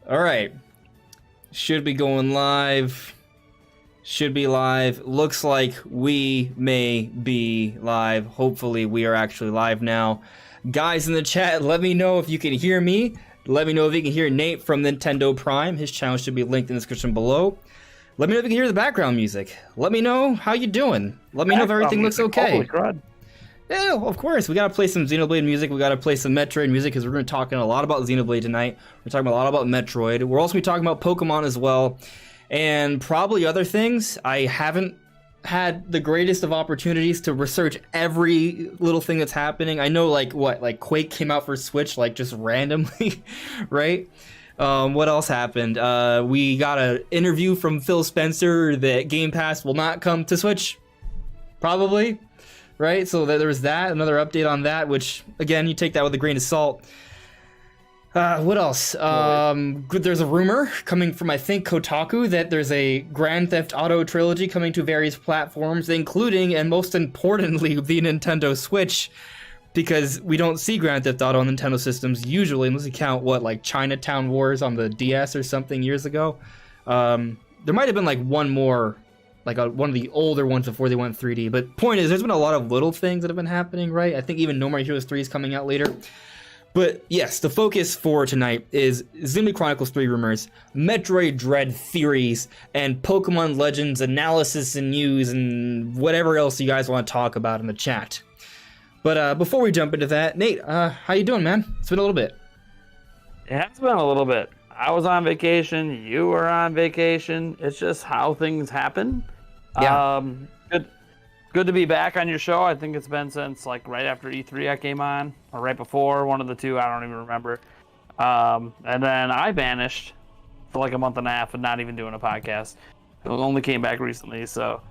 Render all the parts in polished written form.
All right. Should be going live. Should be live. Looks like we may be live. Hopefully we are actually live now. Guys in the chat, let me know if you can hear me. Let me know if you can hear Nate from Nintendo Prime. His channel should be linked in the description below. Let me know if you can hear the background music. Let me know how you doing. Let me know if everything looks okay. Holy crud. Yeah, of course. We gotta play some Xenoblade music. We gotta play some Metroid music because we're gonna be talking a lot about Xenoblade tonight. We're talking a lot about Metroid. We're also gonna be talking about Pokemon as well, and probably other things. I haven't had the greatest of opportunities to research every little thing that's happening. I know, like Quake came out for Switch, like just randomly, right? What else happened? We got an interview from Phil Spencer that Game Pass will not come to Switch, probably. Right, so there was that, another update on that, which, again, you take that with a grain of salt. What else? There's a rumor coming from, I think, Kotaku that there's a Grand Theft Auto trilogy coming to various platforms, including, and most importantly, the Nintendo Switch, because we don't see Grand Theft Auto on Nintendo systems usually, unless you count, like Chinatown Wars on the DS or something years ago. There might have been, like, one more... one of the older ones before they went 3D. But point is, there's been a lot of little things that have been happening, right? I think even No More Heroes 3 is coming out later. But yes, the focus for tonight is Xenoblade Chronicles 3 rumors, Metroid Dread theories, and Pokemon Legends analysis and news, and whatever else you guys want to talk about in the chat. But before we jump into that, Nate, how you doing, man? It's been a little bit. It has been a little bit. I was on vacation. You were on vacation. It's just how things happen. Yeah. Good to be back on your show. I think it's been since like right after E3 I came on, or right before, one of the two. I don't even remember. And then I vanished for like a month and a half and not even doing a podcast. I only came back recently, so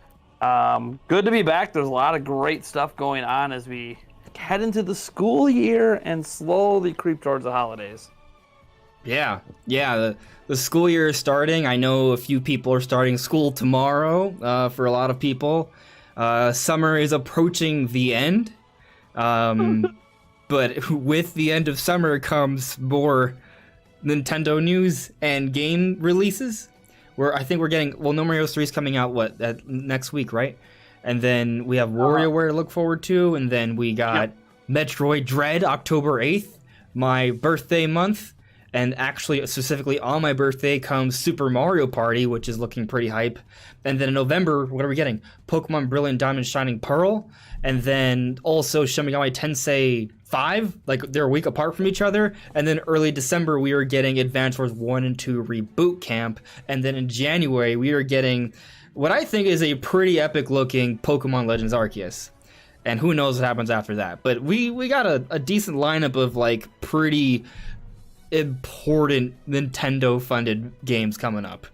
good to be back. There's a lot of great stuff going on as we head into the school year and slowly creep towards the holidays. Yeah. The school year is starting. I know a few people are starting school tomorrow. For a lot of people, summer is approaching the end. But with the end of summer comes more Nintendo news and game releases. I think we're getting No More Heroes 3 is coming out next week, right? And then we have WarioWare to look forward to, and then we got Metroid Dread October 8th, my birthday month. And actually, specifically on my birthday comes Super Mario Party, which is looking pretty hype. And then in November, what are we getting? Pokemon Brilliant Diamond Shining Pearl. And then also Shin Megami Tensei 5. Like, they're a week apart from each other. And then early December, we are getting Advance Wars 1 and 2 Reboot Camp. And then in January, we are getting what I think is a pretty epic-looking Pokemon Legends Arceus. And who knows what happens after that. But we got a decent lineup of, like, pretty... important Nintendo-funded games coming up.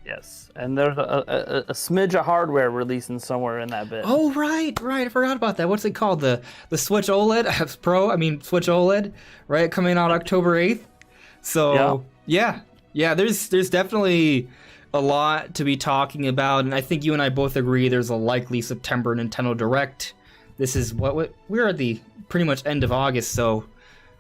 Yes, and there's a smidge of hardware releasing somewhere in that bit. Oh, right. I forgot about that. What's it called? The Switch OLED? Switch OLED, right? Coming out October 8th. So, yeah, there's definitely a lot to be talking about, and I think you and I both agree there's a likely September Nintendo Direct. This is we're at the pretty much end of August, so,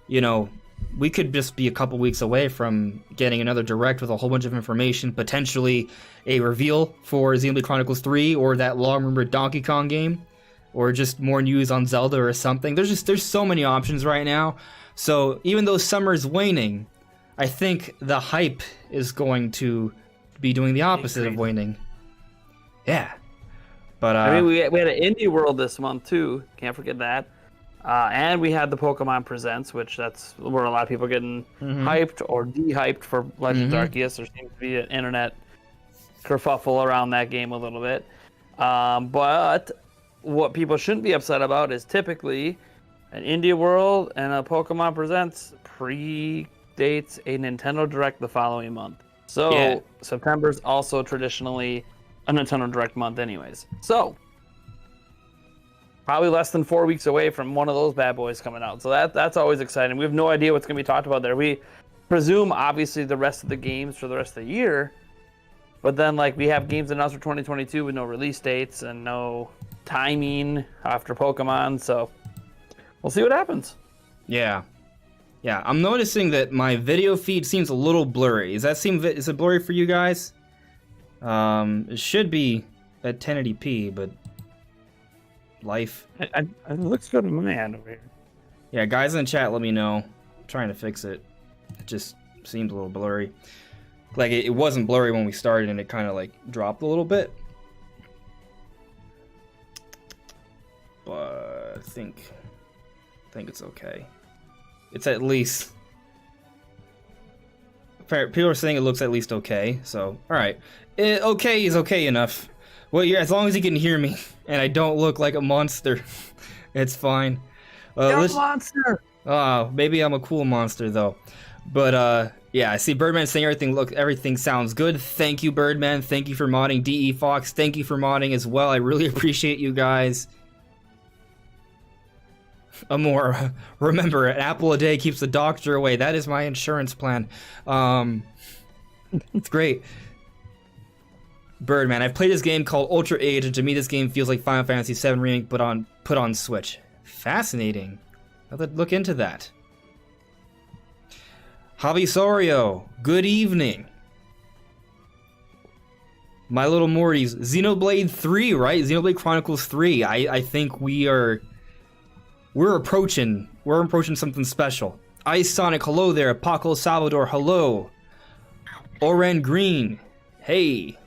you know, we could just be a couple weeks away from getting another Direct with a whole bunch of information, potentially a reveal for Xenoblade Chronicles 3 or that long-rumored Donkey Kong game, or just more news on Zelda or something. There's so many options right now. So even though summer's waning, I think the hype is going to be doing the opposite of waning. Yeah. But I mean, we had an Indie World this month too. Can't forget that. And we had the Pokemon Presents, which that's where a lot of people are getting hyped or de-hyped for Legends Arceus. There seems to be an internet kerfuffle around that game a little bit. But what people shouldn't be upset about is typically an Indie World and a Pokemon Presents predates a Nintendo Direct the following month. So September's also traditionally a Nintendo Direct month anyways. So probably less than 4 weeks away from one of those bad boys coming out. So that's always exciting. We have no idea what's going to be talked about there. We presume, obviously, the rest of the games for the rest of the year. But then, like, we have games announced for 2022 with no release dates and no timing after Pokemon. So we'll see what happens. Yeah. Yeah, I'm noticing that my video feed seems a little blurry. Is it blurry for you guys? It should be at 1080p, but life. It looks good on my end over here. Yeah, guys in the chat, let me know. I'm trying to fix it. It just seems a little blurry. Like it wasn't blurry when we started, and it kind of like dropped a little bit. But I think it's okay. It's at least. People are saying it looks at least okay. So all right, okay is okay enough. Well, yeah, as long as you can hear me and I don't look like a monster, it's fine. You're a monster. Oh, maybe I'm a cool monster though. But yeah, I see Birdman saying everything sounds good. Thank you, Birdman. Thank you for modding. DE Fox, thank you for modding as well. I really appreciate you guys. Amor, remember, an apple a day keeps the doctor away. That is my insurance plan. It's great. Birdman, I've played this game called Ultra Age, and to me this game feels like Final Fantasy VII Remake put on Switch. Fascinating. I'll look into that. Javi Sorio, good evening. My Little Mortys, Xenoblade 3, right? Xenoblade Chronicles 3. I think we're approaching something special. Ice Sonic, hello there. Paco Salvador, hello. Oren Green, hey.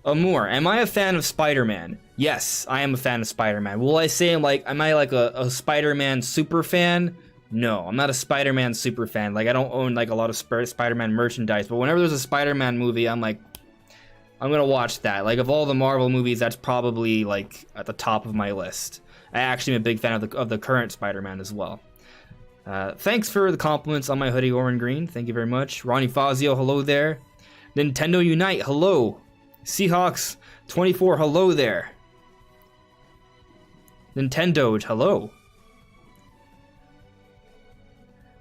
Amor, am I a fan of Spider-Man? Yes, I am a fan of Spider-Man. Will I say am I like a Spider-Man super fan? No, I'm not a Spider-Man super fan. Like, I don't own like a lot of Spider-Man merchandise, but whenever there's a Spider-Man movie, I'm gonna watch that. Like, of all the Marvel movies, that's probably like at the top of my list. I actually am a big fan of the current Spider-Man as well. Thanks for the compliments on my hoodie, Oren Green. Thank you very much. Ronnie Fazio, hello there. Nintendo Unite, hello. Seahawks 24, hello there. Nintendo, hello.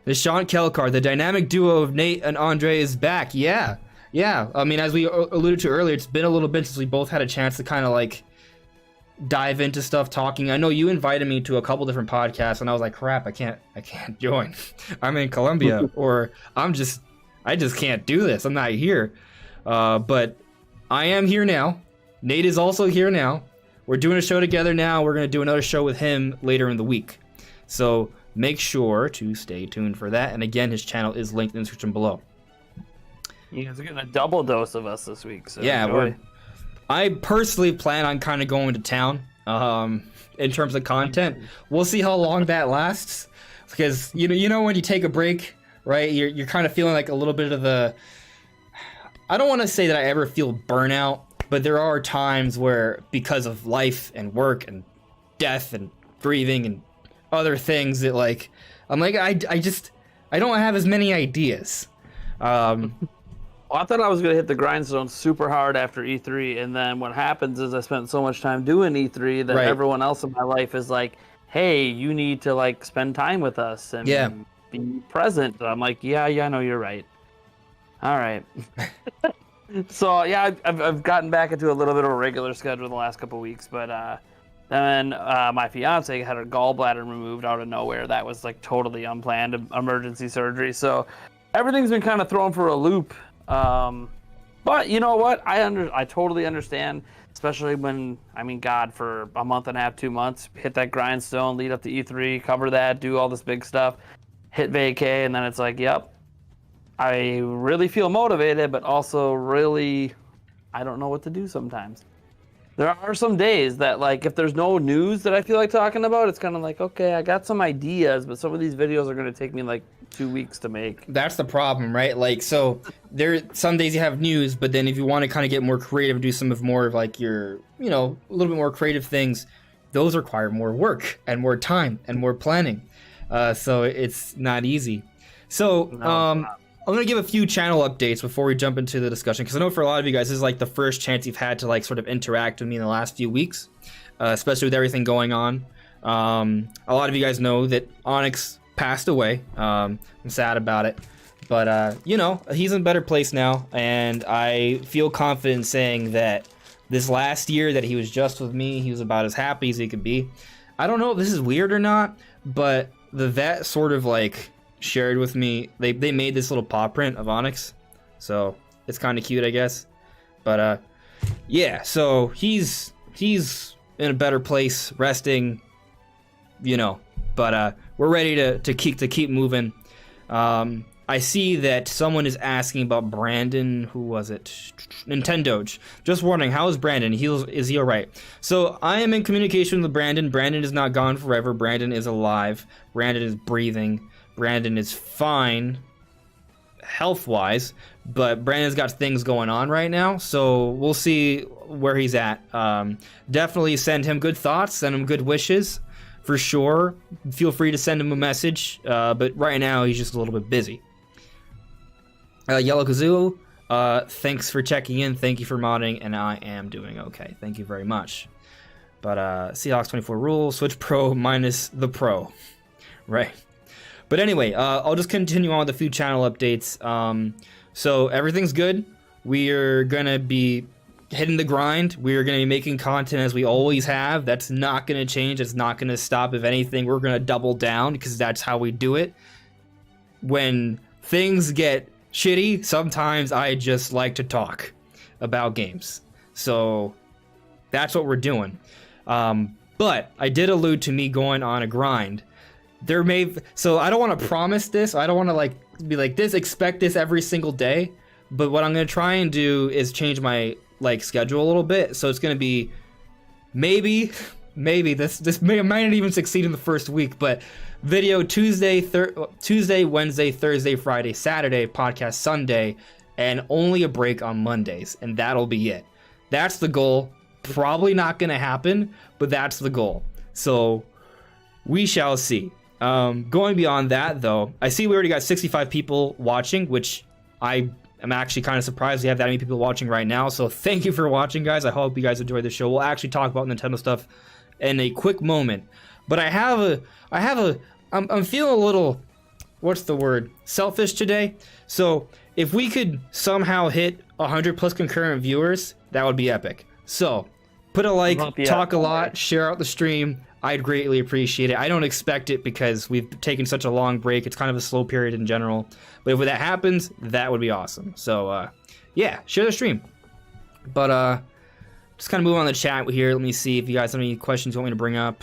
The Sean Kelkar, the dynamic duo of Nate and Andre is back. Yeah. I mean, as we alluded to earlier, it's been a little bit since we both had a chance to kind of like dive into stuff talking. I know you invited me to a couple different podcasts, and I was like, crap, I can't join. I'm in Colombia, or I just can't do this. I'm not here. But I am here now. Nate is also here now. We're doing a show together now. We're going to do another show with him later in the week. So make sure to stay tuned for that. And again, his channel is linked in the description below. You guys are getting a double dose of us this week. So yeah, I personally plan on kind of going to town in terms of content. We'll see how long that lasts. Because, you know when you take a break, right, you're kind of feeling like a little bit of the... I don't want to say that I ever feel burnout, but there are times where, because of life and work and death and grieving and other things, that like I'm like I don't have as many ideas. Well, I thought I was gonna hit the grindstone super hard after E3, and then what happens is I spent so much time doing E3 that everyone else in my life is like, "Hey, you need to like spend time with us and be present." And I'm like, "Yeah, I know you're right." All right. So yeah, I've gotten back into a little bit of a regular schedule the last couple of weeks, but then my fiance had her gallbladder removed out of nowhere. That was like totally unplanned, emergency surgery. So everything's been kind of thrown for a loop. But you know what? I totally understand, especially when, I mean, God, for a month and a half, 2 months, hit that grindstone, lead up to E3, cover that, do all this big stuff, hit vacay, and then it's like, yep. I really feel motivated, but also really, I don't know what to do sometimes. There are some days that, like, if there's no news that I feel like talking about, it's kind of like, okay, I got some ideas, but some of these videos are going to take me, like, 2 weeks to make. That's the problem, right? Like, so some days you have news, but then if you want to kind of get more creative, do some of more of, like, your, a little bit more creative things, those require more work and more time and more planning. So it's not easy. So, I'm going to give a few channel updates before we jump into the discussion, because I know for a lot of you guys, this is like the first chance you've had to like sort of interact with me in the last few weeks, especially with everything going on. A lot of you guys know that Onyx passed away. I'm sad about it, but he's in a better place now, and I feel confident saying that this last year that he was just with me, he was about as happy as he could be. I don't know if this is weird or not, but the vet sort of like shared with me. They made this little paw print of Onyx, so it's kind of cute, I guess. But yeah, so he's in a better place, resting, you know. But we're ready to keep moving. I see that someone is asking about Brandon. Who was it? Nintendoge. Just warning, how is Brandon? Is he all right? So I am in communication with Brandon. Brandon is not gone forever. Brandon is alive. Brandon is breathing. Brandon is fine health-wise, but Brandon's got things going on right now, so we'll see where he's at. Definitely send him good thoughts, send him good wishes, for sure. Feel free to send him a message, but right now he's just a little bit busy. Yellow Kazoo, thanks for checking in, thank you for modding, and I am doing okay. Thank you very much. But Seahawks 24 rule, Switch Pro minus the Pro. Right. But anyway, I'll just continue on with a few channel updates. So everything's good. We are going to be hitting the grind. We are going to be making content as we always have. That's not going to change. It's not going to stop. If anything, we're going to double down because that's how we do it. When things get shitty, sometimes I just like to talk about games. So that's what we're doing. But I did allude to me going on a grind. So I don't want to promise this. I don't want to be like this, expect this every single day. But what I'm going to try and do is change my schedule a little bit. So it's going to be maybe this might not even succeed in the first week, but video Tuesday, Wednesday, Thursday, Friday, Saturday, podcast Sunday, and only a break on Mondays. And that'll be it. That's the goal. Probably not going to happen, but that's the goal. So we shall see. Going beyond that, though, I see we already got 65 people watching, which I am actually kind of surprised we have that many people watching right now. So thank you for watching, guys. I hope you guys enjoyed the show. We'll actually talk about Nintendo stuff in a quick moment. But I'm feeling a little, what's the word, selfish today. So if we could somehow hit 100 plus concurrent viewers, that would be epic. So put a like, talk a lot, share out the stream. I'd greatly appreciate it. I don't expect it because we've taken such a long break. It's kind of a slow period in general. But if that happens, that would be awesome. So, yeah, share the stream. But just kind of move on the chat here. Let me see if you guys have any questions you want me to bring up.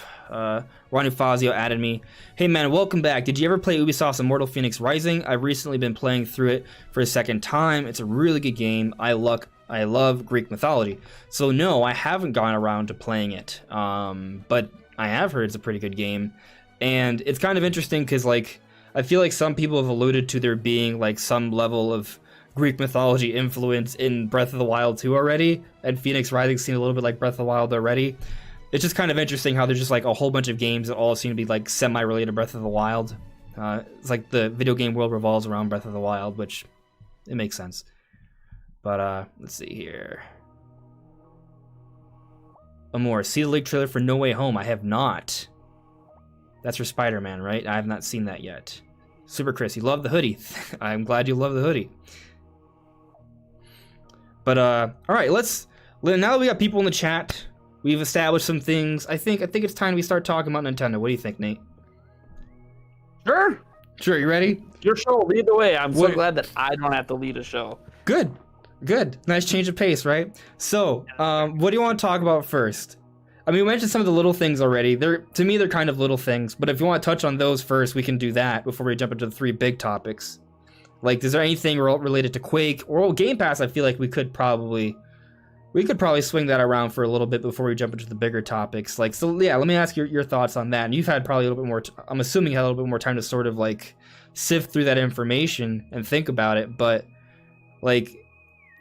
Ronnie Fazio added me. Hey, man, welcome back. Did you ever play Ubisoft's Immortal Phoenix Rising? I've recently been playing through it for a second time. It's a really good game. I love Greek mythology. So, no, I haven't gone around to playing it. But I have heard it's a pretty good game, and it's kind of interesting because I feel like some people have alluded to there being some level of Greek mythology influence in Breath of the Wild 2 already, and Phoenix Rising seemed a little bit like Breath of the Wild already. It's just kind of interesting how there's just a whole bunch of games that all seem to be semi-related to Breath of the Wild. It's like the video game world revolves around Breath of the Wild, which it makes sense. But let's see here. Amore, see the leak trailer for No Way Home. I have not. That's for Spider-Man, right? I have not seen that yet. Super Chris, you love the hoodie. I'm glad you love the hoodie. But all right, now that we got people in the chat, we've established some things. I think it's time we start talking about Nintendo. What do you think, Nate? Sure, you ready? Your show, lead the way. I'm so glad that I don't have to lead a show. Good. Nice change of pace, right? So, what do you want to talk about first? I mean, we mentioned some of the little things already. To me, they're kind of little things, but if you want to touch on those first, we can do that before we jump into the three big topics. Is there anything related to Quake or Game Pass? I feel like we could probably swing that around for a little bit before we jump into the bigger topics. So yeah, let me ask your thoughts on that. And you've had probably a little bit more, I'm assuming you had a little bit more time to sort of sift through that information and think about it. But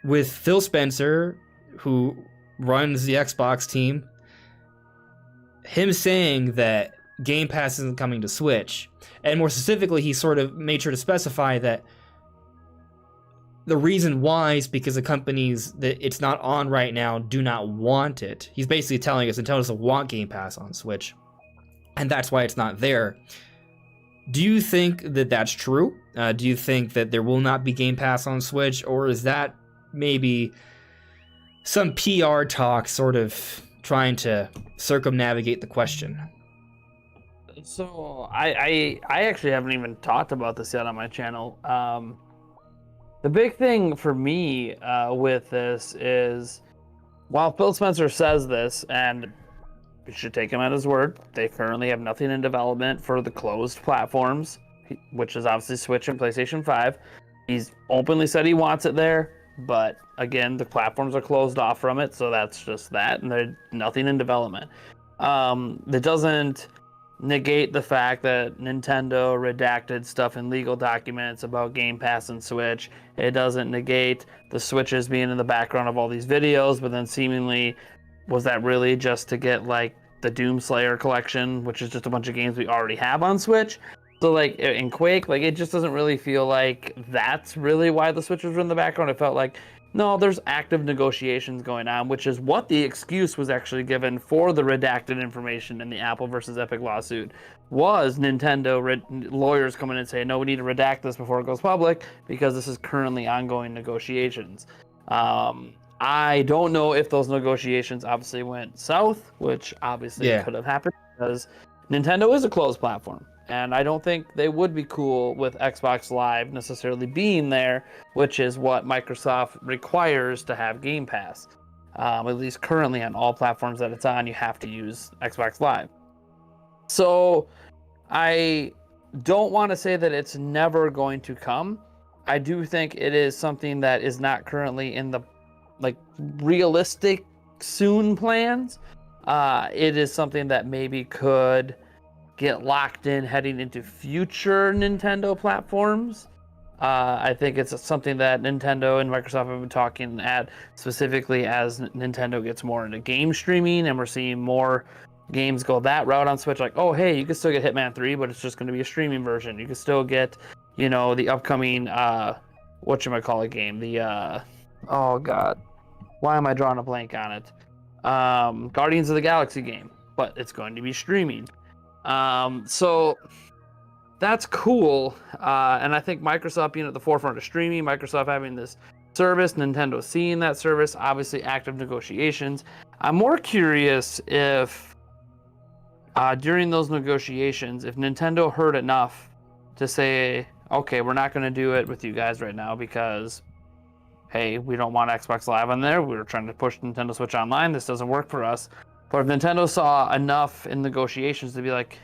with Phil Spencer, who runs the Xbox team, him saying that Game Pass isn't coming to Switch, and more specifically, he sort of made sure to specify that the reason why is because the companies that it's not on right now do not want it. He's basically telling us Nintendo doesn't want Game Pass on Switch, and that's why it's not there. Do you think that that's true? Do you think that there will not be Game Pass on Switch, or is that maybe some PR talk sort of trying to circumnavigate the question? So I actually haven't even talked about this yet on my channel. The big thing for me with this is, while Phil Spencer says this, and you should take him at his word, they currently have nothing in development for the closed platforms, which is obviously Switch and PlayStation 5. He's openly said he wants it there, but again, the platforms are closed off from it, so that's just that, and there's nothing in development. That doesn't negate the fact that Nintendo redacted stuff in legal documents about Game Pass and Switch. It doesn't negate the Switches being in the background of all these videos, but then seemingly, was that really just to get like the Doomslayer collection, which is just a bunch of games we already have on Switch? So like in Quake, like it just doesn't really feel like that's really why the Switches were in the background. It felt like, no, there's active negotiations going on, which is what the excuse was actually given for the redacted information in the Apple versus Epic lawsuit. Was Nintendo lawyers coming in and saying, no, we need to redact this before it goes public because this is currently ongoing negotiations. I don't know if those negotiations obviously went south, which obviously could have happened because Nintendo is a closed platform. And I don't think they would be cool with Xbox Live necessarily being there, which is what Microsoft requires to have Game Pass. At least currently on all platforms that it's on, you have to use Xbox Live. So I don't want to say that it's never going to come. I do think it is something that is not currently in the realistic soon plans. It is something that maybe could get locked in heading into future Nintendo platforms. I think it's something that Nintendo and Microsoft have been talking at, specifically as Nintendo gets more into game streaming and we're seeing more games go that route on Switch. Like, oh, hey, you can still get Hitman 3, but it's just going to be a streaming version. You can still get, the upcoming, whatchamacallit game, the, oh God, why am I drawing a blank on it? Guardians of the Galaxy game, but it's going to be streaming. So that's cool. And I think Microsoft being at the forefront of streaming, Microsoft having this service, Nintendo seeing that service, obviously active negotiations. I'm more curious if during those negotiations, if Nintendo heard enough to say, okay, we're not going to do it with you guys right now because, hey, we don't want Xbox Live on there. We were trying to push Nintendo Switch Online. This doesn't work for us. But if Nintendo saw enough in negotiations to be like,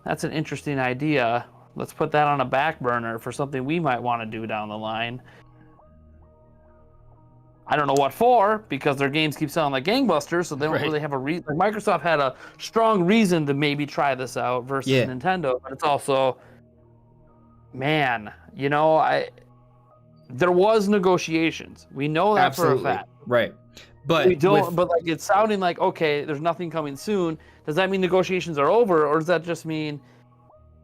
that's an interesting idea, let's put that on a back burner for something we might want to do down the line. I don't know what for, because their games keep selling like gangbusters, so they don't really have a reason. Like Microsoft had a strong reason to maybe try this out versus Nintendo, but it's also, man, there was negotiations. We know that for a fact. Right. But we don't. But like, it's sounding like, okay, there's nothing coming soon. Does that mean negotiations are over, or does that just mean,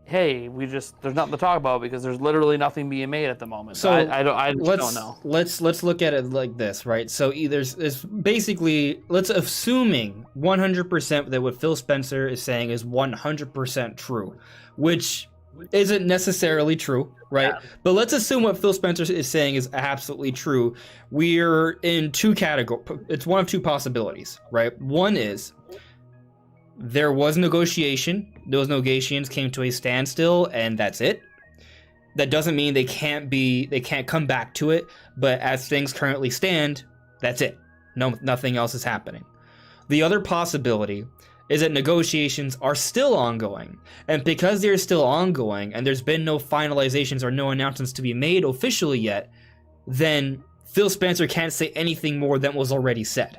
hey, there's nothing to talk about because there's literally nothing being made at the moment? So I don't know. Let's look at it like this, right? So it's basically, let's assuming 100% that what Phil Spencer is saying is 100% true, which isn't necessarily true, right? Yeah. But let's assume what Phil Spencer is saying is absolutely true. We're in two categories. It's one of two possibilities, right? One is there was negotiation. Those negotiations came to a standstill, and that's it. That doesn't mean they can't come back to it, but as things currently stand, that's it. Nothing else is happening. The other possibility is that negotiations are still ongoing. And because they're still ongoing and there's been no finalizations or no announcements to be made officially yet, then Phil Spencer can't say anything more than was already said.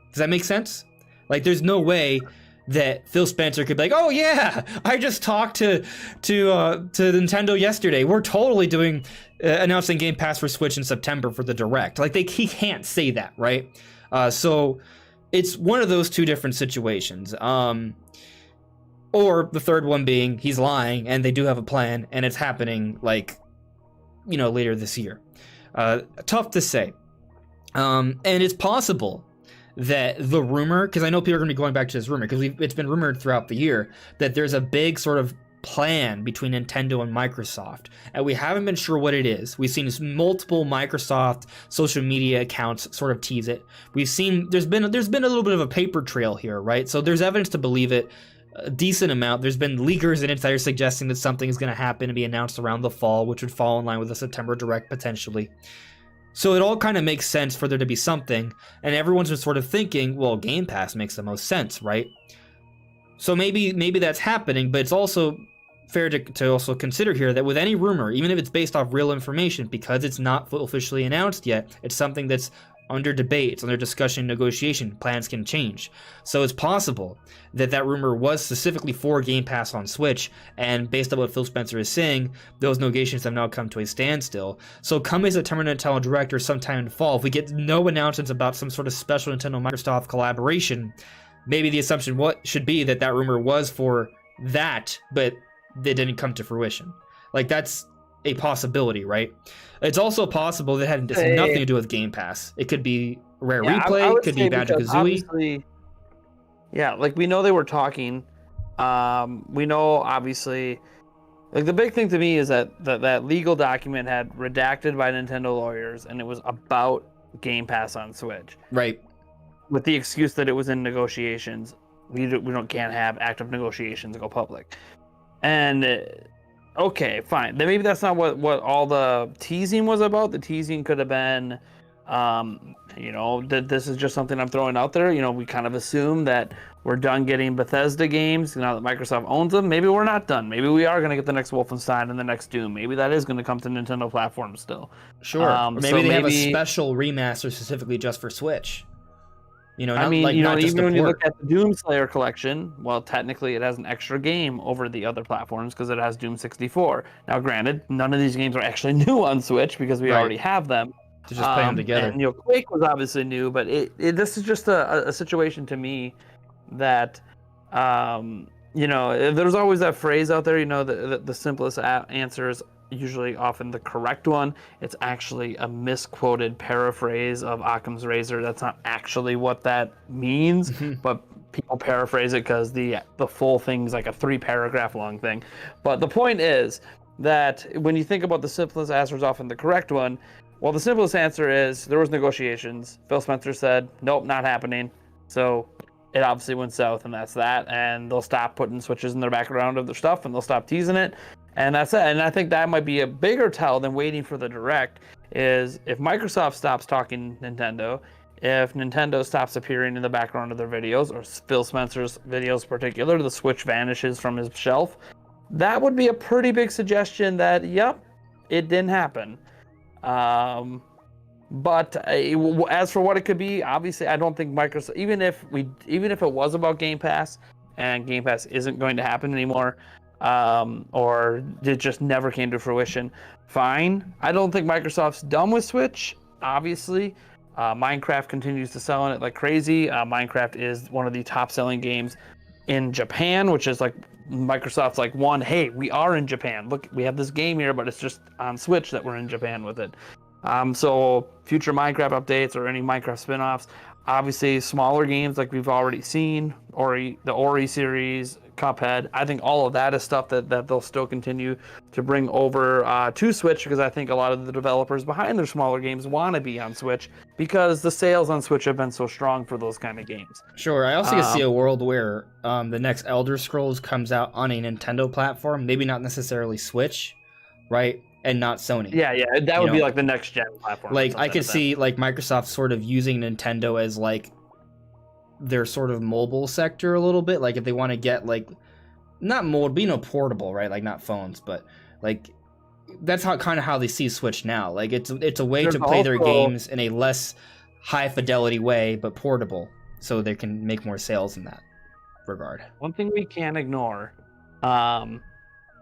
Does that make sense? Like, there's no way that Phil Spencer could be like, oh yeah, I just talked to Nintendo yesterday. We're totally doing announcing Game Pass for Switch in September for the Direct. Like, he can't say that, right? So it's one of those two different situations. Or the third one being he's lying and they do have a plan and it's happening later this year. Tough to say. And it's possible that the rumor, because I know people are going to be going back to this rumor because it's been rumored throughout the year that there's a big sort of plan between Nintendo and Microsoft, and we haven't been sure what it is. We've seen multiple Microsoft social media accounts sort of tease it. We've seen there's been a little bit of a paper trail here, right? So there's evidence to believe it. a decent amount. There's been leakers and insiders suggesting that something is going to happen and be announced around the fall, which would fall in line with the September Direct potentially. So it all kind of makes sense for there to be something, and everyone's just sort of thinking, well, Game Pass makes the most sense, right? So maybe that's happening, but it's also fair to also consider here that with any rumor, even if it's based off real information, because it's not officially announced yet, it's something that's under debate, it's under discussion, negotiation, plans can change. So it's possible that that rumor was specifically for Game Pass on Switch, and based on what Phil Spencer is saying, those negotiations have now come to a standstill. So come a September Nintendo Direct or sometime in the fall, if we get no announcements about some sort of special Nintendo-Microsoft collaboration, maybe the assumption should be that that rumor was for that, but they didn't come to fruition. Like, that's a possibility, right? It's also possible that it had nothing to do with Game Pass. It could be Rare Replay, it could be Banjo-Kazooie. Yeah, like, we know they were talking. We know, obviously, like, the big thing to me is that legal document had redacted by Nintendo lawyers, and it was about Game Pass on Switch. Right. With the excuse that it was in negotiations. We can't have active negotiations go public. And okay, fine. Then maybe that's not what all the teasing was about. The teasing could have been, that this is just something I'm throwing out there. We kind of assume that we're done getting Bethesda games now that Microsoft owns them. Maybe we're not done. Maybe we are going to get the next Wolfenstein and the next Doom. Maybe that is going to come to Nintendo platforms still. Sure. Or maybe they have a special remaster specifically just for Switch. Even when you look at the Doomslayer collection, well, technically it has an extra game over the other platforms because it has Doom 64. Now, granted, none of these games are actually new on Switch because we already have them. To just play them together. And Quake was obviously new, but this is just a situation to me that, there's always that phrase out there, the simplest answer is usually often the correct one. It's actually a misquoted paraphrase of Occam's razor. That's not actually what that means, but people paraphrase it because the full thing's like a 3-paragraph long thing. But the point is that when you think about the simplest answer is often the correct one. Well, the simplest answer is there was negotiations. Phil Spencer said, nope, not happening. So it obviously went south, and that's that. And they'll stop putting Switches in their background of their stuff, and they'll stop teasing it. And that's it. And I think that might be a bigger tell than waiting for the Direct, is if Microsoft stops talking Nintendo, if Nintendo stops appearing in the background of their videos, or Phil Spencer's videos in particular, the Switch vanishes from his shelf, that would be a pretty big suggestion that, yep, it didn't happen. But as for what it could be, obviously, I don't think Microsoft, even if it was about Game Pass, and Game Pass isn't going to happen anymore, or it just never came to fruition, fine. I don't think Microsoft's done with Switch, obviously. Minecraft continues to sell on it like crazy. Minecraft is one of the top selling games in Japan, which is like Microsoft's like, hey, we are in Japan. Look, we have this game here, but it's just on Switch that we're in Japan with it. So future Minecraft updates or any Minecraft spin-offs, obviously smaller games like we've already seen, the Ori series, Cuphead. I think all of that is stuff that they'll still continue to bring over to Switch, because I think a lot of the developers behind their smaller games want to be on Switch because the sales on Switch have been so strong for those kind of games. Sure. I also can see a world where the next Elder Scrolls comes out on a Nintendo platform, maybe not necessarily Switch, right? And not Sony. Yeah, that would be like the next gen platform. Like, I could see like Microsoft sort of using Nintendo as like their sort of mobile sector a little bit. Like, if they want to get like not mobile, portable, right? Like, not phones, but like that's how they see Switch now. Like, it's a way to play their games in a less high fidelity way, but portable, so they can make more sales in that regard. One thing we can't ignore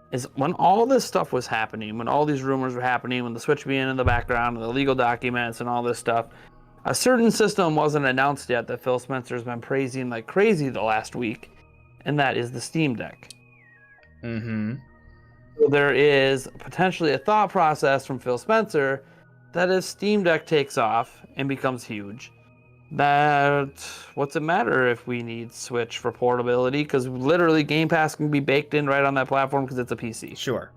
is when all this stuff was happening, when all these rumors were happening, when the Switch being in the background, and the legal documents and all this stuff, a certain system wasn't announced yet that Phil Spencer's been praising like crazy the last week, and that is the Steam Deck. Mm-hmm. So there is potentially a thought process from Phil Spencer that if Steam Deck takes off and becomes huge, that what's it matter if we need Switch for portability, because literally Game Pass can be baked in right on that platform because it's a PC. Sure,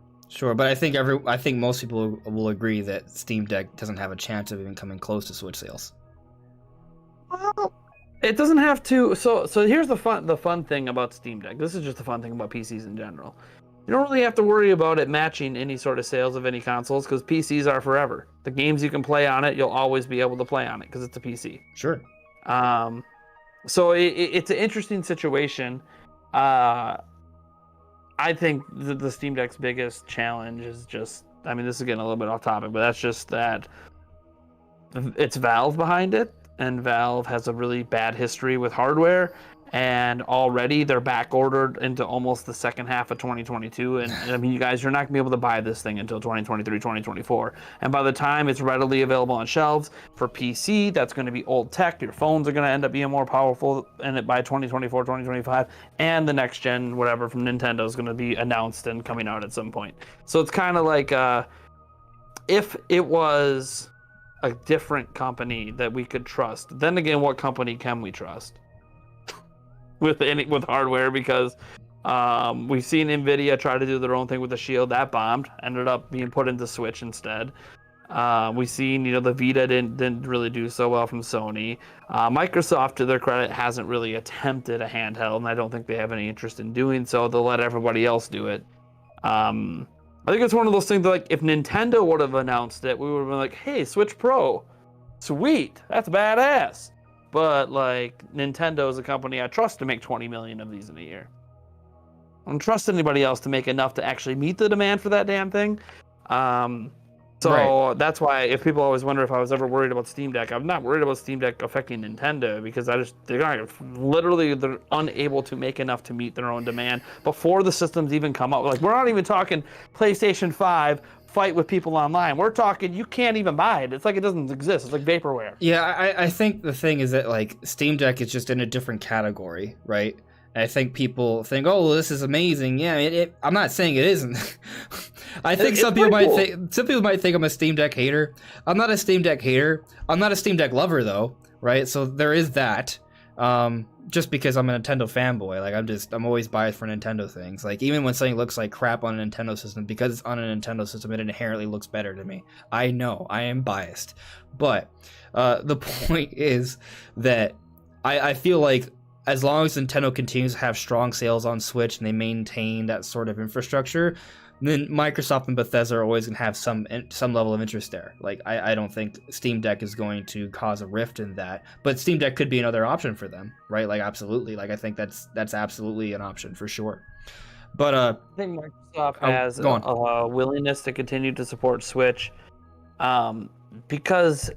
but I think most people will agree that Steam Deck doesn't have a chance of even coming close to Switch sales. Well, It doesn't have to. So here's the fun thing about Steam Deck. This is just the fun thing about PCs in general. You don't really have to worry about it matching any sort of sales of any consoles because PCs are forever. The games you can play on it, you'll always be able to play on it because it's a PC. Sure. So it's an interesting situation. I think the Steam Deck's biggest challenge is just, I mean, this is getting a little bit off topic, but that's just that it's Valve behind it, and Valve has a really bad history with hardware, and already they're back ordered into almost the second half of 2022. And I mean, you guys, you're not gonna be able to buy this thing until 2023, 2024. And by the time it's readily available on shelves for PC, that's gonna be old tech. Your phones are gonna end up being more powerful in it by 2024, 2025, and the next gen, whatever from Nintendo, is gonna be announced and coming out at some point. So it's kind of like if it was a different company that we could trust, then again, what company can we trust with hardware? Because we've seen Nvidia try to do their own thing with the Shield. That bombed, ended up being put into Switch instead. We've seen, the Vita didn't really do so well from Sony. Microsoft, to their credit, hasn't really attempted a handheld, and I don't think they have any interest in doing so. They'll let everybody else do it. I think it's one of those things that, like, if Nintendo would have announced it, we would have been like, hey, Switch Pro, sweet, that's badass. But, like, Nintendo is a company I trust to make 20 million of these in a year. I don't trust anybody else to make enough to actually meet the demand for that damn thing. Right. That's why, if people always wonder if I was ever worried about Steam Deck, I'm not worried about Steam Deck affecting Nintendo, because they're unable to make enough to meet their own demand before the systems even come out. Like, we're not even talking PlayStation 5 fight with people online. We're talking you can't even buy it. It's like it doesn't exist. It's like vaporware. Yeah, I think the thing is that, like, Steam Deck is just in a different category, right? I think people think, oh, well, this is amazing. Yeah, I'm not saying it isn't. I think some people might think I'm a Steam Deck hater. I'm not a Steam Deck hater. I'm not a Steam Deck lover, though, right? So there is that. Just because I'm a Nintendo fanboy, like I'm always biased for Nintendo things. Like, even when something looks like crap on a Nintendo system, because it's on a Nintendo system, it inherently looks better to me. I know I am biased, but the point is that I feel like, as long as Nintendo continues to have strong sales on Switch and they maintain that sort of infrastructure, then Microsoft and Bethesda are always going to have some level of interest there. Like, I don't think Steam Deck is going to cause a rift in that, but Steam Deck could be another option for them, right? Like, absolutely. Like, I think that's absolutely an option for sure. But I think Microsoft has a willingness to continue to support Switch, because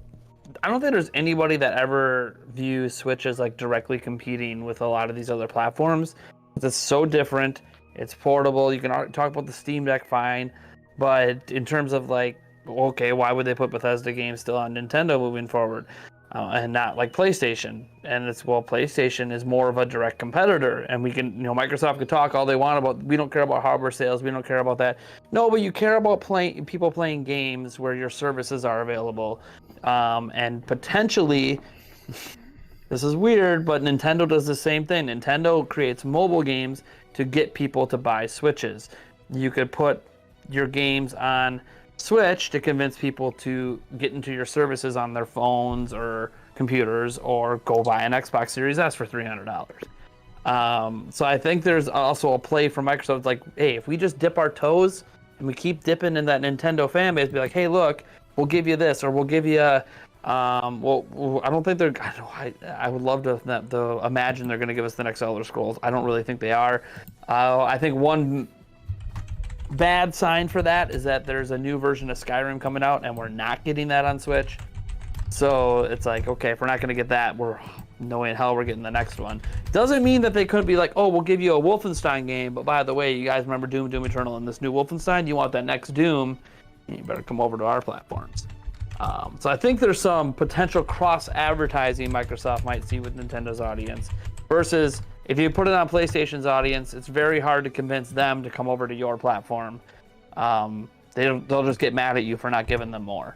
I don't think there's anybody that ever views Switch as, like, directly competing with a lot of these other platforms. It's so different. It's portable. You can talk about the Steam Deck, fine, but in terms of, like, okay, why would they put Bethesda games still on Nintendo moving forward, and not like PlayStation? And it's, well, PlayStation is more of a direct competitor, and we can, Microsoft can talk all they want about, we don't care about hardware sales, we don't care about that. No, but you care about people playing games where your services are available, and potentially. This is weird, but Nintendo does the same thing. Nintendo creates mobile games to get people to buy Switches. You could put your games on Switch to convince people to get into your services on their phones or computers, or go buy an Xbox Series S for $300. So I think there's also a play for Microsoft. It's like, hey, if we just dip our toes and we keep dipping in that Nintendo fan base, be like, hey, look, we'll give you this, or we'll give you a... well, I don't think they're. I would love to imagine they're going to give us the next Elder Scrolls. I don't really think they are. I think one bad sign for that is that there's a new version of Skyrim coming out, and we're not getting that on Switch. So it's like, okay, if we're not going to get that, we're no way in hell we're getting the next one. Doesn't mean that they could be like, oh, we'll give you a Wolfenstein game, but by the way, you guys remember Doom Eternal and this new Wolfenstein? You want that next Doom? You better come over to our platforms. So I think there's some potential cross-advertising Microsoft might see with Nintendo's audience, versus if you put it on PlayStation's audience, it's very hard to convince them to come over to your platform. They'll just get mad at you for not giving them more.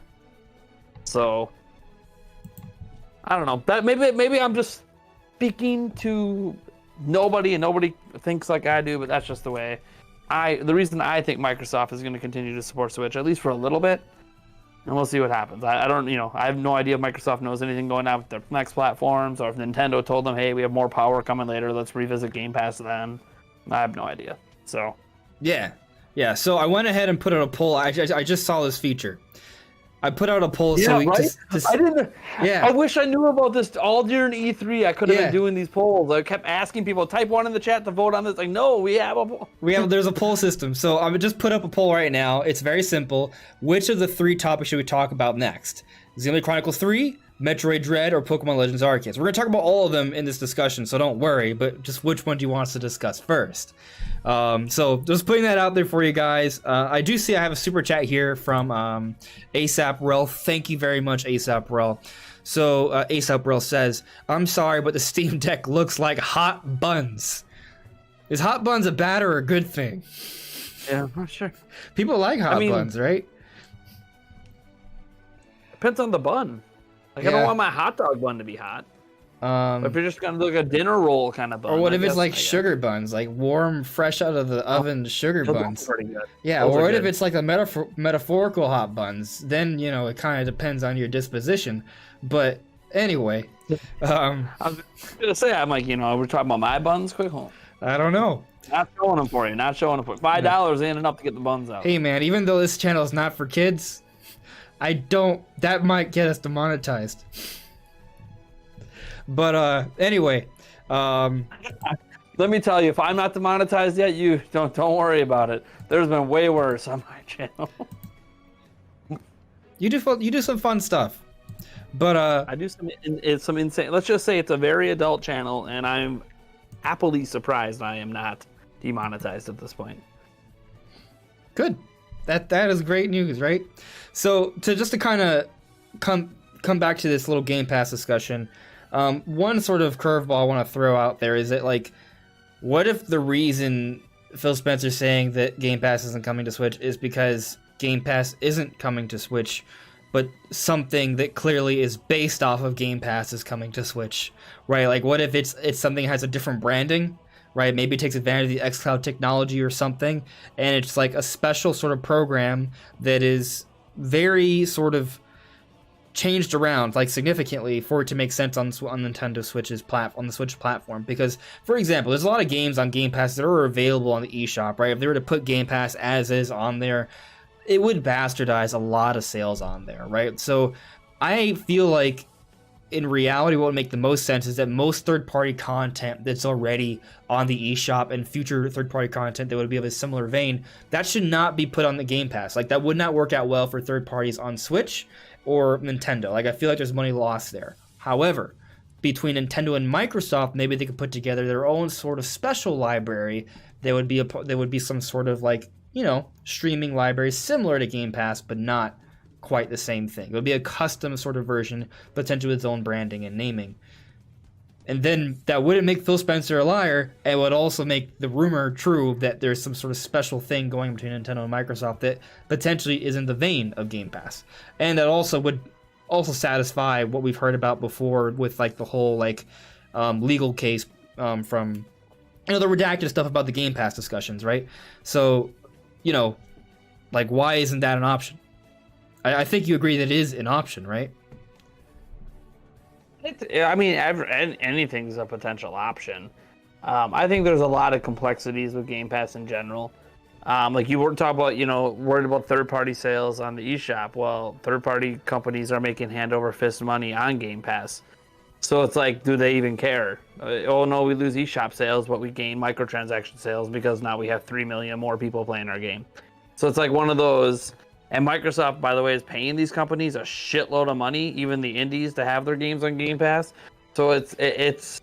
So I don't know. That maybe I'm just speaking to nobody, and nobody thinks like I do, but that's just the way. The reason I think Microsoft is going to continue to support Switch, at least for a little bit, and we'll see what happens. I don't, I have no idea if Microsoft knows anything going on with their next platforms, or if Nintendo told them, hey, we have more power coming later, let's revisit Game Pass then. I have no idea. So Yeah. So I went ahead and put out a poll. I just saw this feature. I put out a poll I didn't. Yeah. I wish I knew about this all during E3. I could have been doing these polls. I kept asking people, type 1 in the chat to vote on this. Like, no, we have a poll. There's a poll system. So I would just put up a poll right now. It's very simple. Which of the 3 topics should we talk about next? Xenoblade Chronicles 3, Metroid Dread, or Pokemon Legends Arceus? We're going to talk about all of them in this discussion, so don't worry, but just which one do you want us to discuss first? So just putting that out there for you guys. I do see I have a super chat here from ASAP Rel. Thank you very much, ASAP Rel. So ASAP Rel says, I'm sorry, but the Steam Deck looks like hot buns. Is hot buns a bad or a good thing? Yeah, I'm not sure. People like hot buns, right? Depends on the bun. Like, I don't want my hot dog bun to be hot. If you're just gonna do like a dinner roll kind of bun. Or what if it's like sugar buns, like warm, fresh out of the oven sugar buns? Pretty good. Yeah, or what if it's like a metaphorical hot buns? Then, it kind of depends on your disposition. But anyway. I was gonna say, I'm like, we're talking about my buns, quick home. I don't know. Not showing them for you. $5 ain't enough to get the buns out. Hey man, even though this channel is not for kids, that might get us demonetized. But anyway, let me tell you, if I'm not demonetized yet, you don't worry about it. There's been way worse on my channel. You do some fun stuff, but I do some insane. Let's just say it's a very adult channel, and I'm happily surprised I am not demonetized at this point. Good. That is great news, right? So to kind of come back to this little Game Pass discussion. One sort of curveball I want to throw out there is that, like, what if the reason Phil Spencer's saying that Game Pass isn't coming to Switch is because Game Pass isn't coming to Switch, but something that clearly is based off of Game Pass is coming to Switch, right? Like, what if it's something that has a different branding, right? Maybe it takes advantage of the xCloud technology or something, and it's like a special sort of program that is very sort of changed around like significantly for it to make sense on Nintendo Switch's on the Switch platform. Because, for example, there's a lot of games on Game Pass that are available on the eShop, right? If they were to put Game Pass as is on there, it would bastardize a lot of sales on there, right? So I feel like in reality what would make the most sense is that most third-party content that's already on the eShop and future third-party content that would be of a similar vein, that should not be put on the Game Pass. Like, that would not work out well for third parties on Switch or Nintendo. Like, I feel like there's money lost there. However, between Nintendo and Microsoft, maybe they could put together their own sort of special library that would be some sort of, like, streaming library similar to Game Pass, but not quite the same thing. It would be a custom sort of version, potentially with its own branding and naming. And then that wouldn't make Phil Spencer a liar. It would also make the rumor true that there's some sort of special thing going between Nintendo and Microsoft that potentially is in the vein of Game Pass. And that also would also satisfy what we've heard about before with like the whole legal case from the redacted stuff about the Game Pass discussions, right? So, why isn't that an option? I think you agree that it is an option, right? Anything's a potential option. I think there's a lot of complexities with Game Pass in general. Like you were talking about, worried about third-party sales on the eShop. Well, third-party companies are making hand over fist money on Game Pass. So it's like, do they even care? Oh no, we lose eShop sales, but we gain microtransaction sales because now we have 3 million more people playing our game. So it's like one of those. And Microsoft, by the way, is paying these companies a shitload of money, even the indies, to have their games on Game Pass. So it's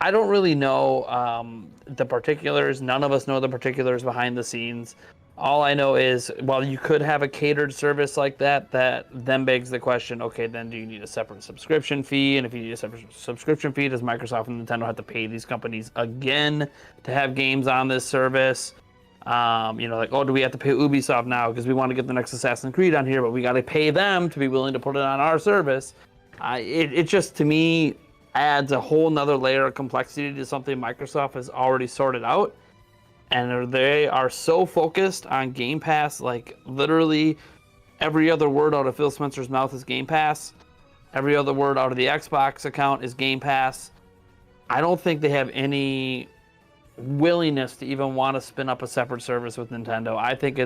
I don't really know the particulars. None of us know the particulars behind the scenes. All I know is, while you could have a catered service like that then begs the question, okay, then do you need a separate subscription fee? And if you need a separate subscription fee, does Microsoft and Nintendo have to pay these companies again to have games on this service? Do we have to pay Ubisoft now because we want to get the next Assassin's Creed on here, but we got to pay them to be willing to put it on our service? It just, to me, adds a whole nother layer of complexity to something Microsoft has already sorted out. And they are so focused on Game Pass, like literally Every other word out of Phil Spencer's mouth is Game Pass. Every other word out of the Xbox account is Game Pass. I don't think they have any willingness to even want to spin up a separate service with Nintendo. I think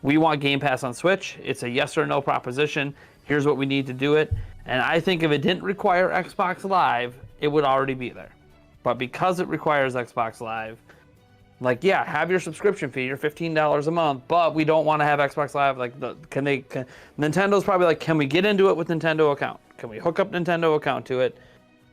we want Game Pass on Switch. It's a yes or no proposition. Here's what we need to do it. And I think if it didn't require Xbox Live, it would already be there. But because it requires Xbox Live, like, yeah, have your subscription fee, your $15 a month, but we don't want to have Xbox Live. Like, Nintendo's probably like, can we get into it with Nintendo account? Can we hook up Nintendo account to it?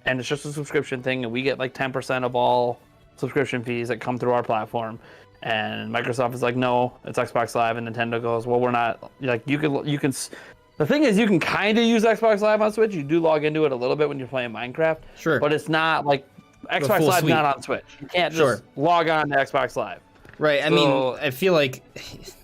And it's just a subscription thing, and we get like 10% of all subscription fees that come through our platform. And Microsoft is like, no, it's Xbox Live, and Nintendo goes, well, we're not. Like, you can. The thing is, you can kind of use Xbox Live on Switch. You do log into it a little bit when you're playing Minecraft. Sure. But it's not like Xbox Live's not on Switch. You can't just log on to Xbox Live. Right. I mean, I feel like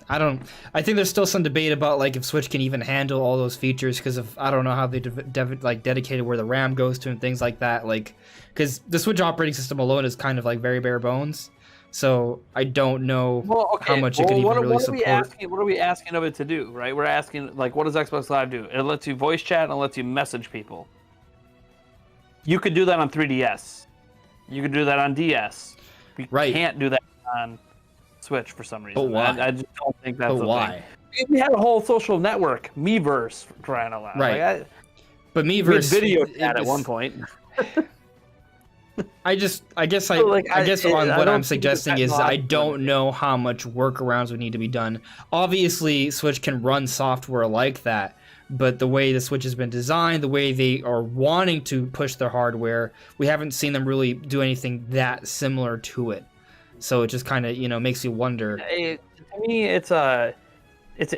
I think there's still some debate about like if Switch can even handle all those features because of I don't know how they dedicated where the RAM goes to and things like that. Like, because the Switch operating system alone is kind of like very bare bones. So I don't know how much it could even really support. What are we asking of it to do, right? We're asking, like, what does Xbox Live do? It lets you voice chat and it lets you message people. You could do that on 3DS. You could do that on DS. You can't do that on Switch for some reason. But why? I just don't think that's why? Thing. We had a whole social network, Miiverse, for crying out loud. Right. But Miiverse video chat at one point. I guess what I'm suggesting is I don't know how much workarounds would need to be done. Obviously, Switch can run software like that, but the way the Switch has been designed, the way they are wanting to push their hardware, we haven't seen them really do anything that similar to it. So it just kind of, makes you wonder. To me, it's an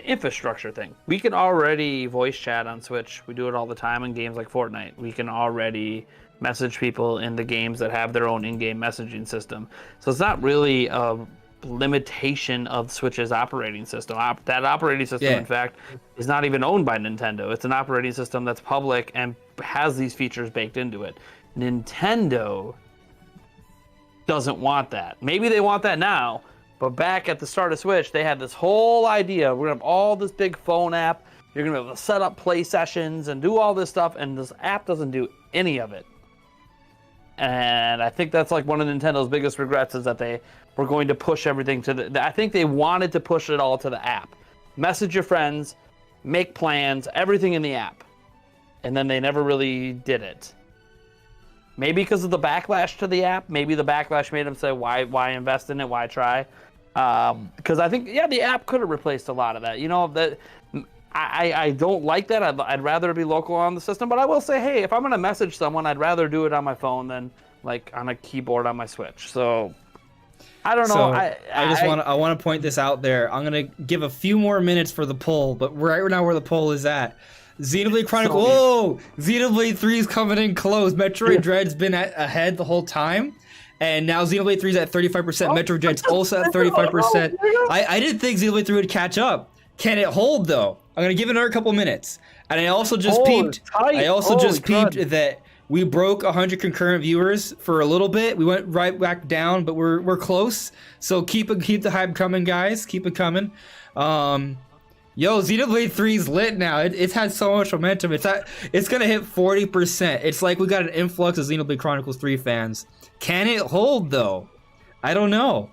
infrastructure thing. We can already voice chat on Switch. We do it all the time in games like Fortnite. We can already message people in the games that have their own in-game messaging system. So it's not really a limitation of Switch's operating system. That operating system, in fact, is not even owned by Nintendo. It's an operating system that's public and has these features baked into it. Nintendo doesn't want that. Maybe they want that now, but back at the start of Switch, they had this whole idea. We're going to have all this big phone app. You're going to be able to set up play sessions and do all this stuff, and this app doesn't do any of it. And I think that's like one of Nintendo's biggest regrets is that they were going to push everything to I think they wanted to push it all to the app. Message your friends, make plans, everything in the app. And then they never really did it. Maybe because of the backlash to the app. Maybe the backlash made them say, why invest in it? Why try? Because I think, the app could have replaced a lot of that. I don't like that. I'd rather be local on the system, but I will say, hey, if I'm going to message someone, I'd rather do it on my phone than like on a keyboard on my Switch. So I don't know. So I want to point this out there. I'm going to give a few more minutes for the poll, but right now where the poll is at. Xenoblade Chronicles. Xenoblade 3 is coming in close. Metroid Dread's been ahead the whole time. And now Xenoblade 3 is at 35%. Metroid Dread's also at 35%. I didn't think Xenoblade 3 would catch up. Can it hold, though? I'm going to give it another couple minutes. And I also just peeped that we broke 100 concurrent viewers for a little bit. We went right back down, but we're close. So keep the hype coming, guys. Keep it coming. Xenoblade 3's lit now. It's had so much momentum. It's going to hit 40%. It's like we got an influx of Xenoblade Chronicles 3 fans. Can it hold, though? I don't know.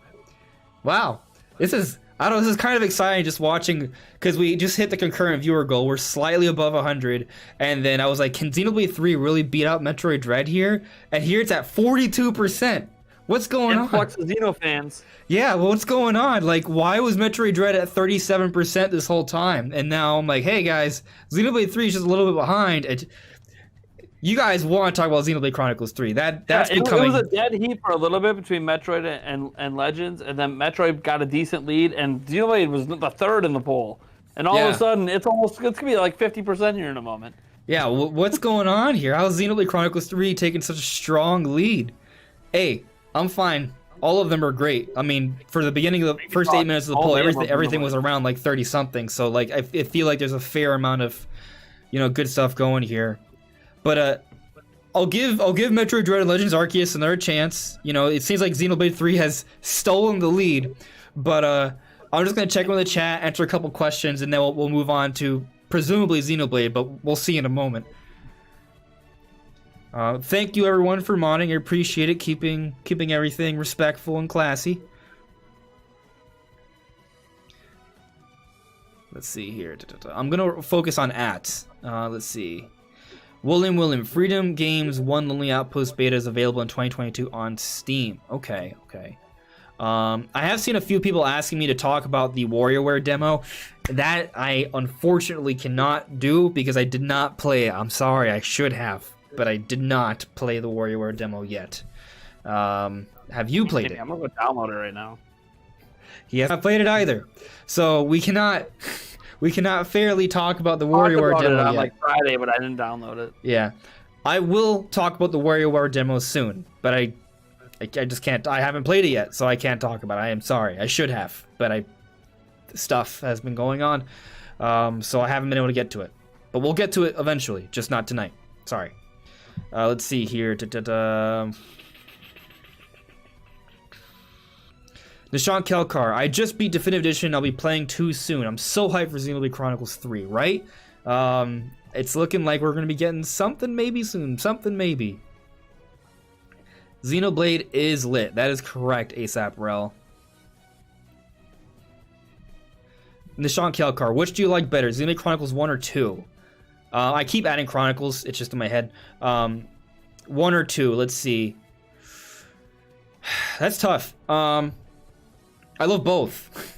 Wow. This is kind of exciting just watching, because we just hit the concurrent viewer goal. We're slightly above 100, and then I was like, can Xenoblade 3 really beat out Metroid Dread here? And here it's at 42%. What's going on? Influx of Xeno fans. Yeah, well, what's going on? Like, why was Metroid Dread at 37% this whole time? And now I'm like, hey, guys, Xenoblade 3 is just a little bit behind. You guys want to talk about Xenoblade Chronicles 3. That's becoming... It was a dead heat for a little bit between Metroid and Legends, and then Metroid got a decent lead, and Xenoblade was the third in the poll. And all of a sudden, it's going to be like 50% here in a moment. Yeah, what's going on here? How's Xenoblade Chronicles 3 taking such a strong lead? Hey, I'm fine. All of them are great. I mean, for the beginning of the first 8 minutes of the poll, everything was around like 30-something. So, like, I feel like there's a fair amount of, good stuff going here. But I'll give Metroid Dread and Legends Arceus another chance. It seems like Xenoblade 3 has stolen the lead. But I'm just gonna check with the chat, answer a couple questions, and then we'll move on to presumably Xenoblade, but we'll see in a moment. Thank you everyone for modding. I appreciate it, keeping everything respectful and classy. Let's see here. I'm gonna focus on ats. Let's see. William, Freedom Games 1 Lonely Outpost beta is available in 2022 on Steam. Okay. I have seen a few people asking me to talk about the WarioWare demo. That I unfortunately cannot do because I did not play it. I'm sorry, I should have, but I did not play the WarioWare demo yet. Have you played it? I'm gonna go download it right now. He hasn't played it either, so we cannot fairly talk about the WarioWare demo on yet. like Friday, but I didn't download it. Yeah, I will talk about the WarioWare demo soon, but I just can't. I haven't played it yet, so I can't talk about it. I am sorry. I should have, but stuff has been going on, so I haven't been able to get to it. But we'll get to it eventually, just not tonight. Sorry. Let's see here. Nishan Kelkar, I just beat Definitive Edition. I'll be playing 2 soon. I'm so hyped for Xenoblade Chronicles 3, right? It's looking like we're going to be getting something maybe soon. Something maybe. Xenoblade is lit. That is correct, ASAP Rel. Nishan Kelkar, which do you like better, Xenoblade Chronicles 1 or 2? I keep adding Chronicles. It's just in my head. 1 or 2, let's see. That's tough. I love both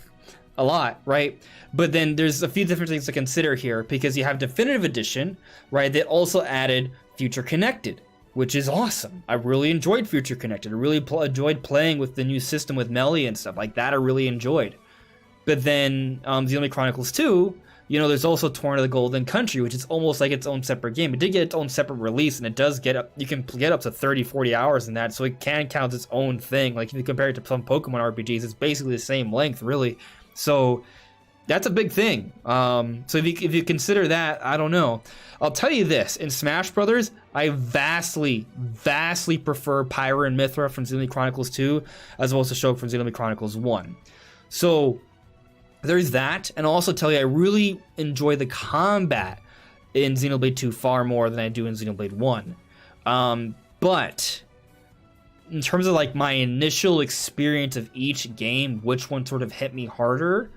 a lot, right? But then there's a few different things to consider here because you have Definitive Edition, right, that also added Future Connected, which is awesome. I really enjoyed Future Connected. I really enjoyed playing with the new system with Melee and stuff like that. I really enjoyed. But then Xenoblade Chronicles 2, you know, there's also Torn of the Golden Country, which is almost like its own separate game. It did get its own separate release, and it does get up, you can get up to 30, 40 hours in that, so it can count its own thing. Like, if you compare it to some Pokemon RPGs, it's basically the same length, really. So, that's a big thing. So if you consider that, I don't know. I'll tell you this, in Smash Brothers, I vastly prefer Pyra and Mythra from Xenoblade Chronicles 2, as well as Ashoka from Xenoblade Chronicles 1. So, there's that, and I'll also tell you I really enjoy the combat in Xenoblade 2 far more than I do in Xenoblade 1. But in terms of like my initial experience of each game, which one sort of hit me harder,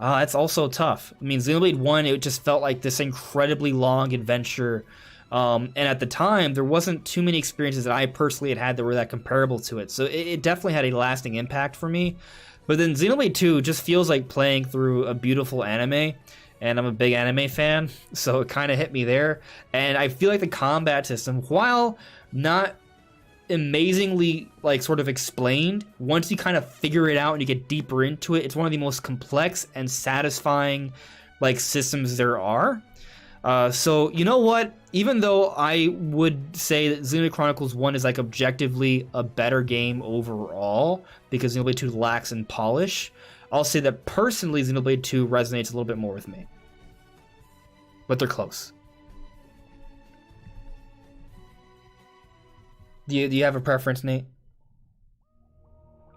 it's also tough. I mean, Xenoblade 1, it just felt like this incredibly long adventure, and at the time, there wasn't too many experiences that I personally had that were that comparable to it, so it definitely had a lasting impact for me. But then Xenoblade 2 just feels like playing through a beautiful anime, and I'm a big anime fan, so it kind of hit me there. And I feel like the combat system, while not amazingly like sort of explained, once you kind of figure it out and you get deeper into it, it's one of the most complex and satisfying like systems there are. So you know what? Even though I would say that Xenoblade Chronicles 1 is like objectively a better game overall because Xenoblade 2 lacks in polish, I'll say that personally Xenoblade 2 resonates a little bit more with me. But they're close. Do you have a preference, Nate?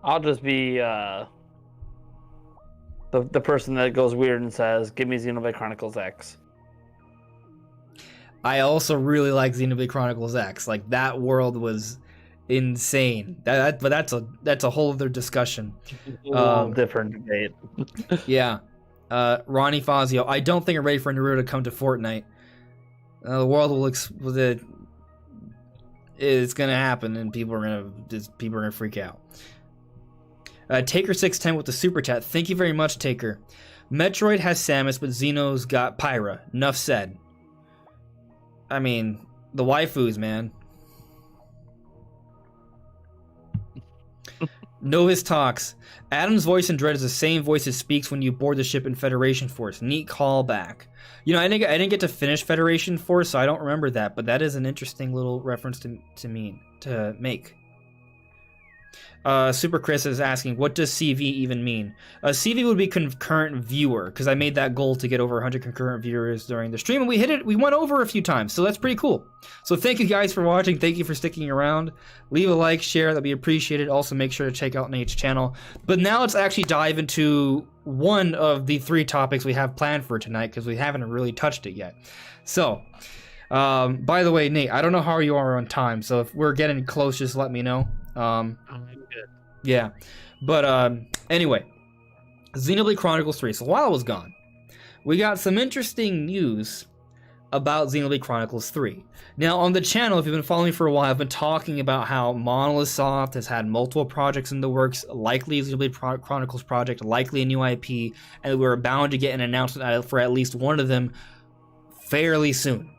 I'll just be the person that goes weird and says, "Give me Xenoblade Chronicles X." I also really like Xenoblade Chronicles X. Like, that world was insane. But that's a whole other discussion. Different debate. Yeah. Ronnie Fazio, I don't think I'm ready for Naruto to come to Fortnite. The world will it's gonna happen, and people are gonna freak out. Taker610 with the super chat. Thank you very much, Taker. Metroid has Samus, but Xeno's got Pyra. Enough said. I mean, the waifus, man. Novus talks. Adam's voice in Dread is the same voice that speaks when you board the ship in Federation Force. Neat callback. You know, I didn't get to finish Federation Force, so I don't remember that, but that is an interesting little reference to make. Super Chris is asking, what does CV even mean? CV would be concurrent viewer, because I made that goal to get over 100 concurrent viewers during the stream, and we hit it. We went over a few times, so that's pretty cool. So thank you guys for watching. Thank you for sticking around. Leave a like, share, that'd be appreciated. Also, make sure to check out Nate's channel. But now let's actually dive into one of the 3 topics we have planned for tonight, because we haven't really touched it yet. So, by the way, Nate, I don't know how you are on time, so if we're getting close, just let me know. I'm good. Yeah, but anyway, Xenoblade Chronicles 3. So while I was gone, we got some interesting news about Xenoblade Chronicles 3. Now, on the channel, if you've been following me for a while, I've been talking about how Monolith Soft has had multiple projects in the works, likely a Xenoblade Chronicles project, likely a new IP, and we're bound to get an announcement for at least one of them fairly soon.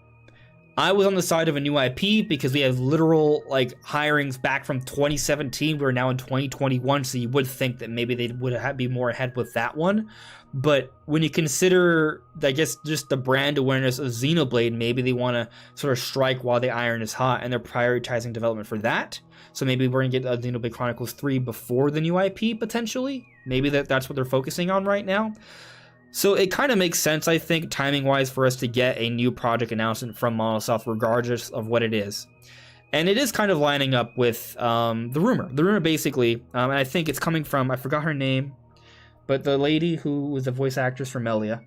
I was on the side of a new IP because we have literal hirings back from 2017. We're now in 2021, so you would think that maybe they would be more ahead with that one. But when you consider, I guess, just the brand awareness of Xenoblade, maybe they want to sort of strike while the iron is hot, and they're prioritizing development for that. So maybe we're going to get Xenoblade Chronicles 3 before the new IP, potentially. Maybe that's what they're focusing on right now. So it kind of makes sense, I think, timing-wise, for us to get a new project announcement from Monolith Soft, regardless of what it is. And it is kind of lining up with the rumor. The rumor, basically, and I think it's coming from, I forgot her name, but the lady who was the voice actress for Melia.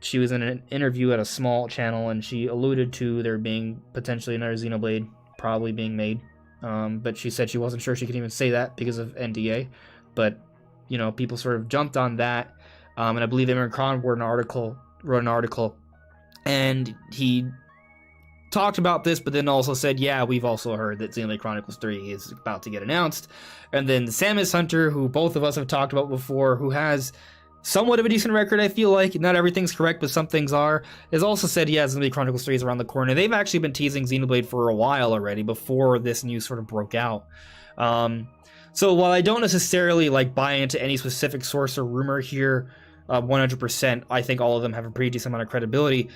She was in an interview at a small channel, and she alluded to there being potentially another Xenoblade probably being made. But she said she wasn't sure she could even say that because of NDA. But, you know, people sort of jumped on that. And I believe Imran Khan wrote an article, and he talked about this, but then also said, yeah, we've also heard that Xenoblade Chronicles 3 is about to get announced. And then Samus Hunter, who both of us have talked about before, who has somewhat of a decent record, I feel like. Not everything's correct, but some things are. Has also said, yeah, Xenoblade Chronicles 3 is around the corner. They've actually been teasing Xenoblade for a while already, before this news sort of broke out. So while I don't necessarily buy into any specific source or rumor here, 100%, I think all of them have a pretty decent amount of credibility.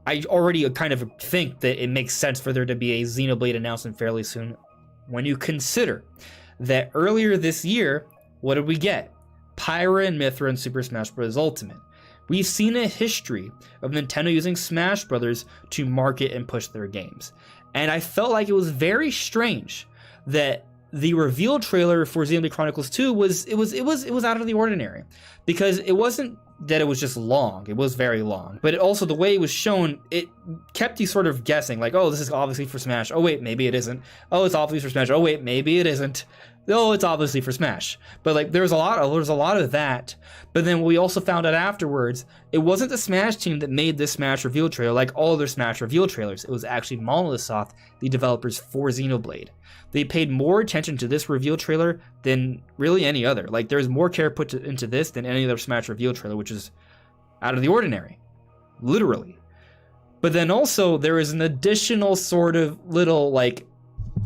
I already kind of think that it makes sense for there to be a Xenoblade announcement fairly soon. When you consider that earlier this year, what did we get? Pyra and Mythra in Super Smash Bros. Ultimate. We've seen a history of Nintendo using Smash Bros. To market and push their games. And I felt like it was very strange that the reveal trailer for Xenoblade Chronicles 2 was out of the ordinary, because it wasn't that it was just long. It was very long, but also the way it was shown, it kept you sort of guessing, like, oh, this is obviously for Smash. Oh wait, maybe it isn't. Oh, it's obviously for Smash. Oh wait, maybe it isn't. Oh, it's obviously for Smash. But there was a lot of that. But then we also found out afterwards, it wasn't the Smash team that made this Smash reveal trailer like all other Smash reveal trailers. It was actually Monolith Soft, the developers for Xenoblade. They paid more attention to this reveal trailer than really any other. There's more care put into this than any other Smash reveal trailer, which is out of the ordinary, literally. But then also there is an additional sort of little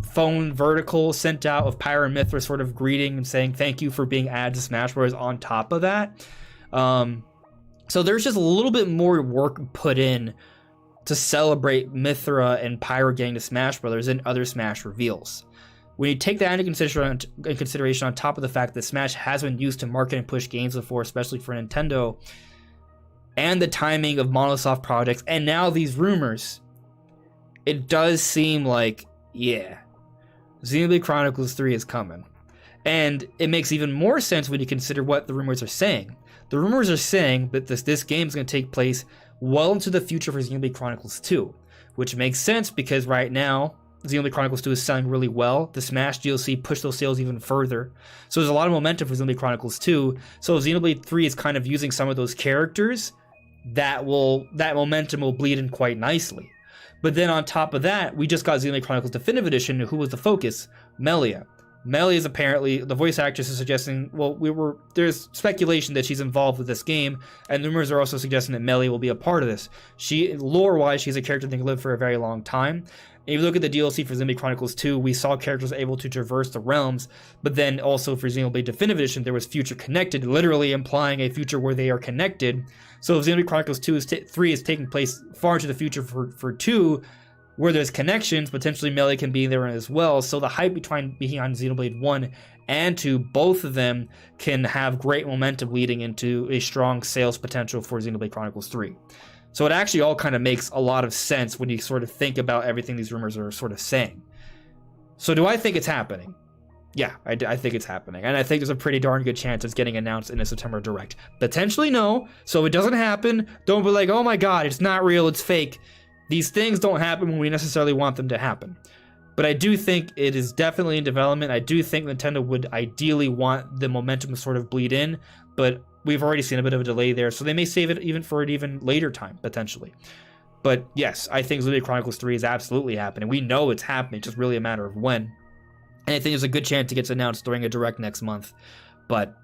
phone vertical sent out of Pyra and Mythra sort of greeting and saying thank you for being added to Smash Bros. On top of that. So there's just a little bit more work put in to celebrate Mythra and Pyra getting to Smash Bros. And other Smash reveals. When you take that into consideration on top of the fact that Smash has been used to market and push games before, especially for Nintendo, and the timing of Monolith Soft projects, and now these rumors, it does seem like, yeah, Xenoblade Chronicles 3 is coming. And it makes even more sense when you consider what the rumors are saying. The rumors are saying that this game is going to take place well into the future for Xenoblade Chronicles 2, which makes sense because right now, Xenoblade Chronicles 2 is selling really well. The Smash DLC pushed those sales even further. So there's a lot of momentum for Xenoblade Chronicles 2. So if Xenoblade 3 is kind of using some of those characters, that momentum will bleed in quite nicely. But then on top of that, we just got Xenoblade Chronicles Definitive Edition. Who was the focus? Melia. Melia is apparently, the voice actress is suggesting, there's speculation that she's involved with this game, and rumors are also suggesting that Melia will be a part of this. Lore-wise, she's a character that can live for a very long time. And if you look at the DLC for Xenoblade Chronicles 2, we saw characters able to traverse the realms, but then also for Xenoblade Definitive Edition, there was future connected, literally implying a future where they are connected. So if Xenoblade Chronicles 3 is taking place far into the future for 2, where there's connections, potentially Melee can be there as well. So the hype behind Xenoblade 1 and 2, both of them can have great momentum leading into a strong sales potential for Xenoblade Chronicles 3. So it actually all kind of makes a lot of sense when you sort of think about everything these rumors are sort of saying. So do I think it's happening? Yeah, I think it's happening. And I think there's a pretty darn good chance it's getting announced in a September Direct. Potentially no. So if it doesn't happen, don't be like, oh my god, it's not real, it's fake. These things don't happen when we necessarily want them to happen. But I do think it is definitely in development. I do think Nintendo would ideally want the momentum to sort of bleed in, but we've already seen a bit of a delay there, so they may save it even for an even later time, potentially. But yes, I think Xenoblade Chronicles 3 is absolutely happening. We know it's happening, it's just really a matter of when. And I think there's a good chance it gets announced during a Direct next month, but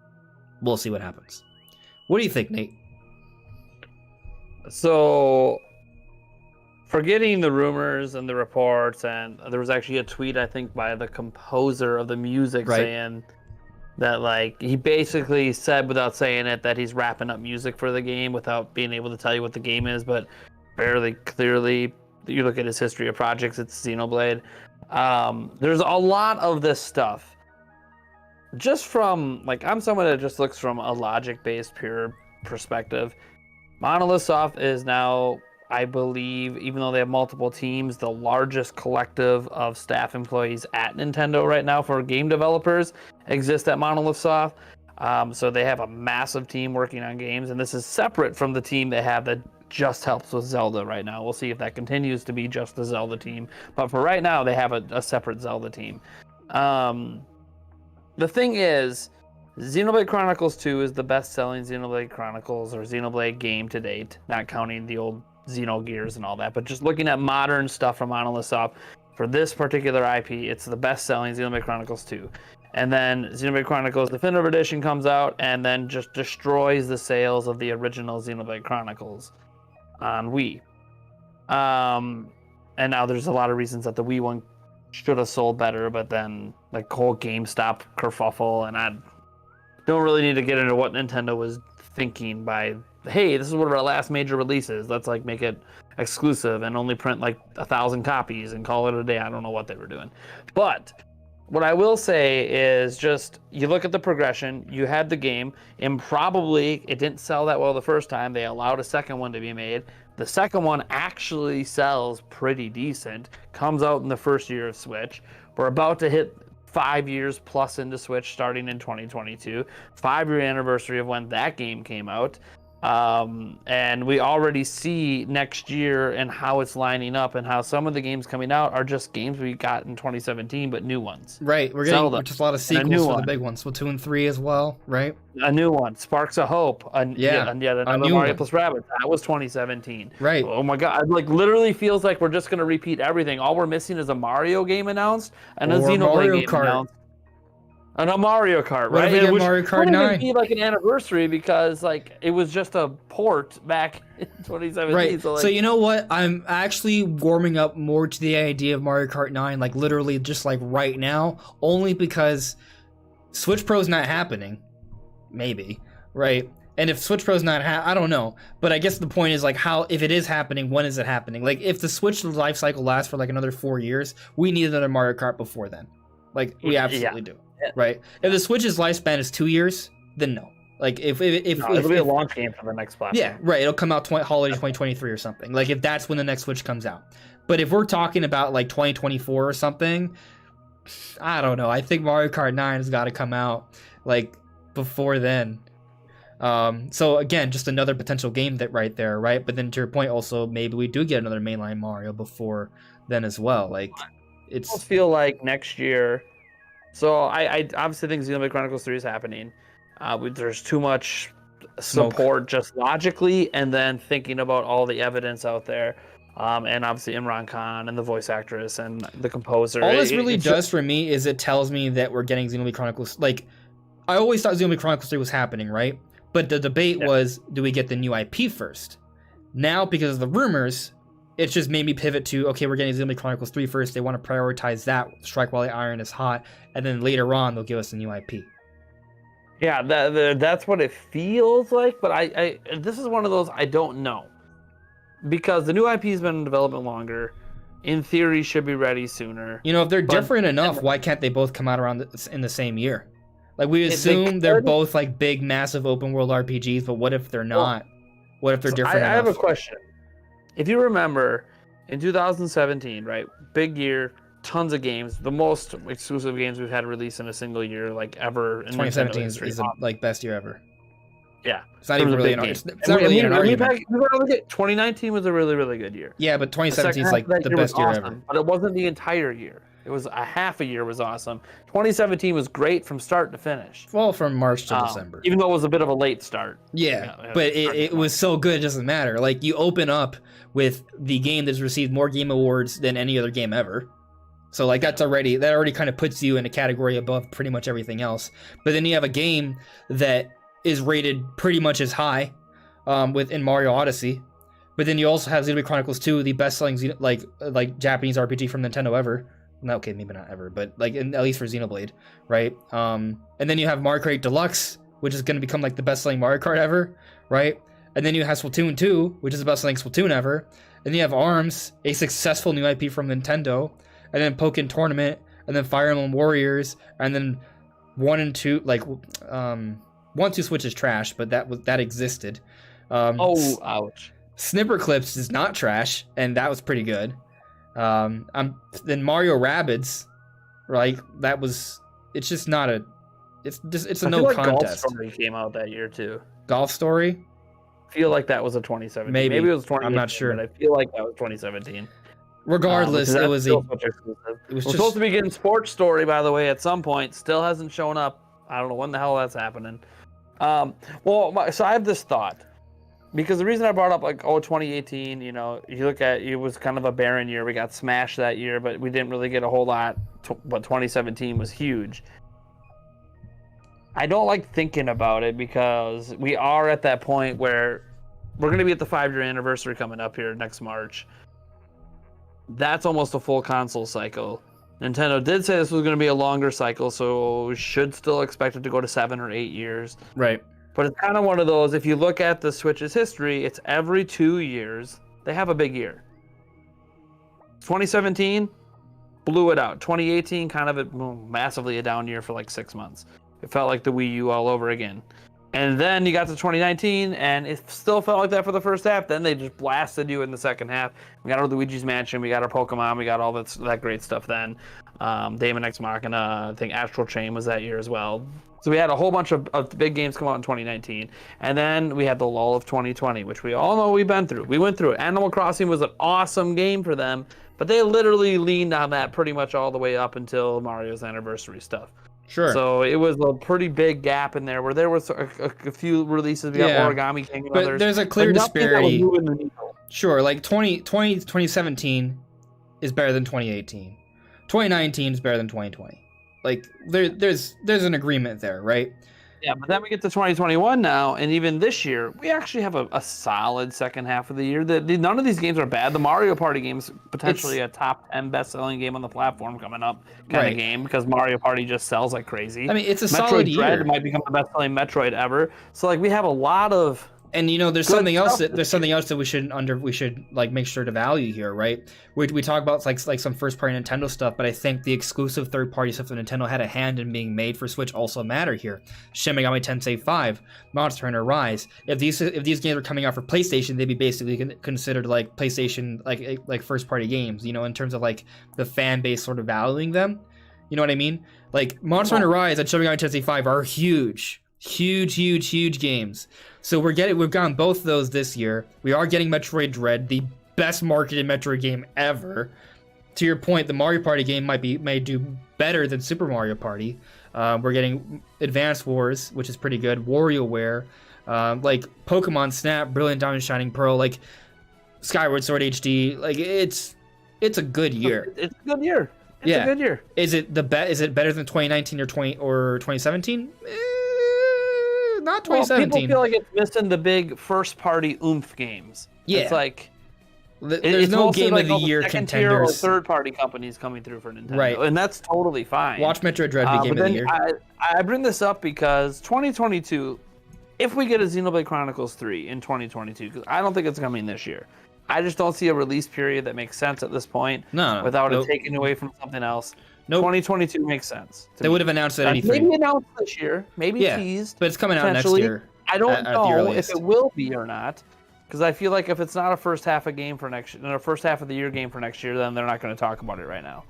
we'll see what happens. What do you think, Nate? So, forgetting the rumors and the reports, and there was actually a tweet, I think, by the composer of the music saying that, like, he basically said without saying it that he's wrapping up music for the game without being able to tell you what the game is, but fairly clearly, you look at his history of projects, it's Xenoblade. There's a lot of this stuff. Just from, like, I'm someone that just looks from a logic-based, pure perspective. Monolith Soft is now, I believe, even though they have multiple teams, the largest collective of staff employees at Nintendo right now for game developers exist at Monolith Soft. So they have a massive team working on games, and this is separate from the team they have that just helps with Zelda right now. We'll see if that continues to be just the Zelda team. But for right now, they have a separate Zelda team. The thing is, Xenoblade Chronicles 2 is the best-selling Xenoblade Chronicles or Xenoblade game to date, not counting the old Xenogears and all that, but just looking at modern stuff from Monolith Soft, for this particular IP, it's the best-selling Xenoblade Chronicles 2. And then Xenoblade Chronicles Definitive Edition comes out and then just destroys the sales of the original Xenoblade Chronicles on Wii. And now there's a lot of reasons that the Wii one should have sold better, but then like whole GameStop kerfuffle, and I don't really need to get into what Nintendo was thinking by, hey, this is one of our last major releases. Let's like make it exclusive and only print like 1,000 copies and call it a day. I don't know what they were doing. But what I will say is just, you look at the progression, you had the game, and probably it didn't sell that well the first time. They allowed a second one to be made. The second one actually sells pretty decent, comes out in the first year of Switch. We're about to hit 5 years plus into Switch starting in 2022, 5-year anniversary of when that game came out. And we already see next year and how it's lining up and how some of the games coming out are just games we got in 2017, but new ones. Right, we're getting just a lot of sequels for the big ones. Splatoon 3 as well, right? A new one, Sparks of Hope. Yet another Mario plus Rabbids. That was 2017. Right. Oh my god, like literally feels like we're just gonna repeat everything. All we're missing is a Mario game announced and a Xenoblade game announced. And a Mario Kart, right? What if we get Mario Kart 9? It would be like an anniversary because like it was just a port back in 2017. Right. So, like, so you know what? I'm actually warming up more to the idea of Mario Kart 9, like literally just like right now, only because Switch Pro's not happening. Maybe, right? And if Switch Pro's not, I don't know. But I guess the point is like, how, if it is happening, when is it happening? Like if the Switch life cycle lasts for like another 4 years, we need another Mario Kart before then. Like we absolutely do. Right. If the Switch's lifespan is 2 years, then no. Like if it'll be a launch game for the next platform. Yeah, right. It'll come out holiday 2023 or something. Like if that's when the next Switch comes out. But if we're talking about like 2024 or something, I don't know. I think Mario Kart 9 has got to come out like before then. So again, just another potential game that right there, right? But then to your point, also maybe we do get another mainline Mario before then as well. Like it's. I almost feel like next year. So I obviously think Xenoblade Chronicles 3 is happening. There's too much support just logically, and then thinking about all the evidence out there, and obviously Imran Khan and the voice actress and the composer. All this really does for me is it tells me that we're getting Xenoblade Chronicles. Like, I always thought Xenoblade Chronicles 3 was happening, right? But the debate was, do we get the new IP first? Now, because of the rumors, it's just made me pivot to, okay, we're getting Xenoblade Chronicles 3 first. They want to prioritize that, strike while the iron is hot, and then later on they'll give us a new IP. Yeah, that's what it feels like, but I this is one of those I don't know. Because the new IP has been in development longer. in theory, should be ready sooner. If they're different enough, why can't they both come out around in the same year? Like, we assume they're both like big, massive open world RPGs, but what if they're not? What if they're different enough? I have a question. If you remember, in 2017, right, big year, tons of games, the most exclusive games we've had released in a single year, like ever. In 2017 is the like best year ever. Yeah, it's not even really it's not really an argument. 2019 was a really, really good year. Yeah, but 2017 is like the best year ever. But it wasn't the entire year. It was a half a year was awesome. 2017 was great from start to finish. Well, from March to December. Even though it was a bit of a late start. Yeah, but it was so good, it doesn't matter. Like, you open up with the game that's received more game awards than any other game ever. So, like, that already kind of puts you in a category above pretty much everything else. But then you have a game that is rated pretty much as high in Mario Odyssey. But then you also have Xenoblade Chronicles 2, the best-selling like Japanese RPG from Nintendo ever. No, okay, maybe not ever, but like at least for Xenoblade, right? And then you have Mario Kart Deluxe, which is going to become like the best-selling Mario Kart ever, right? And then you have Splatoon 2, which is the best-selling Splatoon ever. And then you have ARMS, a successful new IP from Nintendo, and then Pokken Tournament, and then Fire Emblem Warriors, and then 1 and 2, like 1-2 Switch is trash, but that existed. Ouch. Snipper Clips is not trash, and that was pretty good. Then Mario Rabbids, right? It's just not a. It's a no contest. Golf Story came out that year too. Golf Story. I feel like that was a 2017. Maybe it was 2018. I'm not sure. But I feel like that was 2017. Regardless, it was supposed to be getting Sports Story, by the way, at some point. Still hasn't shown up. I don't know when the hell that's happening. So I have this thought. Because the reason I brought up 2018, you look at it was kind of a barren year. We got smashed that year, but we didn't really get a whole lot. But 2017 was huge. I don't like thinking about it because we are at that point where we're going to be at the 5-year anniversary coming up here next March. That's almost a full console cycle. Nintendo did say this was going to be a longer cycle, so we should still expect it to go to 7 or 8 years. Right. But it's kind of one of those, if you look at the Switch's history, it's every 2 years, they have a big year. 2017, blew it out. 2018, kind of massively a down year for like 6 months. It felt like the Wii U all over again. And then you got to 2019, and it still felt like that for the first half. Then they just blasted you in the second half. We got our Luigi's Mansion, we got our Pokemon, we got all that great stuff then. Daemon X Machina, I think Astral Chain was that year as well. So we had a whole bunch of big games come out in 2019. And then we had the lull of 2020, which we all know we've been through. We went through it. Animal Crossing was an awesome game for them, but they literally leaned on that pretty much all the way up until Mario's anniversary stuff. Sure. So it was a pretty big gap in there where there was a few releases. We got Origami King and others. There's a clear disparity. Sure, like 2017 is better than 2018. 2019 is better than 2020. Like there's an agreement there, right? Yeah, but then we get to 2021 now, and even this year, we actually have a solid second half of the year. None of these games are bad. The Mario Party game's potentially a top 10 best-selling game on the platform coming up kind of game, because Mario Party just sells like crazy. I mean, it's a solid year. Metroid Dread might become the best-selling Metroid ever. So, like, we have a lot of... And there's something else that we should like make sure to value here, right? We talk about like some first party Nintendo stuff, but I think the exclusive third party stuff that Nintendo had a hand in being made for Switch also matter here. Shin Megami Tensei 5, Monster Hunter Rise. If these games are coming out for PlayStation, they'd be basically considered like PlayStation like first party games, in terms of like the fan base sort of valuing them. You know what I mean? Like Monster Hunter Rise and Shin Megami Tensei 5 are huge games. So we've gotten both of those this year. We are getting Metroid Dread, the best marketed Metroid game ever. To your point, the Mario Party game may do better than Super Mario Party. We're getting Advance Wars, which is pretty good. WarioWare, like Pokemon Snap, Brilliant Diamond, Shining Pearl, like Skyward Sword HD. Like it's a good year. It's a good year. It's a good year. Is it better than 2019 or 2017? Not 2017. People feel like it's missing the big first-party oomph games. Yeah. It's like... There's no game of the year contenders. Or third-party companies coming through for Nintendo. Right. And that's totally fine. Watch Metroid Dread be game of the year. I bring this up because 2022, if we get a Xenoblade Chronicles 3 in 2022, because I don't think it's coming this year. I just don't see a release period that makes sense at this point. No, without it taking away from something else. Nope. 2022 makes sense. They would have announced it at E3. Maybe announced this year. Maybe teased. But it's coming out next year. I don't know if it will be or not, because I feel like if it's not a first half of game for next year, a first half of the year game for next year, then they're not going to talk about it right now.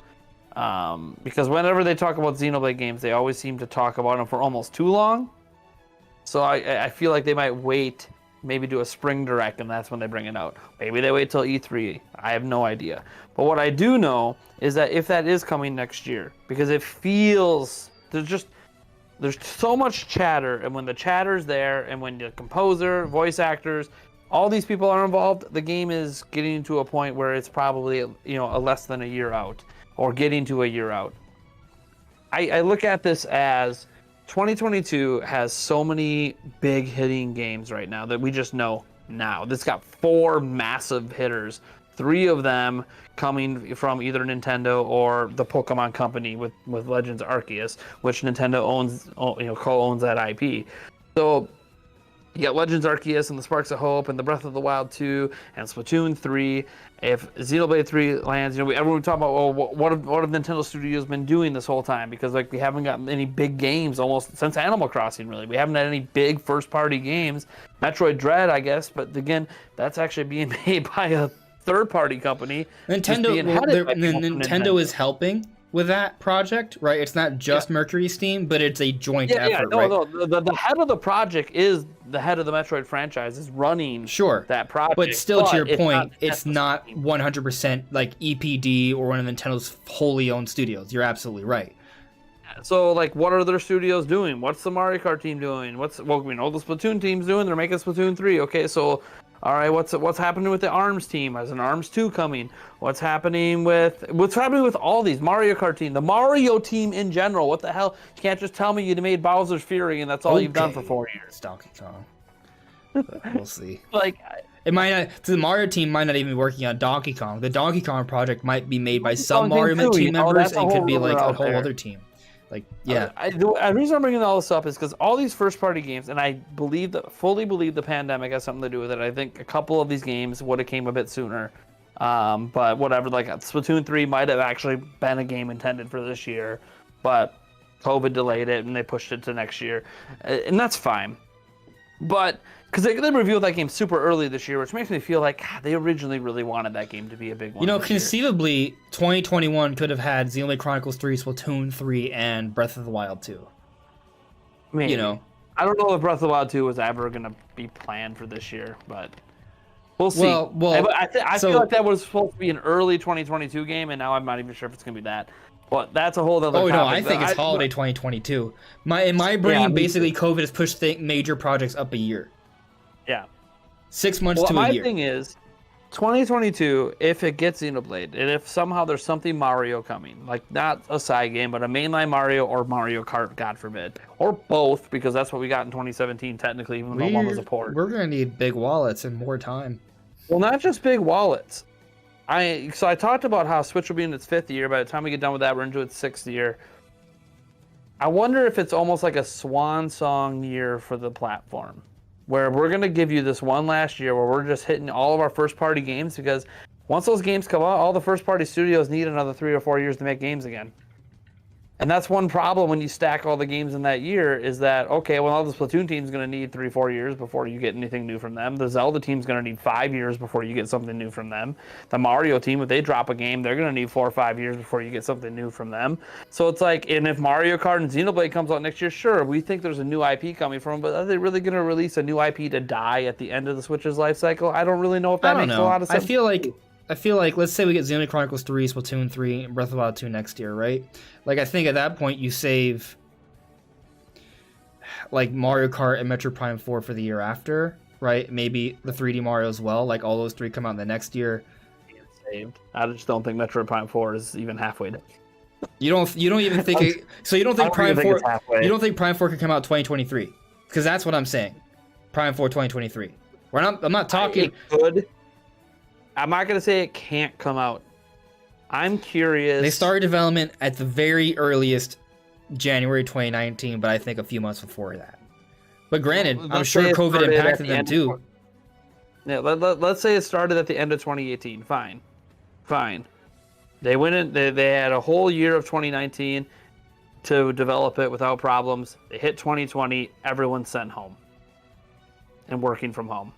Because whenever they talk about Xenoblade games, they always seem to talk about them for almost too long. So I feel like they might wait, maybe do a spring direct, and that's when they bring it out. Maybe they wait till E3. I have no idea. But what I do know is that if that is coming next year, because it feels there's so much chatter, and when the chatter's there, and when the composer, voice actors, all these people are involved, the game is getting to a point where it's probably a less than a year out, or getting to a year out. I look at this as 2022 has so many big hitting games right now that we just know now. This got 4 massive hitters, 3 of them coming from either Nintendo or the Pokemon Company with Legends Arceus, which Nintendo owns, co-owns that IP. So you got Legends Arceus and the Sparks of Hope and the Breath of the Wild 2 and Splatoon 3. If Xenoblade 3 lands, everyone talking about, what have Nintendo Studios been doing this whole time? Because we haven't gotten any big games almost since Animal Crossing, really. We haven't had any big first-party games. Metroid Dread, I guess, but again, that's actually being made by a third-party company. Nintendo is helping with that project, right? It's not just Mercury Steam, but it's a joint effort, right? The head of the project is the head of the Metroid franchise, is running that project. But still, to your point, it's not 100% like EPD or one of Nintendo's wholly owned studios. You're absolutely right. So, what are their studios doing? What's the Mario Kart team doing? The Splatoon team's doing. They're making Splatoon 3. Okay, so... All right, what's happening with the ARMS team? Has an ARMS 2 coming? What's happening with all these Mario Kart team, the Mario team in general? What the hell? You can't just tell me you made Bowser's Fury and that's all you've done for 4 years. Donkey Kong. We'll see. It might not. The Mario team might not even be working on Donkey Kong. The Donkey Kong project might be made by some Mario team members and could be like a whole other team. The reason I'm bringing all this up is because all these first-party games, and I fully believe the pandemic has something to do with it. I think a couple of these games would have came a bit sooner, but whatever. Splatoon 3 might have actually been a game intended for this year, but COVID delayed it and they pushed it to next year, and that's fine. But because they revealed that game super early this year, which makes me feel like they originally really wanted that game to be a big one. Conceivably, 2021 could have had Xenoblade Chronicles 3, Splatoon 3, and Breath of the Wild 2. Maybe. I don't know if Breath of the Wild 2 was ever going to be planned for this year, but we'll see. I feel like that was supposed to be an early 2022 game, and now I'm not even sure if it's going to be that. But that's a whole other topic. No, I think it's holiday 2022. In my brain, basically, COVID has pushed major projects up a year. Yeah. 6 months to a year. My thing is, 2022, if it gets Xenoblade, and if somehow there's something Mario coming, not a side game, but a mainline Mario or Mario Kart, God forbid, or both, because that's what we got in 2017, technically, even though one was a port. We're going to need big wallets and more time. Well, not just big wallets. I talked about how Switch will be in its 5th year. By the time we get done with that, we're into its 6th year. I wonder if it's almost like a swan song year for the platform, where we're going to give you this one last year where we're just hitting all of our first-party games, because once those games come out, all the first-party studios need another 3 or 4 years to make games again. And that's one problem when you stack all the games in that year, is that, okay, well, all the Splatoon team's going to need 3-4 years before you get anything new from them. The Zelda team's going to need 5 years before you get something new from them. The Mario team, if they drop a game, they're going to need 4 or 5 years before you get something new from them. So it's and if Mario Kart and Xenoblade comes out next year, sure, we think there's a new IP coming from them, but are they really going to release a new IP to die at the end of the Switch's life cycle? I don't really know if that makes a lot of sense. I feel like, let's say we get Xenoblade Chronicles 3, Splatoon 3, and Breath of the Wild 2 next year, right? I think at that point you save, Mario Kart and Metroid Prime 4 for the year after, right? Maybe the 3D Mario as well. All those 3 come out in the next year. Saved. I just don't think Metroid Prime 4 is even halfway done. You don't even think it, so you don't think Prime 4? You don't think Prime 4 could come out 2023? Because that's what I'm saying. Prime 4 2023. I'm not talking. It could. I'm not going to say it can't come out. I'm curious. They started development at the very earliest January 2019, but I think a few months before that. But granted, I'm sure COVID impacted them too. Yeah, let's say it started at the end of 2018. Fine. They went in. They had a whole year of 2019 to develop it without problems. They hit 2020. Everyone's sent home and working from home.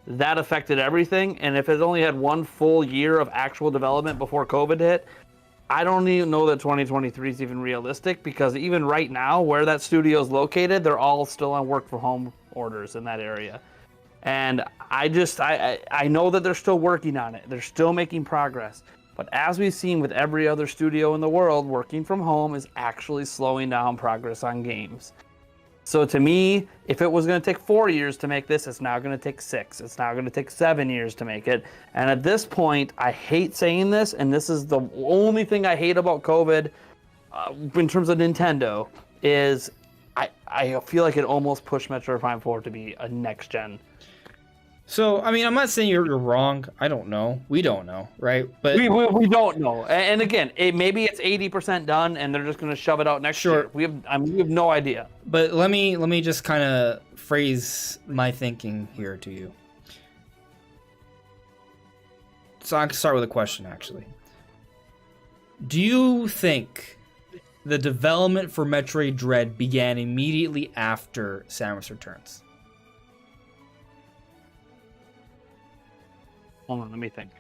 That affected everything. And if it only had one full year of actual development before COVID hit, I don't even know that 2023 is even realistic, because even right now, where that studio is located, they're all still on work from home orders in that area. And I know that they're still working on it. They're still making progress. But as we've seen with every other studio in the world, working from home is actually slowing down progress on games. So to me, if it was going to take 4 years to make this, it's now going to take 6. It's now going to take 7 years to make it. And at this point, I hate saying this, and this is the only thing I hate about COVID in terms of Nintendo, is I feel like it almost pushed Metroid Prime 4 to be a next-gen. So, I mean, I'm not saying you're wrong. I don't know. We don't know, right? But we don't know. And again, maybe it's 80% done, and they're just going to shove it out next year. We have no idea. But let me just kind of phrase my thinking here to you. So I can start with a question, actually. Do you think the development for Metroid Dread began immediately after Samus Returns? Hold on, let me think.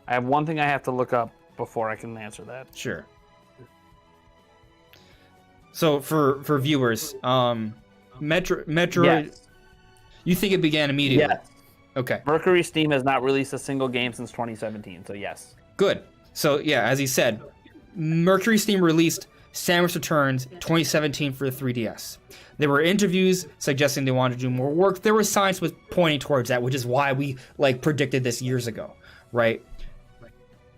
I have one thing I have to look up before I can answer that. Sure. So for viewers, Metroid, yes. You think it began immediately? Yes. Okay. Mercury Steam has not released a single game since 2017, so yes. Good. So yeah, as he said, Mercury Steam released Samus Returns 2017 for the 3DS. There were interviews suggesting they wanted to do more work. There were signs pointing towards that, which is why we predicted this years ago, right?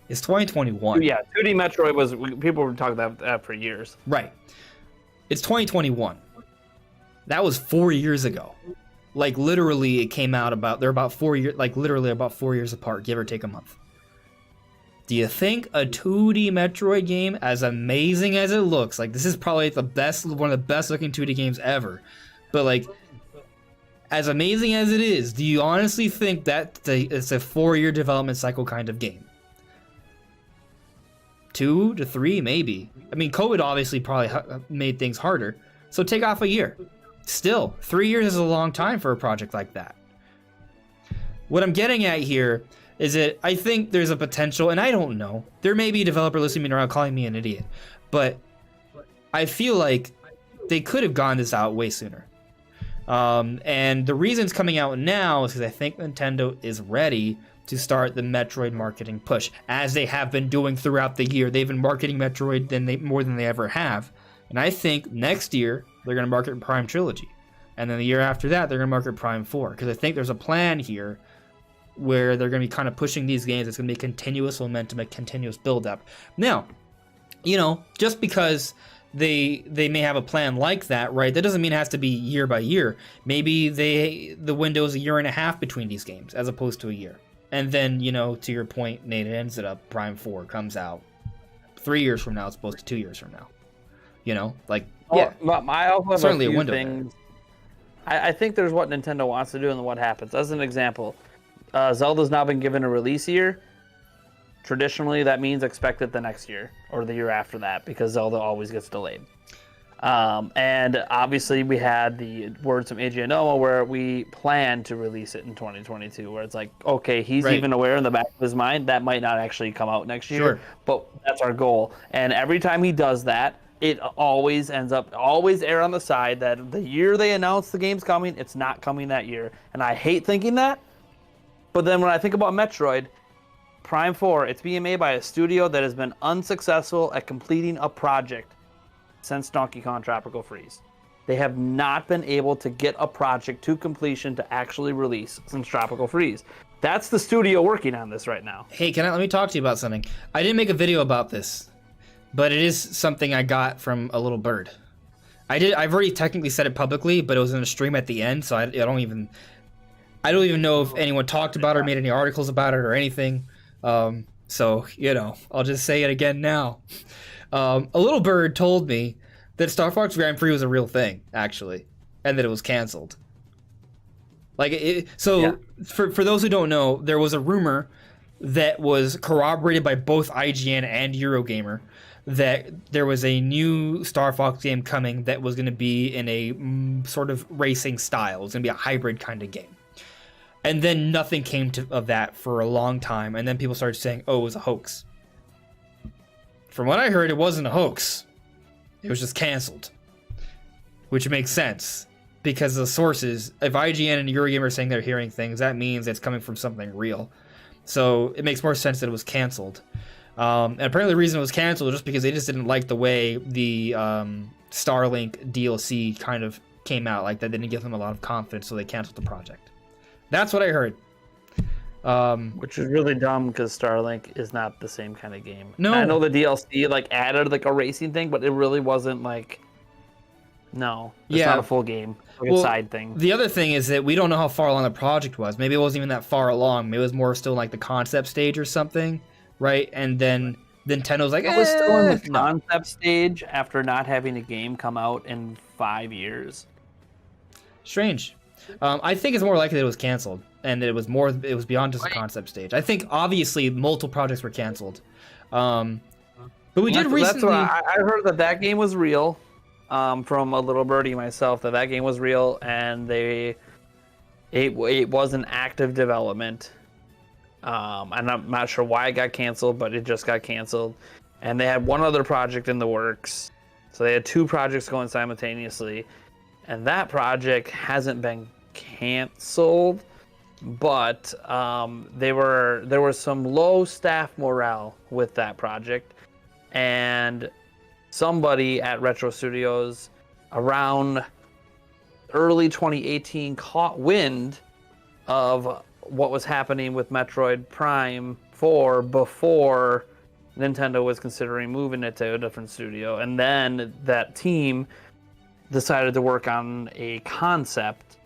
It's 2021. Yeah, 2D Metroid people were talking about that for years. Right. It's 2021. That was 4 years ago. Like literally, it came out they're about 4 years, like literally about 4 years apart, give or take a month. Do you think a 2D Metroid game, as amazing as it looks, like this is probably one of the best looking 2D games ever, but like as amazing as it is, do you honestly think that it's a 4-year development cycle kind of game? 2 to 3, maybe. I mean, COVID obviously probably made things harder, so take off a year. Still, 3 years is a long time for a project like that. What I'm getting at here is that I think there's a potential, and I don't know, there may be a developer listening to me around calling me an idiot, but I feel like they could have gone this out way sooner. And the reason it's coming out now is because I think Nintendo is ready to start the Metroid marketing push, as they have been doing throughout the year. They've been marketing Metroid more than they ever have. And I think next year, they're going to market Prime Trilogy. And then the year after that, they're going to market Prime 4. Because I think there's a plan here where they're going to be kind of pushing these games. It's going to be continuous momentum, a continuous build-up. Now, just because they may have a plan like that, right, that doesn't mean it has to be year by year. Maybe the window is a year and a half between these games, as opposed to a year. And then, to your point, Nate, it ends it up, Prime 4 comes out 3 years from now as opposed to 2 years from now. Yeah. I also have certainly a few window things. I think there's what Nintendo wants to do and what happens. As an example, Zelda's now been given a release year. Traditionally, that means expect it the next year or the year after that, because Zelda always gets delayed. And obviously, we had the words from Eiji Aonuma where we plan to release it in 2022, where it's like, okay, he's right. even aware in the back of his mind that might not actually come out next year, sure. But that's our goal. And every time he does that, it always err on the side that the year they announce the game's coming, it's not coming that year. And I hate thinking that. But then when I think about Metroid Prime 4, it's being made by a studio that has been unsuccessful at completing a project since Donkey Kong Tropical Freeze. They have not been able to get a project to completion to actually release since Tropical Freeze. That's the studio working on this right now. Hey, let me talk to you about something. I didn't make a video about this, but it is something I got from a little bird. I've already technically said it publicly, but it was in a stream at the end, so I don't even know if anyone talked about it or made any articles about it or anything. So, I'll just say it again now. A little bird told me that Star Fox Grand Prix was a real thing, actually, and that it was canceled. For those who don't know, there was a rumor that was corroborated by both IGN and Eurogamer that there was a new Star Fox game coming that was going to be in a sort of racing style. It was going to be a hybrid kind of game. And then nothing came of that for a long time. And then people started saying, oh, it was a hoax. From what I heard, it wasn't a hoax. It was just canceled. Which makes sense. Because the sources, if IGN and Eurogamer are saying they're hearing things, that means it's coming from something real. So it makes more sense that it was canceled. And apparently the reason it was canceled was just because they just didn't like the way the Starlink DLC kind of came out. Like, that didn't give them a lot of confidence, so they canceled the project. That's what I heard. Which is really dumb because Starlink is not the same kind of game. No. I know the DLC like added like a racing thing, but it really wasn't like... No, it's not a full game. Like a side thing. The other thing is that we don't know how far along the project was. Maybe it wasn't even that far along. Maybe it was more still like the concept stage or something, right? And then Nintendo's like, it was still in the concept stage after not having a game come out in 5 years. Strange. I think it's more likely that it was canceled, and it was beyond just a concept stage. I think obviously multiple projects were canceled, but we did recently. That's what I heard that game was real, from a little birdie myself. That game was real, and it was an active development. And I'm not sure why it got canceled, but it just got canceled. And they had one other project in the works, so they had 2 projects going simultaneously, and that project hasn't been canceled, but there was some low staff morale with that project, and somebody at Retro Studios around early 2018 caught wind of what was happening with Metroid Prime 4 before Nintendo was considering moving it to a different studio, and then that team decided to work on a concept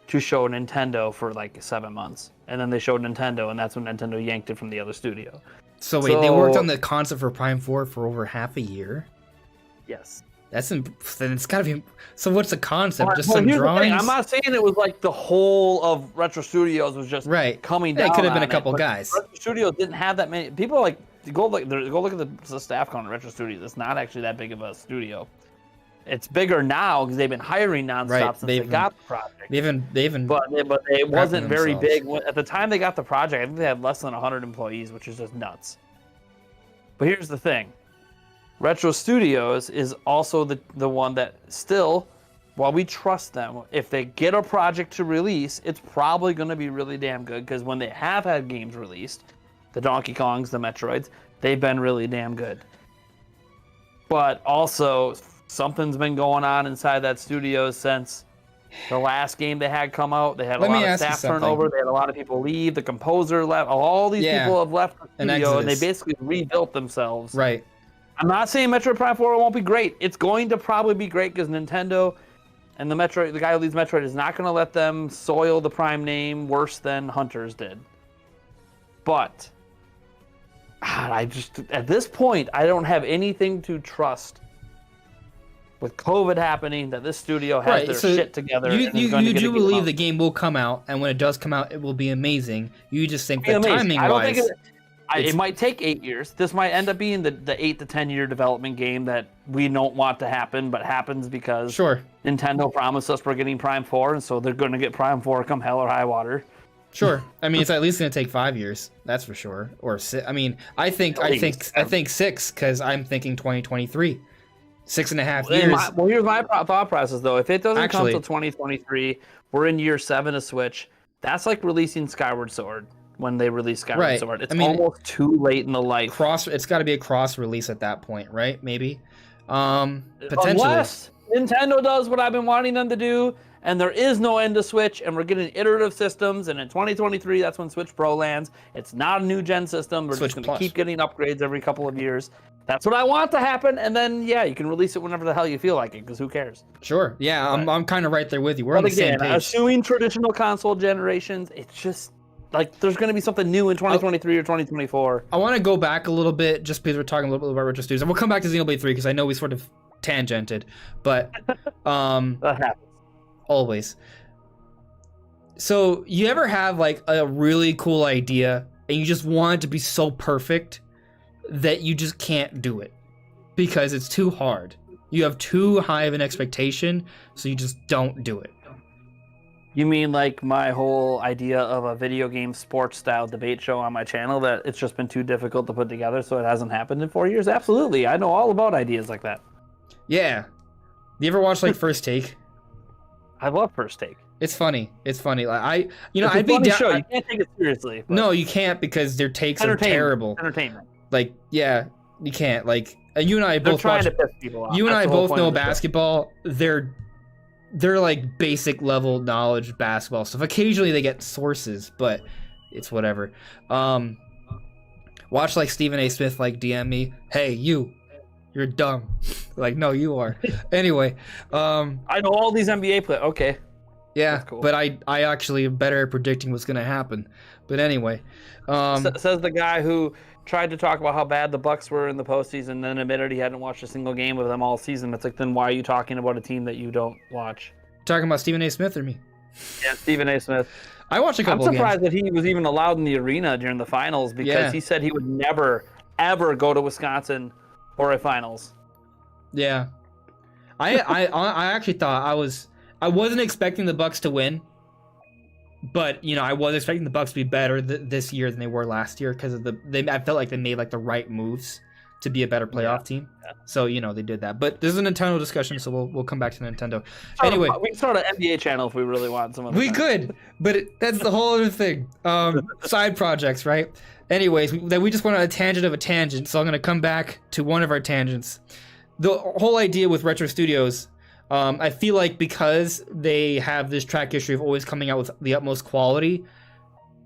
to show Nintendo for like 7 months. And then they showed Nintendo, and that's when Nintendo yanked it from the other studio. So wait, they worked on the concept for Prime 4 for over half a year? Yes. Then it's gotta be... So what's the concept? Just some drawings? I'm not saying it was like the whole of Retro Studios was just coming down. It could have been a couple guys. Retro Studios didn't have that many... People like, go look at the staff count at Retro Studios. It's not actually that big of a studio. It's bigger now because they've been hiring nonstop since they got the project. But it wasn't very big at the time they got the project. I think they had less than 100 employees, which is just nuts. But here's the thing: Retro Studios is also the one that still, while we trust them, if they get a project to release, it's probably going to be really damn good. Because when they have had games released, the Donkey Kongs, the Metroids, they've been really damn good. But also, something's been going on inside that studio since the last game they had come out. They had a lot of staff turnover. They had a lot of people leave. The composer left. All these people have left the studio, and they basically rebuilt themselves. Right. I'm not saying Metroid Prime 4 won't be great. It's going to probably be great because Nintendo and the guy who leads Metroid is not going to let them soil the Prime name worse than Hunters did. But at this point, I don't have anything to trust. With COVID happening, that this studio has their shit together. You do believe the game will come out, and when it does come out, it will be amazing. You just think that timing-wise... It might take 8 years. This might end up being the 8 to 10 year development game that we don't want to happen, but happens because Nintendo promised us we're getting Prime 4, and so they're going to get Prime 4 come hell or high water. Sure. I mean, it's at least going to take 5 years. That's for sure. Or I mean, I think 6, because I'm thinking 2023. 6.5 years. Here's my thought process, though. If it doesn't come till 2023, we're in year 7 of Switch. That's like releasing Skyward Sword when they release Skyward Sword. It's almost too late in the life. It's got to be a cross release at that point, right? Maybe. Potentially. Unless Nintendo does what I've been wanting them to do, and there is no end to Switch, and we're getting iterative systems, and in 2023, that's when Switch Pro lands. It's not a new gen system. We're just going to keep getting upgrades every couple of years. That's what I want to happen, and then, you can release it whenever the hell you feel like it, because who cares? Sure. Yeah, I'm kind of right there with you. We're on the same page. Assuming traditional console generations, it's just, like, there's going to be something new in 2023 or 2024. I want to go back a little bit, just because we're talking a little bit about Retro Studios, and we'll come back to Xenoblade 3, because I know we sort of tangented, but... that happens. Always. So you ever have like a really cool idea and you just want it to be so perfect that you just can't do it because it's too hard. You have too high of an expectation, so you just don't do it. You mean like my whole idea of a video game sports style debate show on my channel that it's just been too difficult to put together, so it hasn't happened in 4 years? Absolutely. I know all about ideas like that. Yeah. You ever watch like First Take? I love First Take. It's funny. It's funny. Like It's I'd a be funny down. show. You can't take it seriously. But No, you can't because their takes are terrible. Entertainment. Like, yeah, you can't. Like, you and I They're both trying watch. to piss people off. You and That's I the whole both point know of the show. basketball. They're like basic level knowledge basketball stuff. Occasionally they get sources, but it's whatever. Watch like Stephen A. Smith like DM me, hey you're dumb. Like, no, you are. Anyway, I know all these NBA players. Okay. yeah, That's cool. but I actually am better at predicting what's gonna happen. But anyway, Says the guy who tried to talk about how bad the Bucks were in the postseason, and then admitted he hadn't watched a single game of them all season. It's like, then why are you talking about a team that you don't watch? talking about Stephen A. Smith or me? Yeah, Stephen A. Smith. I watched a I'm couple of surprised games. that he was even allowed in the arena during the finals because Yeah. he said he would never, ever go to Wisconsin or a finals. Yeah, I actually thought I wasn't expecting the Bucks to win, but I was expecting the Bucks to be better this year than they were last year because of I felt like they made like the right moves to be a better playoff team. Yeah. So they did that. But this is a Nintendo discussion, so we'll come back to Nintendo. Anyway, We can start an NBA channel if we really want some of we could, but that's the whole other thing. Side projects, right? Anyways, we just went on a tangent of a tangent, so I'm going to come back to one of our tangents. The whole idea with Retro Studios, I feel like because they have this track history of always coming out with the utmost quality,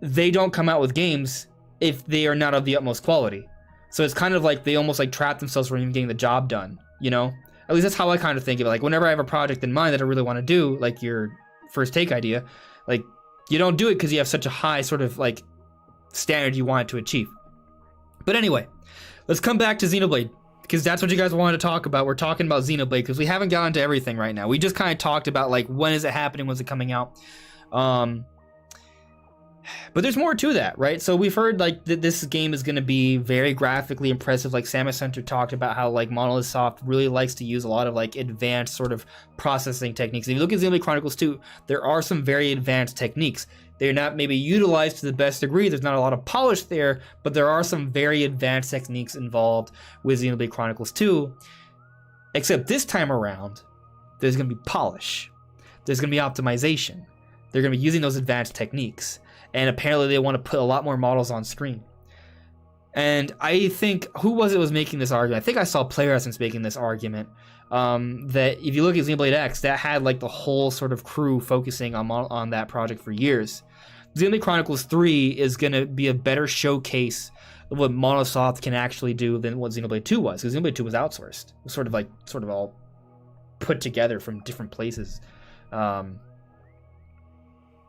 they don't come out with games if they are not of the utmost quality. So it's kind of like they almost like trap themselves from even getting the job done, At least that's how I kind of think of it. Like whenever I have a project in mind that I really want to do, like your First Take idea, like you don't do it because you have such a high sort of like standard you want it to achieve. But anyway, let's come back to Xenoblade because that's what you guys wanted to talk about. We're talking about Xenoblade because we haven't gotten to everything right now. We just kind of talked about like when is it happening, when's it coming out. But there's more to that, right? So we've heard like that this game is going to be very graphically impressive. Like Samus Center talked about how like Monolith Soft really likes to use a lot of like advanced sort of processing techniques. If you look at Xenoblade Chronicles 2, there are some very advanced techniques. They're not maybe utilized to the best degree. There's not a lot of polish there, but there are some very advanced techniques involved with Xenoblade Chronicles 2. Except this time around, there's going to be polish. There's going to be optimization. They're going to be using those advanced techniques. And apparently they want to put a lot more models on screen. And I think, who was making this argument? I think I saw Player Essence making this argument. That if you look at Xenoblade X, that had like the whole sort of crew focusing on that project for years. Xenoblade Chronicles 3 is going to be a better showcase of what Monosoft can actually do than what Xenoblade 2 was. Because Xenoblade 2 was outsourced. It was sort of all put together from different places.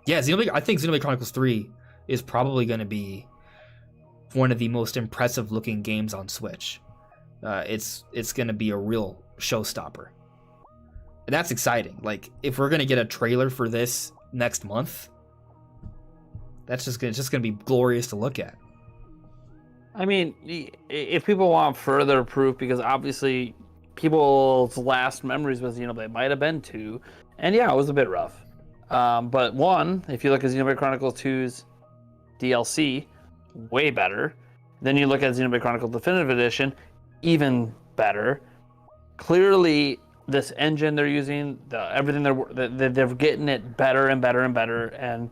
Yeah, I think Xenoblade Chronicles 3 is probably going to be one of the most impressive looking games on Switch. It's going to be a real showstopper. And that's exciting. Like, if we're going to get a trailer for this next month, it's just going to be glorious to look at. I mean, if people want further proof, because obviously people's last memories with Xenoblade might have been 2, and yeah, it was a bit rough. But 1, if you look at Xenoblade Chronicles 2's DLC, way better. Then you look at Xenoblade Chronicles Definitive Edition, even better. Clearly, this engine they're using, everything they're getting it better and better and better. And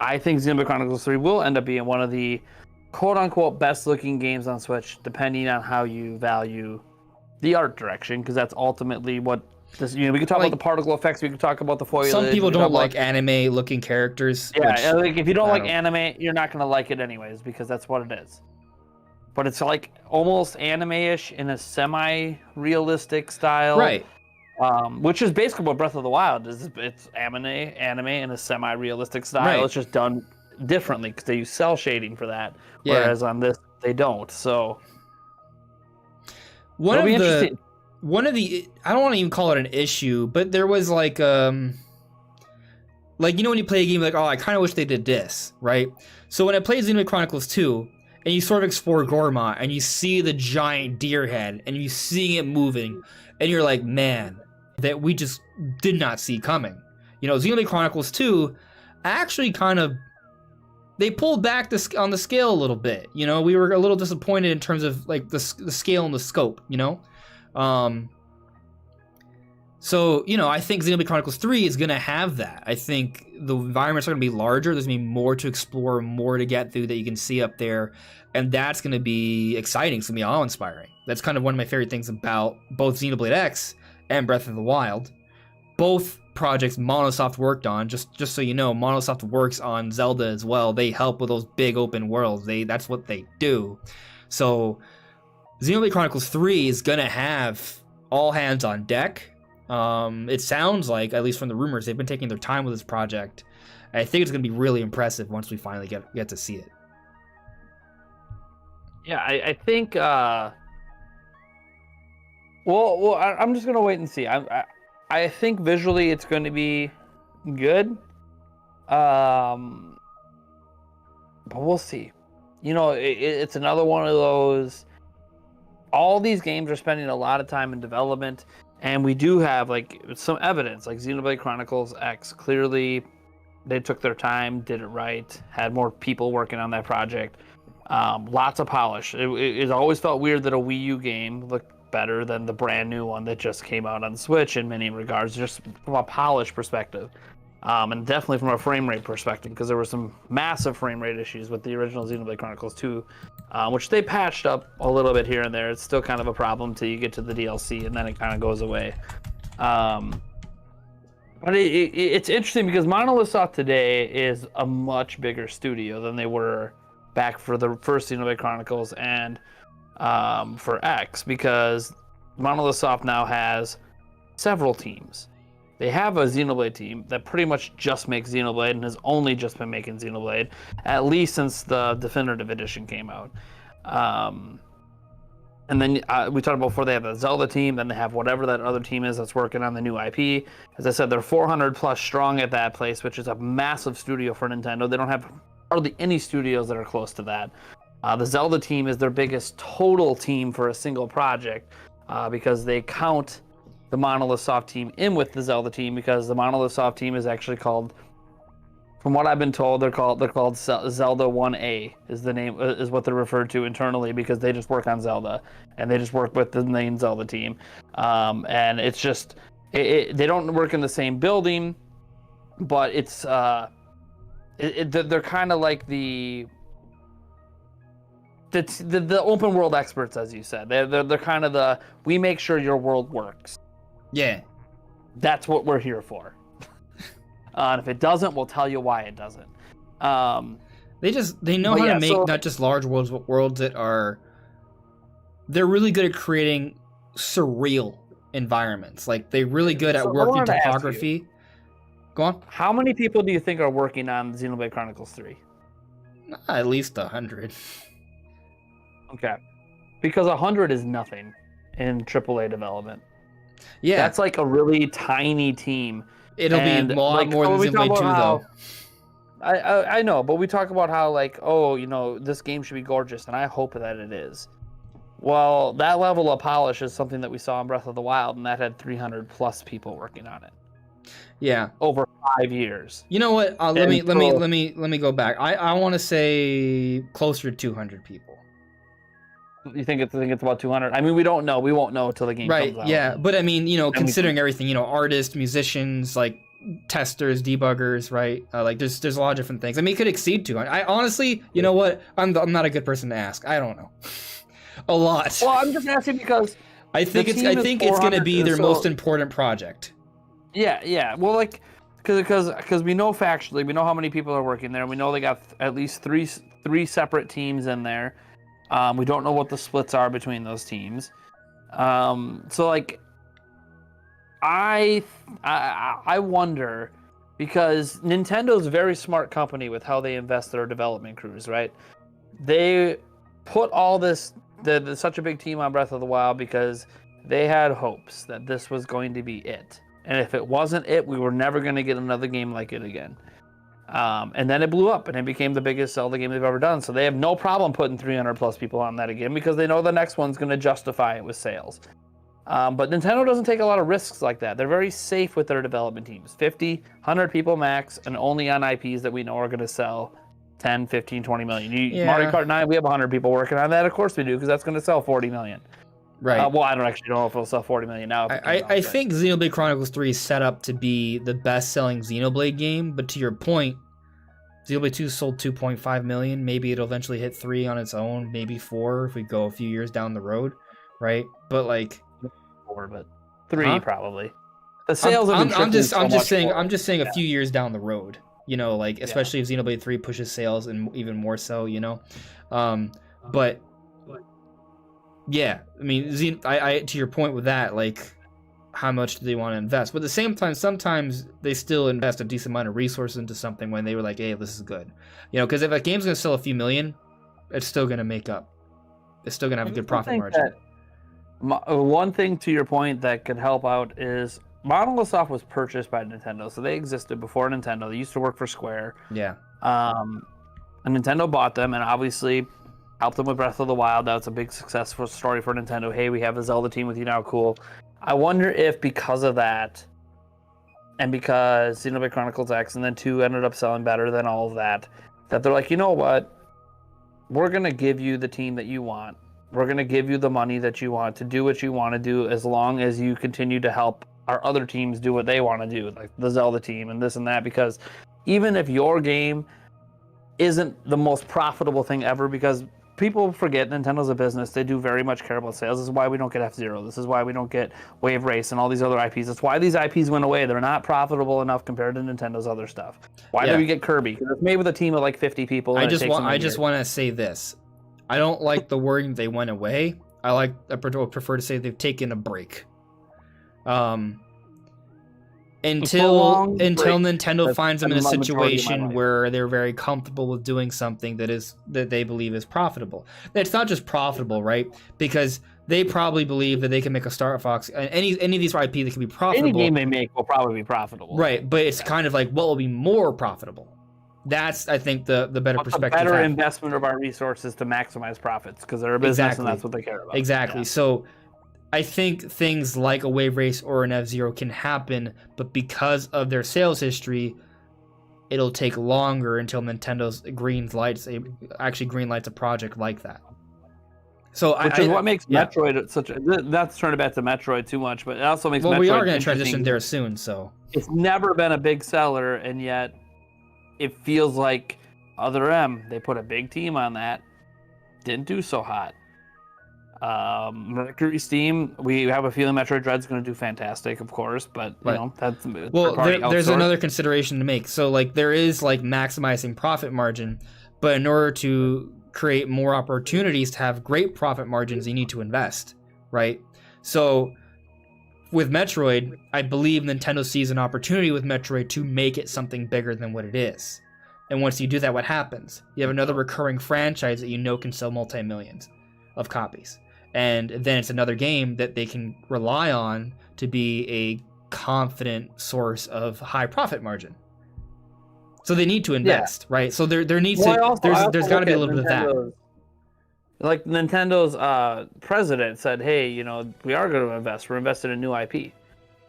I think Xenoblade Chronicles 3 will end up being one of the quote-unquote best-looking games on Switch, depending on how you value the art direction, because that's ultimately what this. We could talk about the particle effects. We could talk about the foliage. Some people don't like anime-looking characters. Yeah, like if you don't like anime, you're not gonna like it anyways, because that's what it is. But it's like almost anime-ish in a semi-realistic style, right? Which is basically what Breath of the Wild is. It's anime in a semi-realistic style. Right. It's just done differently because they use cell shading for that, whereas on this they don't. So one of the I don't want to even call it an issue, but there was like Like, you know when you play a game, like, oh, I kind of wish they did this, right? So when I played Xenoblade Chronicles 2, and you sort of explore Gorma, and you see the giant deer head, and you see it moving, and you're like, man, that we just did not see coming. You know, Xenoblade Chronicles 2 actually kind of, they pulled back on the scale a little bit. You know, we were a little disappointed in terms of like the scale and the scope, you know? So, you know, I think Xenoblade Chronicles 3 is going to have that. I think the environments are going to be larger. There's going to be more to explore, more to get through that you can see up there. And that's going to be exciting. It's going to be awe-inspiring. That's kind of one of my favorite things about both Xenoblade X and Breath of the Wild. Both projects Monosoft worked on, just so you know, Monosoft works on Zelda as well. They help with those big open worlds. That's what they do. So Xenoblade Chronicles 3 is going to have all hands on deck. It sounds like, at least from the rumors, they've been taking their time with this project. I think it's going to be really impressive once we finally get to see it. Yeah, I think. Well, I'm just gonna wait and see. I think visually it's going to be good. But we'll see. You know, it's another one of those. All these games are spending a lot of time in development. And we do have like some evidence, like Xenoblade Chronicles X. Clearly, they took their time, did it right, had more people working on that project. Lots of polish. It always felt weird that a Wii U game looked better than the brand new one that just came out on Switch in many regards, just from a polish perspective. And definitely from a frame rate perspective, because there were some massive frame rate issues with the original Xenoblade Chronicles 2, which they patched up a little bit here and there. It's still kind of a problem till you get to the DLC, and then it kind of goes away. But it's interesting because Monolith Soft today is a much bigger studio than they were back for the first Xenoblade Chronicles and for X, because Monolith Soft now has several teams. They have a Xenoblade team that pretty much just makes Xenoblade and has only just been making Xenoblade, at least since the Definitive Edition came out. And then we talked about before, they have the Zelda team, then they have whatever that other team is that's working on the new IP. As I said, they're 400 plus strong at that place, which is a massive studio for Nintendo. They don't have hardly any studios that are close to that. The Zelda team is their biggest total team for a single project, because they count the Monolith Soft team in with the Zelda team, because the Monolith Soft team is actually called, from what I've been told, they're called Zelda 1A is the name, is what they're referred to internally, because they just work on Zelda and they just work with the main Zelda team. And it's just they don't work in the same building, but it's they're kind of like the open world experts, as you said. They're kind of we make sure your world works. Yeah. That's what we're here for. And if it doesn't, we'll tell you why it doesn't. They know how to make not just large worlds, but worlds that are... They're really good at creating surreal environments. Like, they're really good at working topography. Go on. How many people do you think are working on Xenoblade Chronicles 3? At least 100. Okay. Because 100 is nothing in AAA development. Yeah. That's like a really tiny team. It'll be a lot more than Xenoblade 2, though. I know, but we talk about how, like, oh, you know, this game should be gorgeous, and I hope that it is. Well, that level of polish is something that we saw in Breath of the Wild, and that had 300 plus people working on it. Yeah. Over 5 years. You know what? Let me go back. I want to say closer to 200 people. You think it's about 200? I mean, we don't know. We won't know until the game comes out. Right, yeah. But I mean, you know, considering everything, you know, artists, musicians, like testers, debuggers, right? Like there's a lot of different things. I mean, it could exceed 200. I honestly, you know what? I'm not a good person to ask. I don't know. A lot. Well, I'm just asking because I think it's going to be their most important project. Yeah. Well, like because we know factually, we know how many people are working there. We know they got at least three separate teams in there. We don't know what the splits are between those teams. So like, I wonder, because Nintendo's a very smart company with how they invest their development crews, right? They put all this, such a big team on Breath of the Wild because they had hopes that this was going to be it. And if it wasn't it, we were never going to get another game like it again. And then it blew up, and it became the biggest Zelda game they've ever done. So they have no problem putting 300 plus people on that again because they know the next one's going to justify it with sales. But Nintendo doesn't take a lot of risks like that. They're very safe with their development teams. 50, 100 people max, and only on IPs that we know are going to sell 10, 15, 20 million. Mario Kart 9, we have 100 people working on that. Of course we do, because that's going to sell 40 million. Right. Well, I don't actually know if it'll sell 40 million now. I think Xenoblade Chronicles 3 is set up to be the best-selling Xenoblade game, but to your point, Xenoblade 2 sold 2.5 million. Maybe it'll eventually hit 3 on its own, maybe 4 if we go a few years down the road, right? But like 4, but 3 probably. The sales I'm just saying a few years down the road, you know, like especially if Xenoblade 3 pushes sales and even more so, you know. But yeah, I mean, I to your point with that, like, how much do they want to invest? But at the same time, sometimes they still invest a decent amount of resources into something when they were like, hey, this is good. You know, because if a game's going to sell a few million, it's still going to make up. It's still going to have a good profit margin. One thing to your point that could help out is Monolith Soft was purchased by Nintendo, so they existed before Nintendo. They used to work for Square. Yeah. And Nintendo bought them, and obviously helped them with Breath of the Wild. That's a big successful story for Nintendo. Hey, we have a Zelda team with you now, cool. I wonder if because of that, and because Xenoblade Chronicles X and then 2 ended up selling better than all of that, that they're like, you know what? We're going to give you the team that you want. We're going to give you the money that you want to do what you want to do, as long as you continue to help our other teams do what they want to do, like the Zelda team and this and that. Because even if your game isn't the most profitable thing ever, because people forget Nintendo's a business. They do very much care about sales. This is why we don't get F-Zero. This is why we don't get Wave Race and all these other IPs. That's why these IPs went away. They're not profitable enough compared to Nintendo's other stuff. Why did we get Kirby? Because it's made with a team of like 50 people. I just want to say this. I don't like the wording they went away. I prefer to say they've taken a break. Until Nintendo finds them in a situation where they're very comfortable with doing something that they believe is profitable. It's not just profitable, right? Because they probably believe that they can make a Star Fox, any of these IP that can be profitable. Any game they make will probably be profitable, right? But it's kind of like, what will be more profitable? That's, I think, the better perspective. A better investment of our resources to maximize profits, because they're a business and that's what they care about. Exactly. Yeah. So I think things like a Wave Race or an F-Zero can happen, but because of their sales history, it'll take longer until Nintendo's green lights a project like that. So which is what makes Metroid such a... Not to turn it back to Metroid too much, but it also makes Metroid... Well, we are going to transition there soon, so... It's never been a big seller, and yet it feels like Other M, they put a big team on that, didn't do so hot. Mercury Steam, we have a feeling Metroid Dread's going to do fantastic, of course, but you know, that's there's another consideration to make. So like there is like maximizing profit margin, but in order to create more opportunities to have great profit margins, you need to invest, right? So with Metroid, I believe Nintendo sees an opportunity with Metroid to make it something bigger than what it is. And once you do that, what happens? You have another recurring franchise that you know can sell multi-millions of copies. And then it's another game that they can rely on to be a confident source of high profit margin. So they need to invest, right? So there's got to be a little bit of that. Like Nintendo's president said, hey, you know, we are going to invest. We're invested in new IP.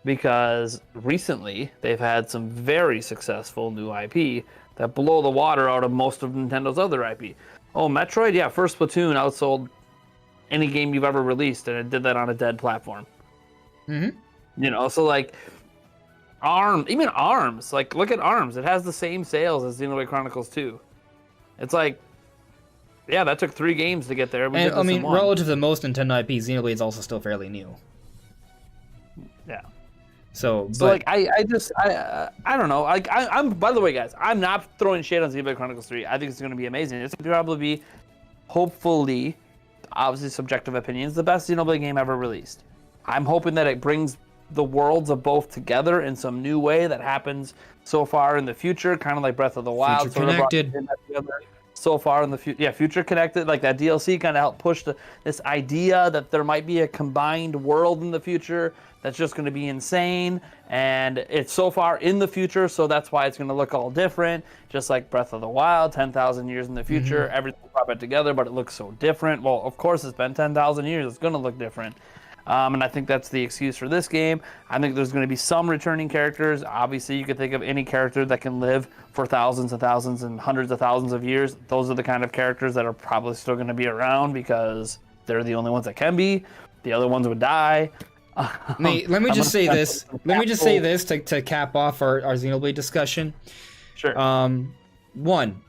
Because recently they've had some very successful new IP that blow the water out of most of Nintendo's other IP. Oh, Metroid? Yeah, first Splatoon outsold any game you've ever released, and it did that on a dead platform. Mm-hmm. You know, so like even ARMS, like look at ARMS. It has the same sales as Xenoblade Chronicles 2. It's like, yeah, that took 3 games to get there. And I mean, relative to most Nintendo IPs, Xenoblade is also still fairly new. Yeah. So like I don't know. Like I'm by the way, guys, I'm not throwing shade on Xenoblade Chronicles 3. I think it's going to be amazing. It's going to probably be, hopefully, obviously subjective opinions, the best Xenoblade game ever released. I'm hoping that it brings the worlds of both together in some new way that happens so far in the future, kind of like Breath of the Wild. Future connected. so far in the future. Future Connected, like that DLC kind of helped push this idea that there might be a combined world in the future that's just going to be insane. And it's so far in the future, so that's why it's going to look all different. Just like Breath of the Wild, 10,000 years in the future, everything's brought back together, but it looks so different. Well, of course, it's been 10,000 years. It's going to look different. And I think that's the excuse for this game. I think there's going to be some returning characters. Obviously, you could think of any character that can live for thousands and thousands and hundreds of thousands of years. Those are the kind of characters that are probably still going to be around because they're the only ones that can be. The other ones would die. Nate, let me just say this. Let me just say this to cap off our Xenoblade discussion. Sure. One,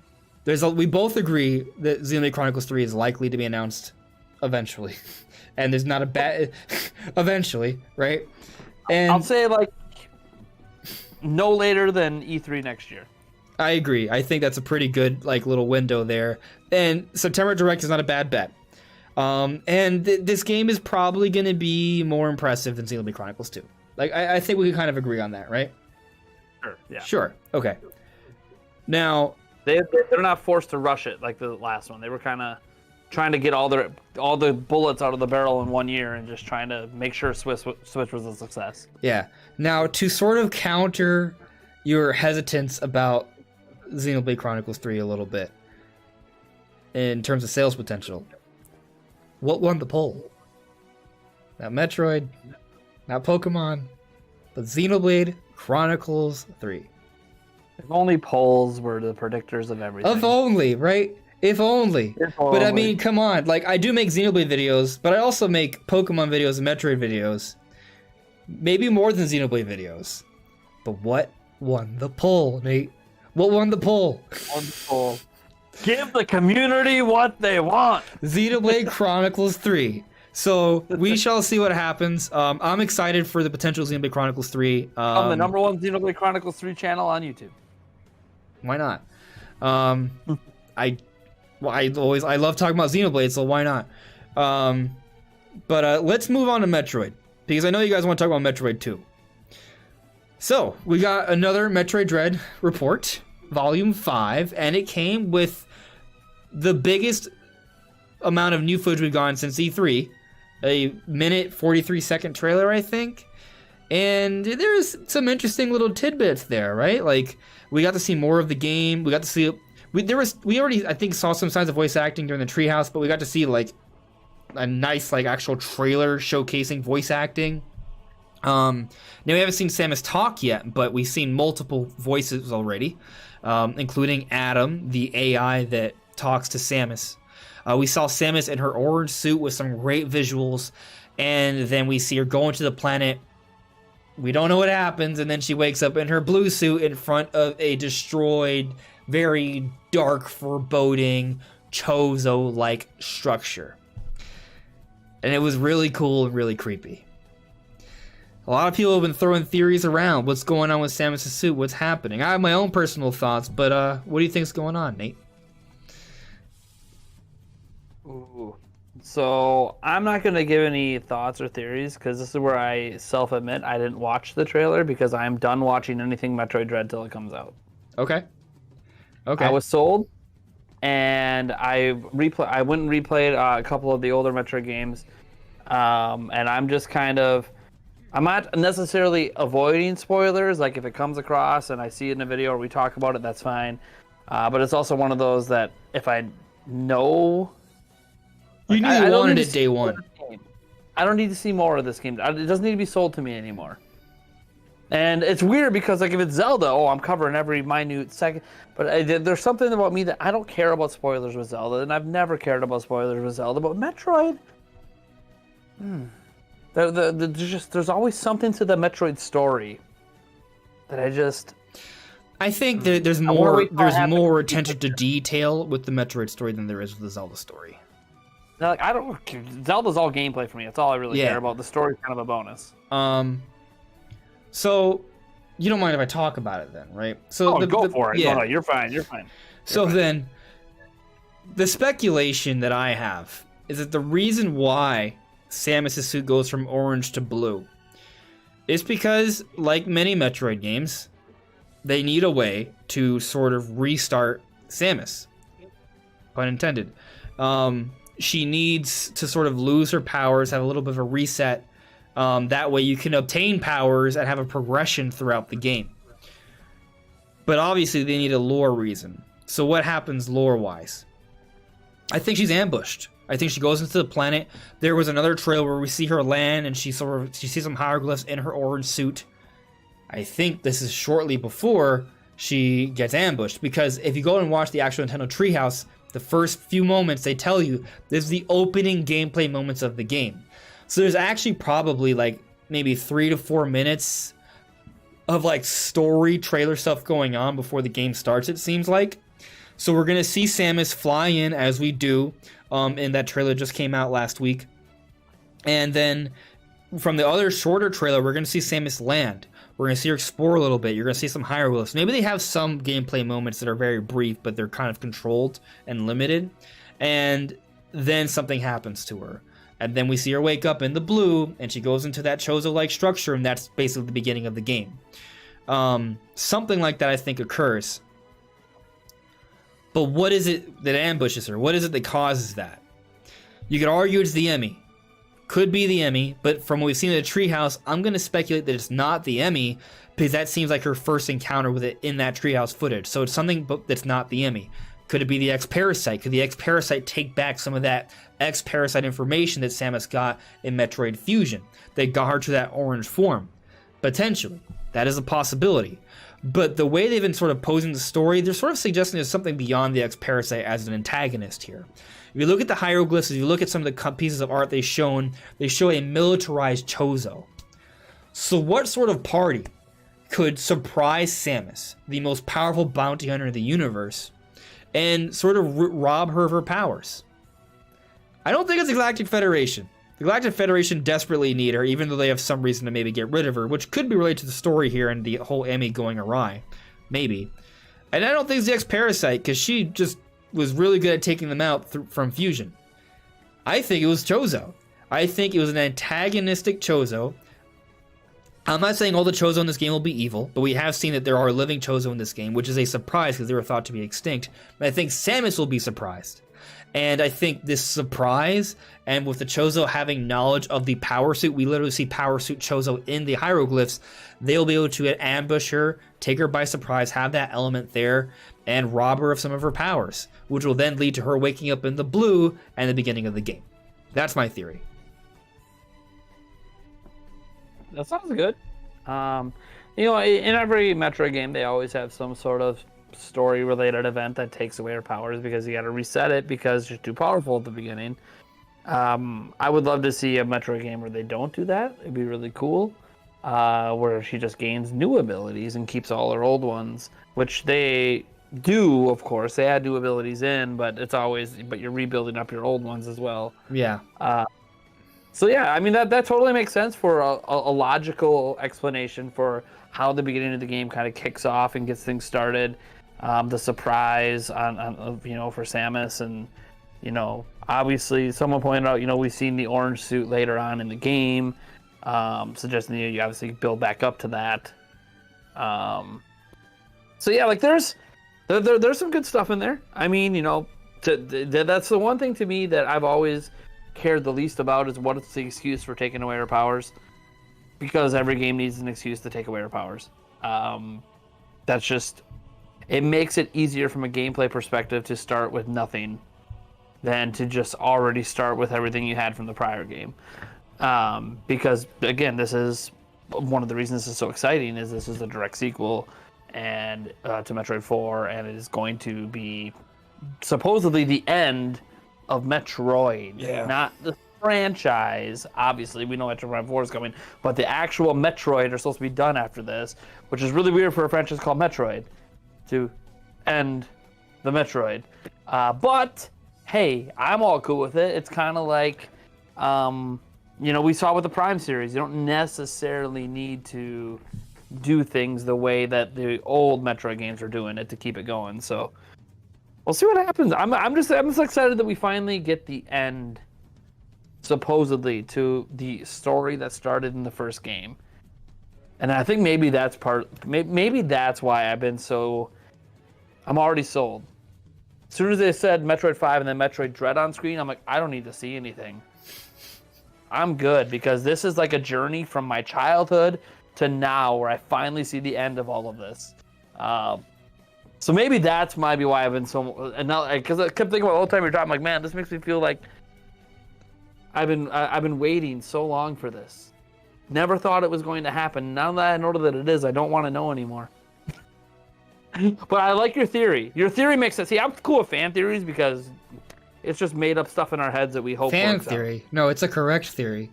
we both agree that Xenoblade Chronicles 3 is likely to be announced eventually. And there's not a bad eventually, right? And I'll say like no later than E3 next year. I agree. I think that's a pretty good like little window there. And September Direct is not a bad bet. And this game is probably going to be more impressive than Xenoblade Chronicles 2. Like I think we can kind of agree on that, right? Sure. Yeah. Sure. Okay. Now they're not forced to rush it like the last one. They were kind of trying to get all the bullets out of the barrel in 1 year and just trying to make sure Switch was a success. Yeah. Now, to sort of counter your hesitance about Xenoblade Chronicles 3 a little bit, in terms of sales potential, what won the poll? Not Metroid, not Pokemon, but Xenoblade Chronicles 3. If only polls were the predictors of everything. If only, right? If only. But I mean, come on. Like, I do make Xenoblade videos, but I also make Pokemon videos and Metroid videos. Maybe more than Xenoblade videos. But what won the poll, Nate? What won the poll? Wonderful. Give the community what they want. Xenoblade Chronicles 3. So we shall see what happens. I'm excited for the potential Xenoblade Chronicles 3. On the number one Xenoblade Chronicles 3 channel on YouTube. Why not? I love talking about Xenoblade, so why not? But let's move on to Metroid, because I know you guys want to talk about Metroid too. So we got another Metroid Dread report, Volume 5, and it came with the biggest amount of new footage we've gotten since E3, a minute 43-second trailer, I think. And there's some interesting little tidbits there, right? Like we got to see more of the game. We got to see. We already, I think, saw some signs of voice acting during the Treehouse, but we got to see like a nice like actual trailer showcasing voice acting. Now we haven't seen Samus talk yet, but we've seen multiple voices already, including Adam, the AI that talks to Samus. We saw Samus in her orange suit with some great visuals, and then we see her going to the planet. We don't know what happens, and then she wakes up in her blue suit in front of a destroyed, very dark, foreboding, Chozo-like structure. And it was really cool and really creepy. A lot of people have been throwing theories around. What's going on with Samus' suit? What's happening? I have my own personal thoughts, but what do you think's going on, Nate? Ooh. So I'm not going to give any thoughts or theories because this is where I self-admit I didn't watch the trailer because I'm done watching anything Metroid Dread till it comes out. Okay. I was sold, and I went and replayed a couple of the older Metroid games, and I'm just kind of, I'm not necessarily avoiding spoilers. Like if it comes across and I see it in a video or we talk about it, that's fine. But it's also one of those that if I know. You knew you wanted it day one. I don't need to see more of this game. It doesn't need to be sold to me anymore. And it's weird because like if it's Zelda, I'm covering every minute second. But there's something about me that I don't care about spoilers with Zelda, and I've never cared about spoilers with Zelda. But Metroid, there's always something to the Metroid story that I think that there's more attention to detail with the Metroid story than there is with the Zelda story. Like Zelda's all gameplay for me. That's all I really care about. The story's kind of a bonus. So you don't mind if I talk about it then, right? So go for it. Yeah. No, you're fine. Then the speculation that I have is that the reason why Samus' suit goes from orange to blue is because, like many Metroid games, they need a way to sort of restart Samus. pun intended. She needs to sort of lose her powers, have a little bit of a reset. That way you can obtain powers and have a progression throughout the game. But obviously they need a lore reason. So what happens lore-wise? I think she's ambushed. I think she goes into the planet. There was another trail where we see her land and she sees some hieroglyphs in her orange suit. I think this is shortly before she gets ambushed, because if you go and watch the actual Nintendo Treehouse, the first few moments they tell you this is the opening gameplay moments of the game. So there's actually probably like maybe 3 to 4 minutes of like story trailer stuff going on before the game starts, it seems like. So we're going to see Samus fly in as we do in that trailer just came out last week. And then from the other shorter trailer, we're going to see Samus land. We're going to see her explore a little bit. You're going to see some hieroglyphs. Maybe they have some gameplay moments that are very brief, but they're kind of controlled and limited. And then something happens to her. And then we see her wake up in the blue, and she goes into that Chozo-like structure, and that's basically the beginning of the game. Something like that, I think, occurs. But what is it that ambushes her? What is it that causes that? You could argue it's the Emmy. Could be the Emmy, but from what we've seen in the Treehouse, I'm going to speculate that it's not the Emmy, because that seems like her first encounter with it in that Treehouse footage. So it's something that's not the Emmy. Could it be the X-Parasite? Could the X-Parasite take back some of that X-Parasite information that Samus got in Metroid Fusion that got her to that orange form? Potentially. That is a possibility. But the way they've been sort of posing the story, they're sort of suggesting there's something beyond the X-Parasite as an antagonist here. If you look at the hieroglyphs, if you look at some of the pieces of art they show a militarized Chozo. So what sort of party could surprise Samus, the most powerful bounty hunter in the universe, and sort of rob her of her powers? I don't think it's the Galactic Federation. The Galactic Federation desperately need her, even though they have some reason to maybe get rid of her, which could be related to the story here and the whole Emmy going awry. Maybe. And I don't think it's the X-Parasite, because she just was really good at taking them out from Fusion. I think it was Chozo. I think it was an antagonistic Chozo. I'm not saying all the Chozo in this game will be evil, but we have seen that there are living Chozo in this game, which is a surprise because they were thought to be extinct. But I think Samus will be surprised. And I think this surprise, and with the Chozo having knowledge of the power suit, we literally see power suit Chozo in the hieroglyphs, they'll be able to ambush her, take her by surprise, have that element there, and rob her of some of her powers, which will then lead to her waking up in the blue and the beginning of the game. That's my theory. That sounds good. In every Metroid game, they always have some sort of story-related event that takes away her powers because you got to reset it because she's too powerful at the beginning. I would love to see a Metroid game where they don't do that. It'd be really cool. Where she just gains new abilities and keeps all her old ones, which they do, of course. They add new abilities in, but you're rebuilding up your old ones as well. Yeah. So yeah, I mean that totally makes sense for a logical explanation for how the beginning of the game kind of kicks off and gets things started. The surprise on for Samus, and obviously someone pointed out we've seen the orange suit later on in the game, suggesting you obviously build back up to that. So yeah, like there's some good stuff in there. I mean, that's the one thing to me that I've always cared the least about is what's the excuse for taking away her powers, because every game needs an excuse to take away her powers. That's just, it makes it easier from a gameplay perspective to start with nothing than to just already start with everything you had from the prior game. Because again, this is one of the reasons this is so exciting, is this is a direct sequel and to Metroid 4, and it is going to be supposedly the end of Metroid, not the franchise. Obviously, we know Metroid 4 is coming, but the actual Metroid are supposed to be done after this, which is really weird for a franchise called Metroid to end the Metroid. But hey, I'm all cool with it. It's kind of like, we saw with the Prime series. You don't necessarily need to do things the way that the old Metroid games are doing it to keep it going. So we'll see what happens. I'm just excited that we finally get the end, supposedly, to the story that started in the first game. And I think maybe that's why I'm already sold. As soon as they said Metroid 5 and then Metroid Dread on screen, I'm like, I don't need to see anything. I'm good, because this is like a journey from my childhood to now, where I finally see the end of all of this. So maybe that's maybe why I've been so, and now, because I kept thinking about all the time you're talking, like, man, this makes me feel like I've been waiting so long for this. Never thought it was going to happen. Now that I know that it is, I don't want to know anymore. But I like your theory. Your theory makes sense. See, I'm cool with fan theories because it's just made up stuff in our heads that we hope Fan works theory. out. No, it's a correct theory.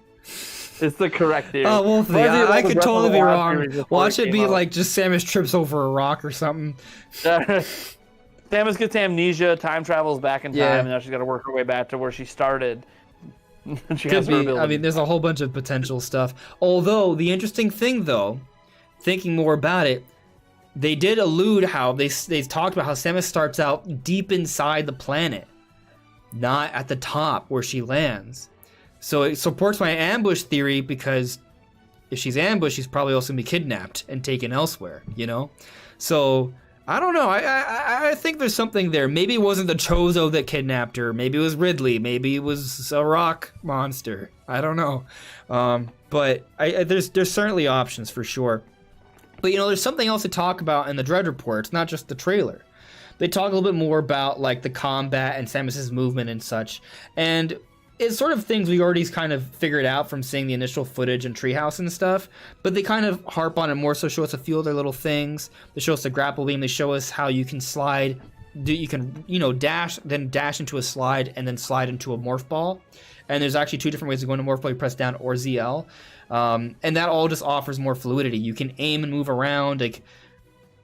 It's the correct theory. Oh, well, I could totally be wrong. Watch it be out. like just Samus trips over a rock or something. Samus gets amnesia, time travels back in time, Yeah. and now she's got to work her way back to where she started. She Could has her be. ability. I mean, there's a whole bunch of potential stuff. Although, the interesting thing, though, thinking more about it, they did allude how they talked about how Samus starts out deep inside the planet, not at the top where she lands. So it supports my ambush theory, because if she's ambushed, she's probably also going to be kidnapped and taken elsewhere, you know? So, I don't know. I think there's something there. Maybe it wasn't the Chozo that kidnapped her. Maybe it was Ridley. Maybe it was a rock monster. I don't know. But there's certainly options for sure. But, you know, there's something else to talk about in the Dread report. It's not just the trailer. They talk a little bit more about, like, the combat and Samus's movement and such. And it's sort of things we already kind of figured out from seeing the initial footage and Treehouse and stuff. But they kind of harp on it more, so show us a few other little things. They show us the grapple beam. They show us how you can slide. You can, you know, dash, then dash into a slide, and then slide into a morph ball. And there's actually two different ways to go into morph ball. You press down or ZL. And that all just offers more fluidity. You can aim and move around. Like,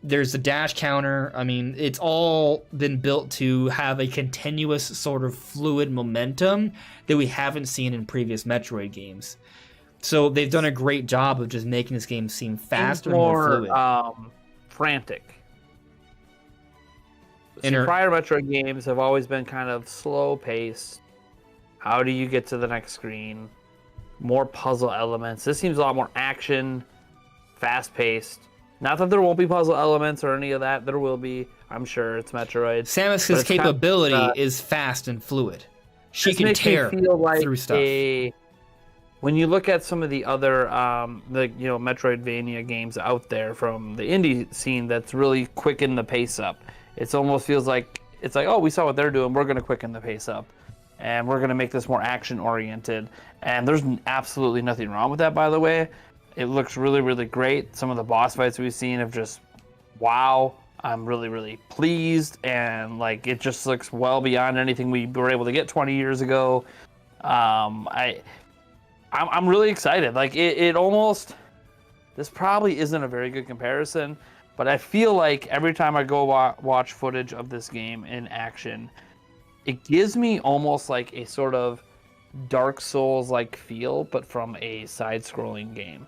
there's the dash counter. I mean, it's all been built to have a continuous sort of fluid momentum that we haven't seen in previous Metroid games. So they've done a great job of just making this game seem faster and more fluid. Frantic. Prior Metroid games have always been kind of slow paced. How do you get to the next screen? More puzzle elements. This seems a lot more action, fast paced. Not that there won't be puzzle elements or any of that. There will be. I'm sure. It's Metroid. Samus's capability is fast and fluid. She can tear through stuff. When you look at some of the other, Metroidvania games out there from the indie scene, that's really quickened the pace up. It almost feels like it's like, oh, we saw what they're doing. We're going to quicken the pace up, and we're going to make this more action oriented. And there's absolutely nothing wrong with that, by the way. It looks really, really great. Some of the boss fights we've seen have just, wow. I'm really, really pleased, and like it just looks well beyond anything we were able to get 20 years ago. I'm really excited. Like it almost, this probably isn't a very good comparison, but I feel like every time I go watch footage of this game in action, it gives me almost like a sort of Dark Souls-like feel, but from a side-scrolling game.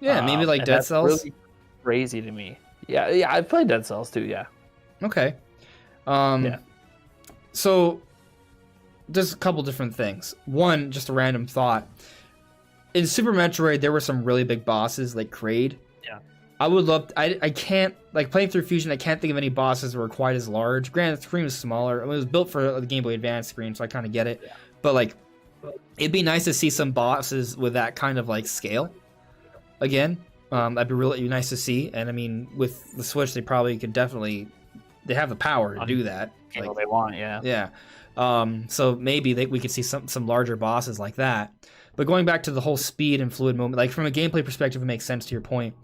Yeah, maybe like Dead Cells. Really crazy to me. Yeah, I've played Dead Cells too. Yeah. Okay. Yeah. So there's a couple different things. One, just a random thought. In Super Metroid, there were some really big bosses like Kraid. Yeah. I would love. I can't, like, playing through Fusion, I can't think of any bosses that were quite as large. Granted, the screen was smaller. It was built for the Game Boy Advance screen, so I kind of get it. Yeah. But like, it'd be nice to see some bosses with that kind of like scale again. That'd be really nice to see. And I mean, with the Switch, they probably could definitely, they have the power to do that. Like, they want, yeah. Yeah. So maybe we could see some larger bosses like that. But going back to the whole speed and fluid moment, like from a gameplay perspective, it makes sense to your point.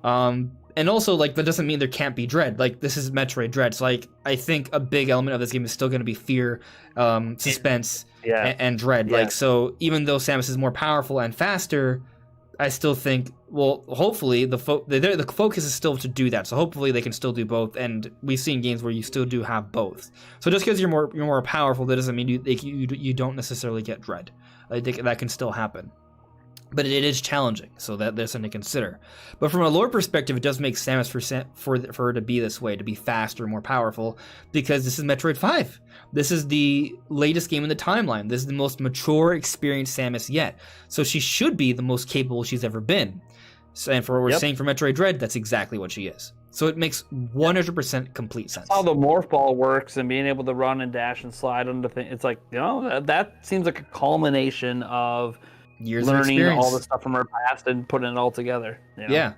And also, like, that doesn't mean there can't be Dread. Like, this is Metroid Dread. So, like, I think a big element of this game is still going to be fear, suspense, and Dread. Yeah. Like, so even though Samus is more powerful and faster, I still think, well, hopefully the focus is still to do that. So hopefully they can still do both. And we've seen games where you still do have both. So just because you're more powerful, that doesn't mean you don't necessarily get Dread. I think that can still happen. But it is challenging, so there's something to consider. But from a lore perspective, it does make Samus for her to be this way, to be faster, more powerful, because this is Metroid 5. This is the latest game in the timeline. This is the most mature, experienced Samus yet. So she should be the most capable she's ever been. So, and for what we're saying for Metroid Dread, that's exactly what she is. So it makes 100% complete sense. How the morph ball works and being able to run and dash and slide onto things. It's like, that seems like a culmination of years learning of all the stuff from her past and putting it all together. Yeah.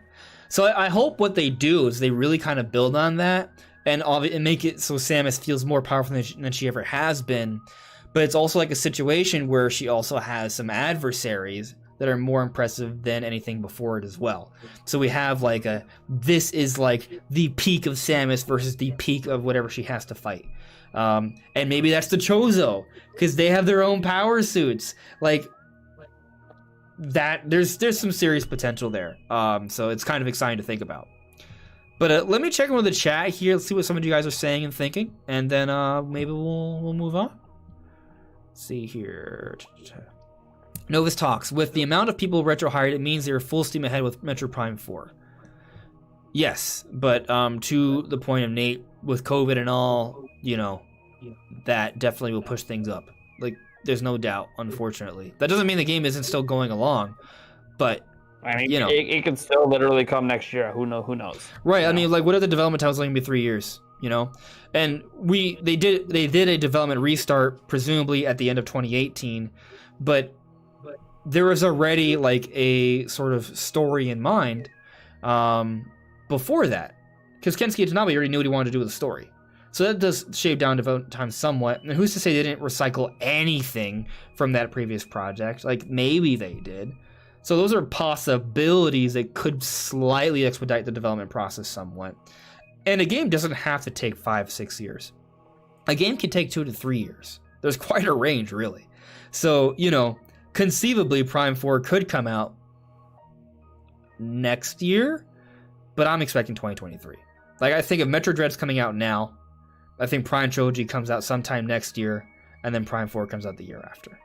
So I hope what they do is they really kind of build on that and make it so Samus feels more powerful than she ever has been. But it's also like a situation where she also has some adversaries that are more impressive than anything before it as well. So we have like this is like the peak of Samus versus the peak of whatever she has to fight. And maybe that's the Chozo, because they have their own power suits. Like that, there's some serious potential there. So it's kind of exciting to think about. But let me check in with the chat here. Let's see what some of you guys are saying and thinking, and then maybe we'll move on. Let's see here. Novus talks. With the amount of people retro hired, it means they're full steam ahead with Metroid Prime 4. Yes, but to the point of Nate, with COVID and all, that definitely will push things up. Like, there's no doubt, unfortunately. That doesn't mean the game isn't still going along, but I mean, it can still literally come next year. Who knows? Right. I mean, like, what if the development time was only gonna be 3 years? And they did a development restart presumably at the end of 2018, but there was already like a sort of story in mind before that, because Kensuke Tanabe already knew what he wanted to do with the story. So that does shave down development time somewhat. And who's to say they didn't recycle anything from that previous project? Like, maybe they did. So those are possibilities that could slightly expedite the development process somewhat. And a game doesn't have to take 5-6 years. A game can take 2 to 3 years. There's quite a range, really. So, conceivably Prime 4 could come out next year, but I'm expecting 2023. Like, I think if Metroid Dread's coming out now, I think Prime Trilogy comes out sometime next year, and then Prime 4 comes out the year after.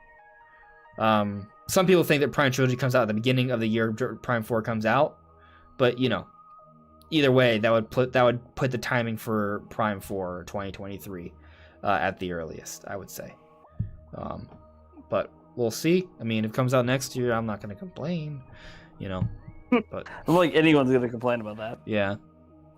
Some people think that Prime Trilogy comes out at the beginning of the year Prime 4 comes out, but either way, that would put the timing for Prime 4 2023 at the earliest, I would say. But we'll see. I mean, if it comes out next year, I'm not going to complain, But I don't think anyone's going to complain about that. Yeah.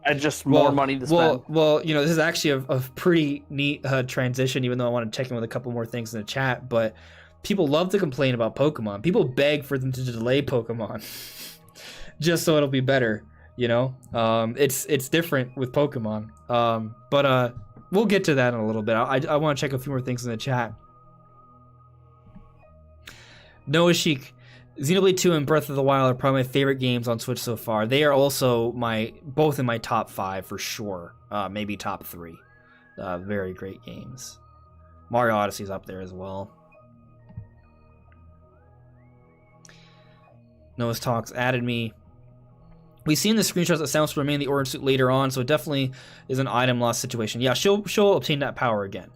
And just more money to spend. Well, this is actually a pretty neat transition, even though I want to check in with a couple more things in the chat. But people love to complain about Pokemon. People beg for them to delay Pokemon just so it'll be better. It's different with Pokemon. But we'll get to that in a little bit. I want to check a few more things in the chat. Noah Sheik, Xenoblade 2 and Breath of the Wild are probably my favorite games on Switch so far. They are also both in my top 5 for sure. Maybe top 3. Very great games. Mario Odyssey's up there as well. Noah's Talks added me. We've seen the screenshots that Samus will remain in the Orange suit later on, so it definitely is an item loss situation. Yeah, she'll obtain that power again.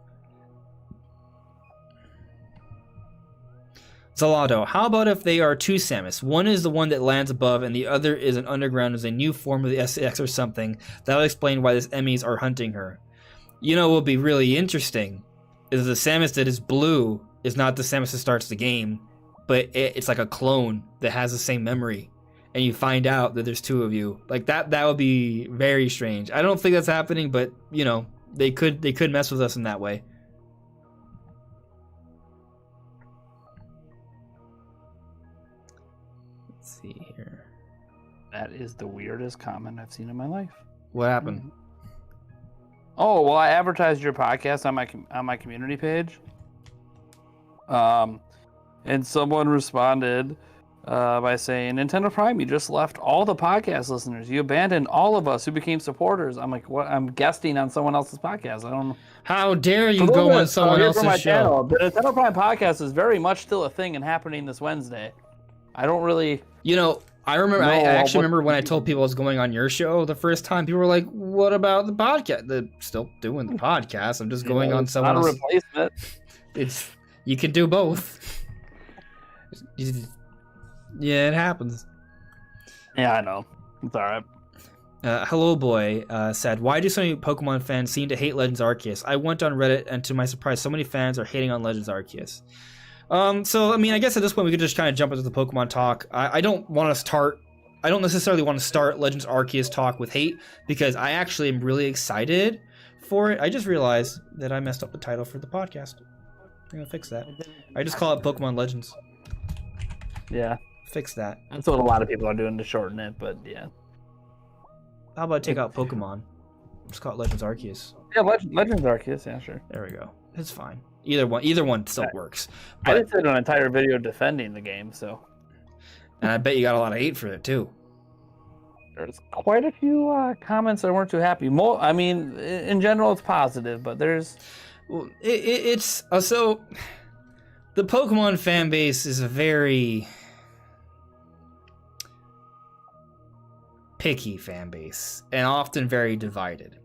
Zalado, how about if they are two Samus? One is the one that lands above, and the other is an underground as a new form of the SX or something. That would explain why these Emmys are hunting her. What would be really interesting is the Samus that is blue is not the Samus that starts the game, but it's like a clone that has the same memory, and you find out that there's two of you. Like that would be very strange. I don't think that's happening, but they could mess with us in that way. Let's see here. That is the weirdest comment I've seen in my life. What happened? Oh, well, I advertised your podcast on my community page. And someone responded by saying, Nintendo Prime, you just left all the podcast listeners. You abandoned all of us who became supporters. I'm like, what? I'm guesting on someone else's podcast. I don't know. How dare you go on someone else's show? Channel. The Nintendo Prime podcast is very much still a thing and happening this Wednesday. I don't really... I remember. I actually remember when I told people I was going on your show the first time. People were like, "What about the podcast?" They're still doing the podcast. I'm just going on someone else. Not a replacement. You can do both. Yeah, it happens. Yeah, I know. It's all right. Hello Boy said, why do so many Pokemon fans seem to hate Legends Arceus? I went on Reddit, and to my surprise, so many fans are hating on Legends Arceus. So, I mean, I guess at this point we could just kind of jump into the Pokemon talk. I don't want to start I don't necessarily want to start Legends Arceus talk with hate, because I actually am really excited for it. I just realized that I messed up the title for the podcast. I'm gonna fix that. I just call it Pokemon Legends. Yeah. Fix that. That's what a lot of people are doing to shorten it, but yeah. How about I take out Pokemon? Just call it Legends Arceus. Yeah, Legends Arceus, yeah, sure. There we go. It's fine. Either one still works. But, I just did an entire video defending the game, so. And I bet you got a lot of hate for it too. There's quite a few comments that weren't too happy. I mean, in general, it's positive, but there's. Well, it's so. The Pokemon fan base is a very picky fan base, and often very divided,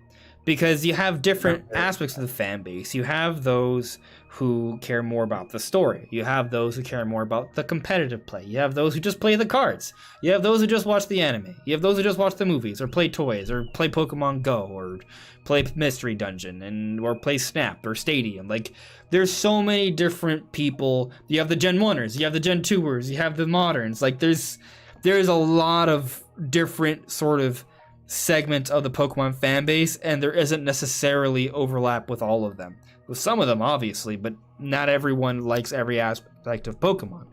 because you have different aspects of the fan base. You have those who care more about the story. You have those who care more about the competitive play. You have those who just play the cards. You have those who just watch the anime. You have those who just watch the movies, or play toys, or play Pokemon Go, or play Mystery Dungeon, or play Snap or Stadium. Like, there's so many different people. You have the Gen 1ers, you have the Gen 2ers, you have the moderns. Like, there's a lot of different sort of segments of the Pokemon fan base, and there isn't necessarily overlap with all of them. With some of them, obviously, but not everyone likes every aspect of Pokemon.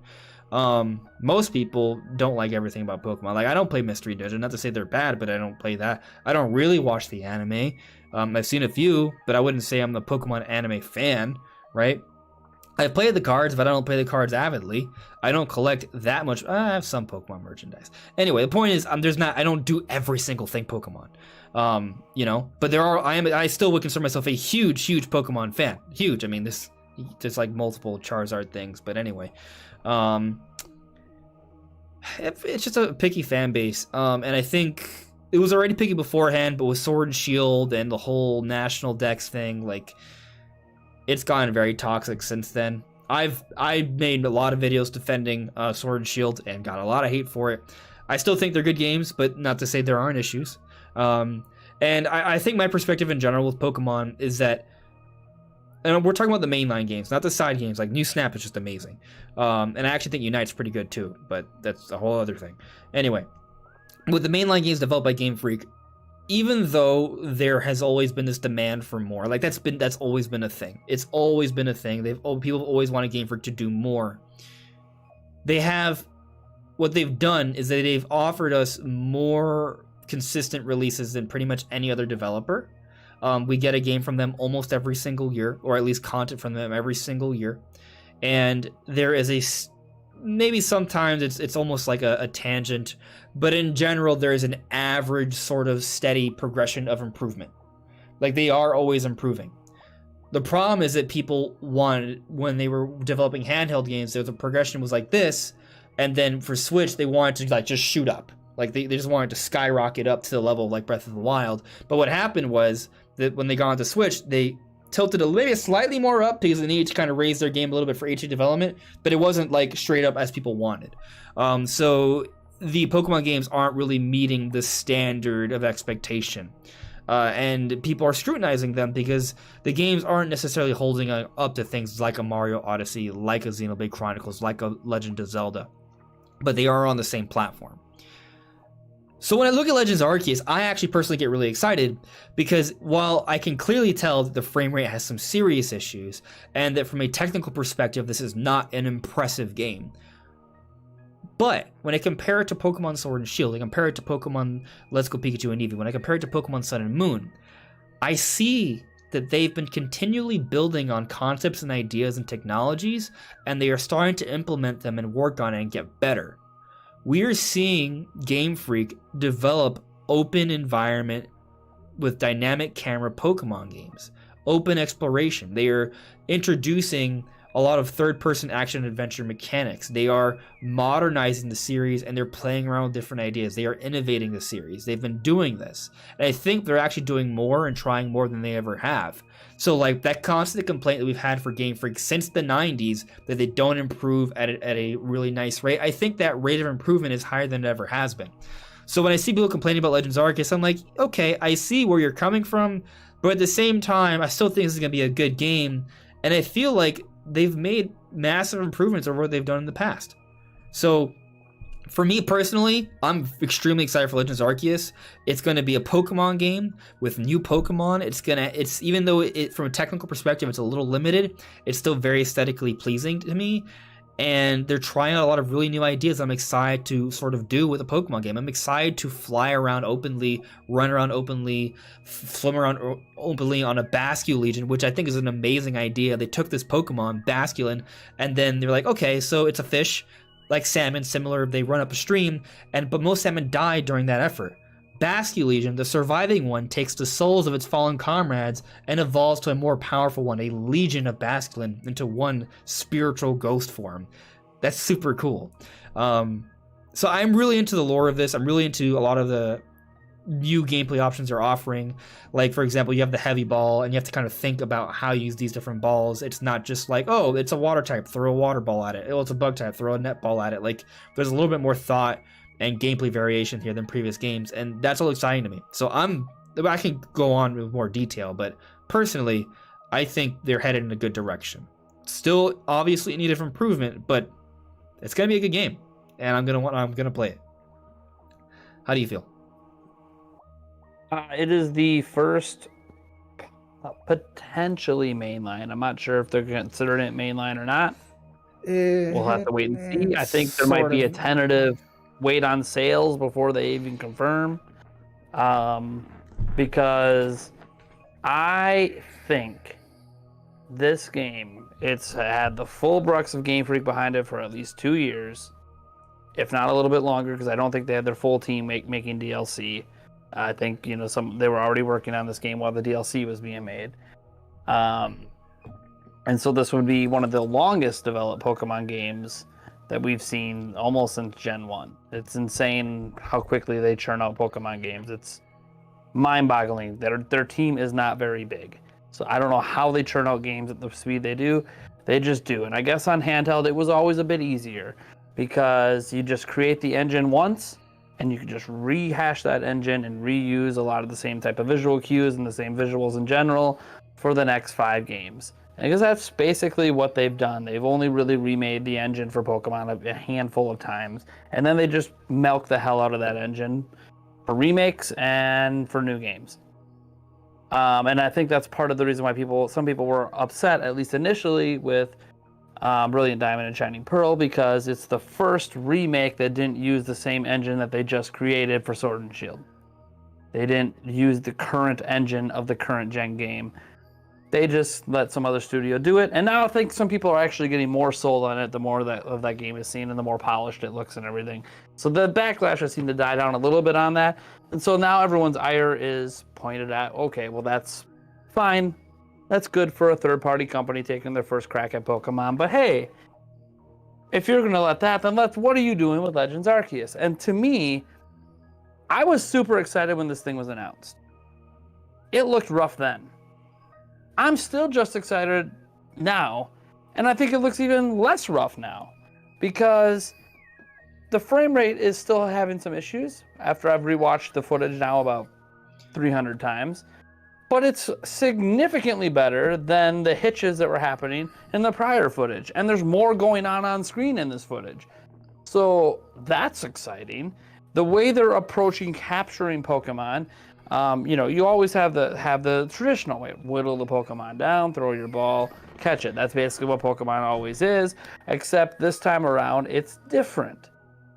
Most people don't like everything about Pokemon. Like, I don't play Mystery Dungeon, not to say they're bad, but I don't play that. I don't really watch the anime. I've seen a few, but I wouldn't say I'm the Pokemon anime fan, right? I play the cards, but I don't play the cards avidly. I don't collect that much. I have some Pokemon merchandise. Anyway, the point is, I don't do every single thing Pokemon. But I still would consider myself a huge Pokemon fan. Huge. I mean, there's like multiple Charizard things, but anyway. It's just a picky fan base. And I think it was already picky beforehand, but with Sword and Shield and the whole National Dex thing, like, it's gotten very toxic since then. I made a lot of videos defending Sword and Shield and got a lot of hate for it. I still think they're good games, but not to say there aren't issues. And I think my perspective in general with Pokemon is that, and we're talking about the mainline games, not the side games. Like, New Snap is just amazing. And I actually think Unite's pretty good too, but that's a whole other thing. Anyway, with the mainline games developed by Game Freak, even though there has always been this demand for more, like that's always been a thing. It's always been a thing. People have always wanted Game Freak to do more. What they've done is that they've offered us more consistent releases than pretty much any other developer. We get a game from them almost every single year, or at least content from them every single year. And there is maybe sometimes it's almost like a tangent, but in general there is an average sort of steady progression of improvement. Like, they are always improving. The problem is that people wanted, when they were developing handheld games, the progression was like this, and then for Switch they wanted to like just shoot up. Like, they just wanted to skyrocket up to the level of like Breath of the Wild. But what happened was that when they got onto Switch, they tilted maybe slightly more up because they needed to kind of raise their game a little bit for HD development, but it wasn't like straight up as people wanted. So the Pokemon games aren't really meeting the standard of expectation. And people are scrutinizing them because the games aren't necessarily holding up to things like a Mario Odyssey, like a Xenoblade Chronicles, like a Legend of Zelda, but they are on the same platform. So when I look at Legends Arceus, I actually personally get really excited because while I can clearly tell that the frame rate has some serious issues and that from a technical perspective, this is not an impressive game. But when I compare it to Pokemon Sword and Shield, I compare it to Pokemon Let's Go Pikachu and Eevee, when I compare it to Pokemon Sun and Moon, I see that they've been continually building on concepts and ideas and technologies, and they are starting to implement them and work on it and get better. We are seeing Game Freak develop open environment with dynamic camera Pokemon games, open exploration. They are introducing a lot of third-person action adventure mechanics. They are modernizing the series, and they're playing around with different ideas. They are innovating the series. They've been doing this. And I think they're actually doing more and trying more than they ever have. So, like, that constant complaint that we've had for Game Freak since the 90s, that they don't improve at a really nice rate, I think that rate of improvement is higher than it ever has been. So when I see people complaining about Legends Arceus, I'm like, okay, I see where you're coming from, but at the same time, I still think this is going to be a good game, and I feel like they've made massive improvements over what they've done in the past. So For me personally, I'm extremely excited for Legends Arceus. It's going to be a Pokemon game with new Pokemon. It's even though it from a technical perspective it's a little limited, it's still very aesthetically pleasing to me. And they're trying out a lot of really new ideas I'm excited to sort of do with a Pokemon game. I'm excited to fly around openly, run around openly, swim around openly on a Basculegion, which I think is an amazing idea. They took this Pokemon, Basculin, and then they're like, okay, so it's a fish, like salmon, similar, they run up a stream, but most salmon die during that effort. Basculegion, the surviving one, takes the souls of its fallen comrades and evolves to a more powerful one, a legion of Basculin, into one spiritual ghost form. That's super cool. So I'm really into the lore of this. I'm really into a lot of the new gameplay options they're offering. Like, for example, you have the heavy ball, and you have to kind of think about how you use these different balls. It's not just like, oh, it's a water type, throw a water ball at it. Oh, it's a bug type, throw a net ball at it. Like, there's a little bit more thought and gameplay variation here than previous games, and that's all exciting to me. So I can go on with more detail, but personally, I think they're headed in a good direction. Still, obviously, in need of improvement, but it's gonna be a good game, and I'm gonna play it. How do you feel? It is the first potentially mainline. I'm not sure if they're considering it mainline or not. We'll have to wait and see. I think there might be a tentative wait on sales before they even confirm, because I think this game, it's had the full brucks of Game Freak behind it for at least 2 years, if not a little bit longer, because I don't think they had their full team making DLC. I think they were already working on this game while the DLC was being made, and so this would be one of the longest developed Pokemon games that we've seen almost since Gen 1. It's insane how quickly they churn out Pokemon games. It's mind-boggling. Their team is not very big. So I don't know how they churn out games at the speed they do. They just do. And I guess on handheld, it was always a bit easier because you just create the engine once and you can just rehash that engine and reuse a lot of the same type of visual cues and the same visuals in general for the next 5 games. I guess that's basically what they've done. They've only really remade the engine for Pokemon a handful of times, and then they just milk the hell out of that engine for remakes and for new games. And I think that's part of the reason why some people were upset, at least initially, with Brilliant Diamond and Shining Pearl, because it's the first remake that didn't use the same engine that they just created for Sword and Shield. They didn't use the current engine of the current gen game. They just let some other studio do it, and now I think some people are actually getting more sold on it the more of that game is seen and the more polished it looks and everything. So the backlash has seemed to die down a little bit on that, and so now everyone's ire is pointed at, okay, well that's fine. That's good for a third-party company taking their first crack at Pokemon, but hey, if you're going to let that, then what are you doing with Legends Arceus? And to me, I was super excited when this thing was announced. It looked rough then. I'm still just excited now, and I think it looks even less rough now because the frame rate is still having some issues after I've rewatched the footage now about 300 times, but it's significantly better than the hitches that were happening in the prior footage, and there's more going on screen in this footage. So that's exciting. The way they're approaching capturing Pokemon, you always have the traditional way. Whittle the Pokemon down, throw your ball, catch it. That's basically what Pokemon always is, except this time around, it's different.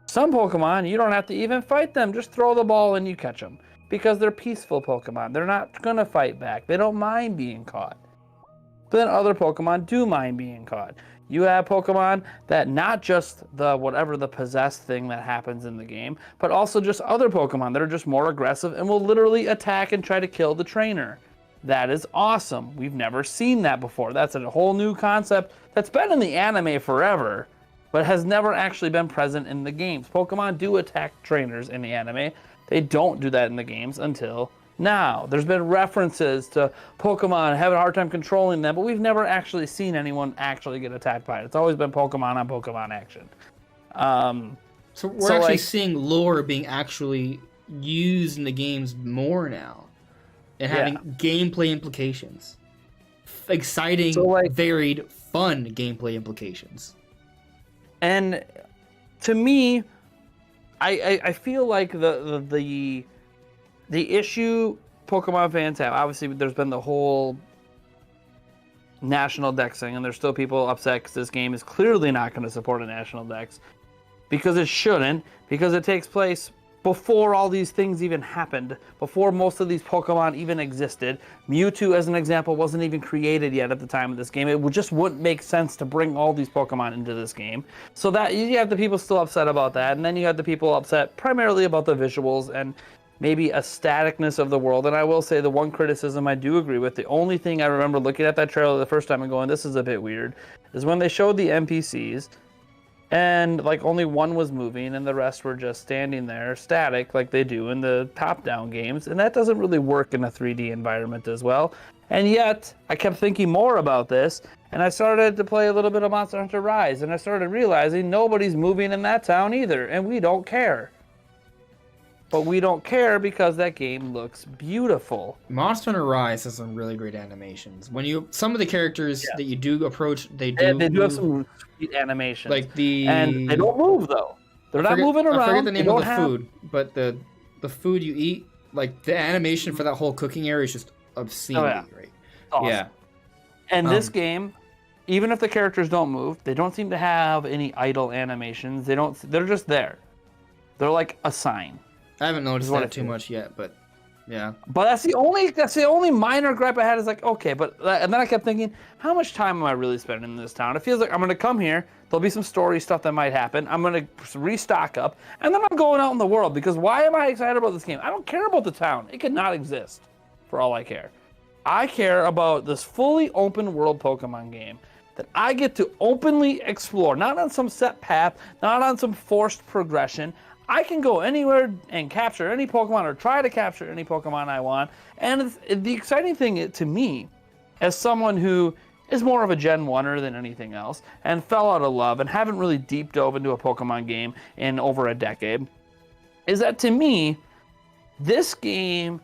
Some Pokemon, you don't have to even fight them. Just throw the ball and you catch them because they're peaceful Pokemon. They're not going to fight back. They don't mind being caught. But then other Pokemon do mind being caught. You have Pokemon that not just the possessed thing that happens in the game, but also just other Pokemon that are just more aggressive and will literally attack and try to kill the trainer. That is awesome. We've never seen that before. That's a whole new concept that's been in the anime forever, but has never actually been present in the games. Pokemon do attack trainers in the anime. They don't do that in the games until now. There's been references to Pokemon having a hard time controlling them, but we've never actually seen anyone actually get attacked by it. It's always been Pokemon on Pokemon action. So we're actually seeing lore being actually used in the games more now and having gameplay implications. Exciting, varied, fun gameplay implications. And to me, I feel like the issue Pokemon fans have, obviously there's been the whole national dex thing, and there's still people upset because this game is clearly not going to support a national dex, because it shouldn't, because it takes place before all these things even happened, before most of these Pokemon even existed. Mewtwo, as an example, wasn't even created yet at the time of this game. It just wouldn't make sense to bring all these Pokemon into this game. So that you have the people still upset about that, and then you have the people upset primarily about the visuals and maybe a staticness of the world. And I will say the one criticism I do agree with, the only thing I remember looking at that trailer the first time and going, this is a bit weird, is when they showed the NPCs, and like only one was moving and the rest were just standing there static like they do in the top-down games, and that doesn't really work in a 3D environment as well. And yet I kept thinking more about this, and I started to play a little bit of Monster Hunter Rise, and I started realizing nobody's moving in that town either, and we don't care. But we don't care because that game looks beautiful. Monster Hunter Rise has some really great animations. When some of the characters that you do approach, they do have some sweet animations. Like and they don't move though. They're not moving around. I forget the name of the food, but the food you eat, like the animation for that whole cooking area is just obscenely great. Awesome. Yeah. And this game, even if the characters don't move, they don't seem to have any idle animations. They're just there. They're like a sign. I haven't noticed that too much yet, but yeah. But that's the only minor gripe I had, is like, okay, and then I kept thinking, how much time am I really spending in this town? It feels like I'm going to come here, there'll be some story stuff that might happen, I'm going to restock up, and then I'm going out in the world, because why am I excited about this game? I don't care about the town. It could not exist, for all I care. I care about this fully open world Pokemon game that I get to openly explore, not on some set path, not on some forced progression. I can go anywhere and capture any Pokemon, or try to capture any Pokemon I want. And the exciting thing to me, as someone who is more of a Gen 1er than anything else, and fell out of love and haven't really deep dove into a Pokemon game in over a decade, is that to me, this game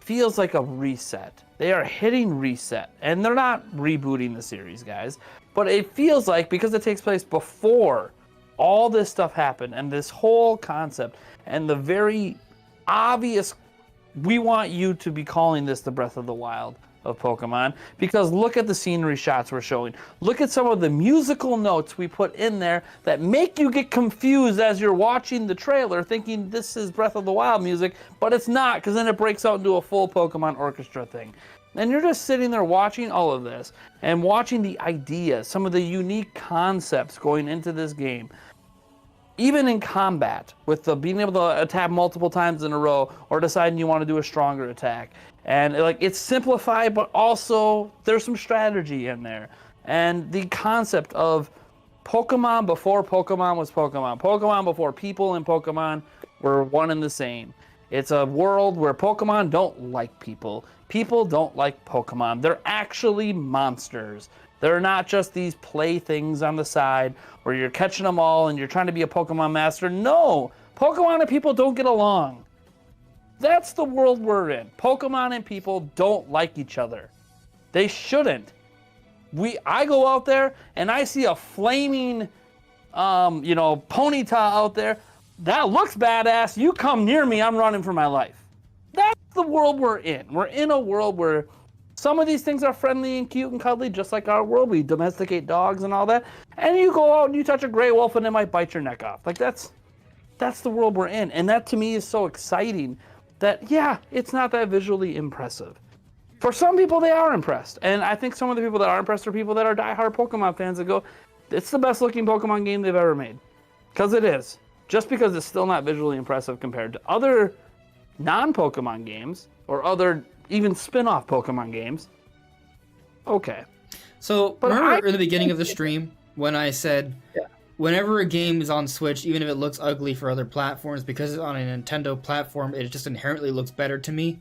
feels like a reset. They are hitting reset, and they're not rebooting the series, guys, but it feels like, because it takes place before all this stuff happened, and this whole concept, and the very obvious, we want you to be calling this the Breath of the Wild of Pokemon, because look at the scenery shots we're showing. Look at some of the musical notes we put in there that make you get confused as you're watching the trailer, thinking this is Breath of the Wild music, but it's not, because then it breaks out into a full Pokemon orchestra thing. And you're just sitting there watching all of this, and watching the ideas, some of the unique concepts going into this game. Even in combat, with the being able to attack multiple times in a row, or deciding you want to do a stronger attack. And it's simplified, but also there's some strategy in there. And the concept of Pokemon before Pokemon was Pokemon. Pokemon before people and Pokemon were one and the same. It's a world where Pokemon don't like people. People don't like Pokemon. They're actually monsters. They're not just these playthings on the side where you're catching them all and you're trying to be a Pokemon master. No, Pokemon and people don't get along. That's the world we're in. Pokemon and people don't like each other. They shouldn't. I go out there and I see a flaming, Ponyta out there. That looks badass. You come near me, I'm running for my life. That's the world we're in. We're in a world where some of these things are friendly and cute and cuddly, just like our world. We domesticate dogs and all that. And you go out and you touch a gray wolf and it might bite your neck off. Like that's the world we're in. And that to me is so exciting that, yeah, it's not that visually impressive. For some people, they are impressed. And I think some of the people that are impressed are people that are diehard Pokemon fans that go, it's the best looking Pokemon game they've ever made. Because it is. Just because it's still not visually impressive compared to other non-Pokemon games or other even spin-off Pokemon games. Okay. So, remember in the beginning of the stream when I said, whenever a game is on Switch, even if it looks ugly for other platforms, because it's on a Nintendo platform, it just inherently looks better to me?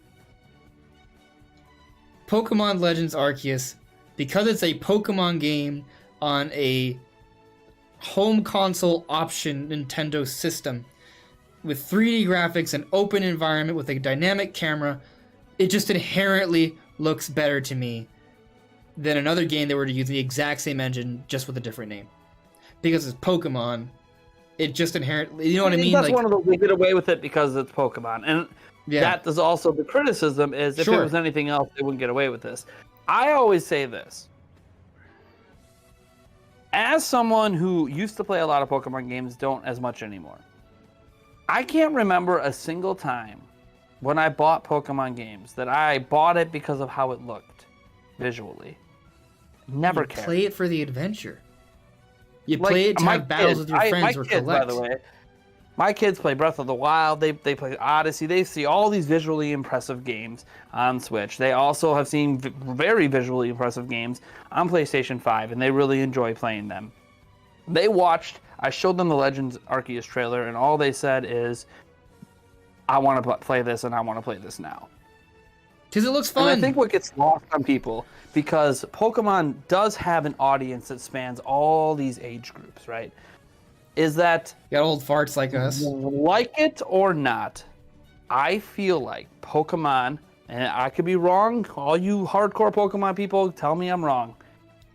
Pokemon Legends Arceus, because it's a Pokemon game on a home console option Nintendo system, with 3D graphics and open environment with a dynamic camera, it just inherently looks better to me than another game that were to use the exact same engine just with a different name. Because it's Pokemon, it just inherently, you know what I think mean? that's Like, one of those, they get away with it because it's Pokemon. And yeah, that is also the criticism, is if it was anything else, they wouldn't get away with this. I always say this. As someone who used to play a lot of Pokemon games, don't as much anymore. I can't remember a single time when I bought Pokemon games that I bought it because of how it looked visually. Never you cared. play it for the adventure. You play it to have battles with your friends or collect. By the way, my kids play Breath of the Wild. They play Odyssey. They see all these visually impressive games on Switch. They also have seen very visually impressive games on PlayStation 5, and they really enjoy playing them. They watched, I showed them the Legends Arceus trailer, and all they said is, I want to play this, and I want to play this now. Because it looks fun. And I think what gets lost on people, because Pokemon does have an audience that spans all these age groups, right? Is that... You got old farts like us. Like it or not, I feel like Pokemon, and I could be wrong, all you hardcore Pokemon people, tell me I'm wrong,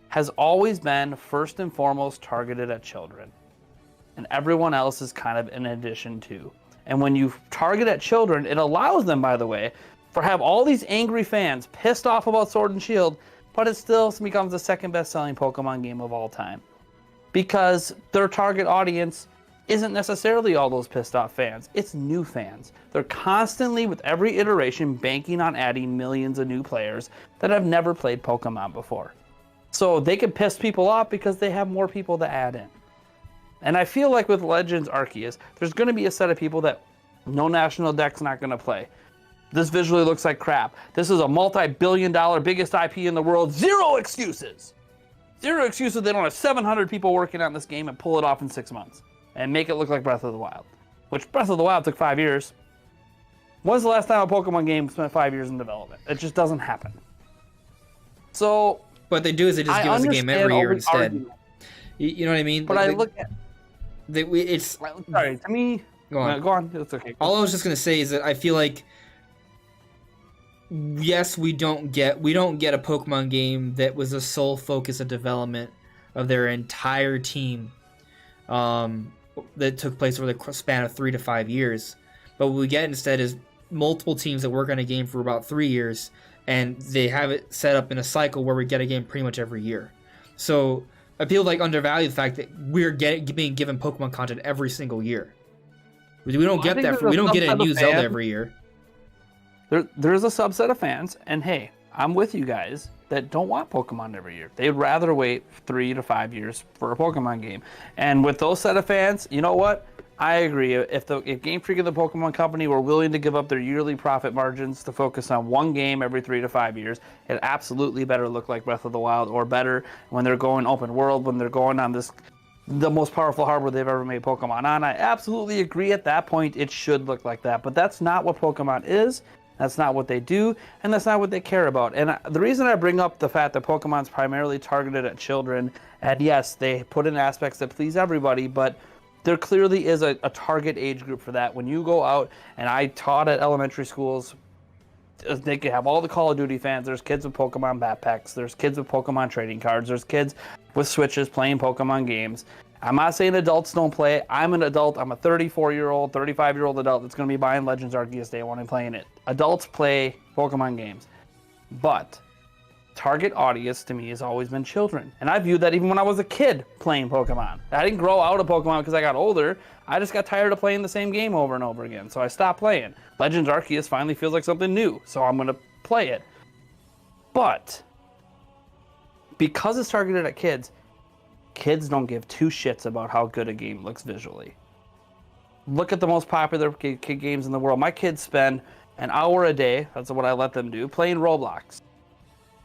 has always been first and foremost targeted at children. And everyone else is kind of an addition to. And when you target at children, it allows them, by the way, for have all these angry fans pissed off about Sword and Shield, but it still becomes the second best-selling Pokemon game of all time. Because their target audience isn't necessarily all those pissed off fans. It's new fans. They're constantly, with every iteration, banking on adding millions of new players that have never played Pokemon before. So they can piss people off because they have more people to add in. And I feel like with Legends Arceus, there's going to be a set of people that no national deck's not going to play. This visually looks like crap. This is a multi-billion-dollar biggest IP in the world. Zero excuses. Zero excuses. They don't have 700 people working on this game and pull it off in 6 months and make it look like Breath of the Wild, which Breath of the Wild took 5 years. When's the last time a Pokemon game spent 5 years in development? It just doesn't happen. So what they do is they just give us a game every year instead. You know what I mean? But I look at it's sorry to me. Go on. It's okay. All I was just gonna say is that I feel like, yes, we don't get a Pokemon game that was the sole focus of development of their entire team, that took place over the span of 3 to 5 years. But what we get instead is multiple teams that work on a game for about 3 years, and they have it set up in a cycle where we get a game pretty much every year. So I feel like undervalue the fact that we're being given Pokemon content every single year. We don't get that. We don't get a new Zelda every year. There's a subset of fans, and hey, I'm with you guys, that don't want Pokemon every year. They'd rather wait 3 to 5 years for a Pokemon game. And with those set of fans, you know what? I agree. If Game Freak and the Pokemon Company were willing to give up their yearly profit margins to focus on one game every 3 to 5 years, it absolutely better look like Breath of the Wild, or better when they're going open world, when they're going on the most powerful hardware they've ever made Pokemon on. I absolutely agree at that point it should look like that. But that's not what Pokemon is. That's not what they do, and that's not what they care about. And the reason I bring up the fact that Pokemon's primarily targeted at children, and yes, they put in aspects that please everybody, but there clearly is a target age group for that. When you go out, and I taught at elementary schools, they can have all the Call of Duty fans. There's kids with Pokemon backpacks. There's kids with Pokemon trading cards. There's kids with Switches playing Pokemon games. I'm not saying adults don't play it. I'm an adult. I'm a 34-year-old, 35-year-old adult that's going to be buying Legends Arceus Day 1 and playing it. Adults play Pokemon games. But target audience to me has always been children. And I viewed that even when I was a kid playing Pokemon. I didn't grow out of Pokemon because I got older. I just got tired of playing the same game over and over again. So I stopped playing. Legends Arceus finally feels like something new. So I'm going to play it. But because it's targeted at kids don't give two shits about how good a game looks visually. Look at the most popular kid games in the world. My kids spend an hour a day, that's what I let them do, playing Roblox.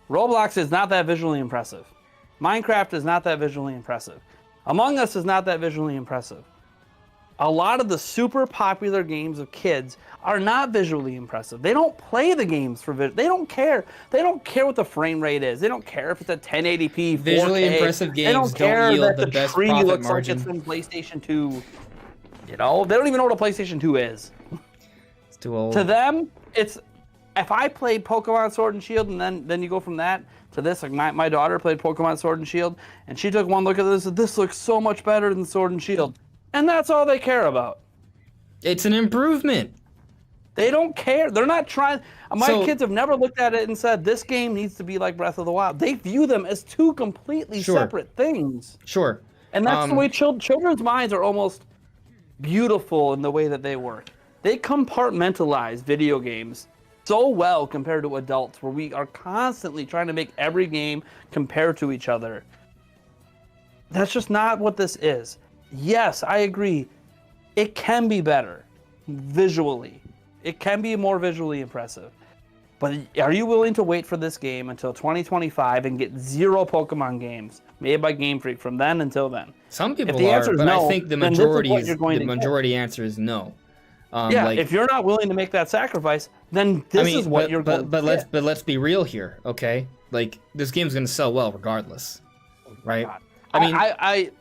Roblox is not that visually impressive. Minecraft is not that visually impressive. Among Us is not that visually impressive. A lot of the super popular games of kids are not visually impressive. They don't play the games for visual. They don't care. They don't care what the frame rate is. They don't care if it's a 1080p, 4K. Visually impressive games don't yield the best tree profit looks margin. like it's from PlayStation 2. You know, they don't even know what a PlayStation 2 is. It's too old. To them, it's, if I played Pokemon Sword and Shield, and then you go from that to this, like my daughter played Pokemon Sword and Shield, and she took one look at this and said, this looks so much better than Sword and Shield. And that's all they care about. It's an improvement. They don't care. They're not trying. My kids have never looked at it and said, this game needs to be like Breath of the Wild. They view them as two completely separate things. Sure. And that's the way children's minds are almost beautiful in the way that they work. They compartmentalize video games so well compared to adults, where we are constantly trying to make every game compare to each other. That's just not what this is. Yes, I agree. It can be better visually. It can be more visually impressive. But are you willing to wait for this game until 2025 and get 0 Pokemon games made by Game Freak from then until then? Some people if the are, answer is but no, I think the majority answer is no. If you're not willing to make that sacrifice, then this is what you're going to get. But let's be real here, okay? Like, this game's going to sell well regardless, right? God. I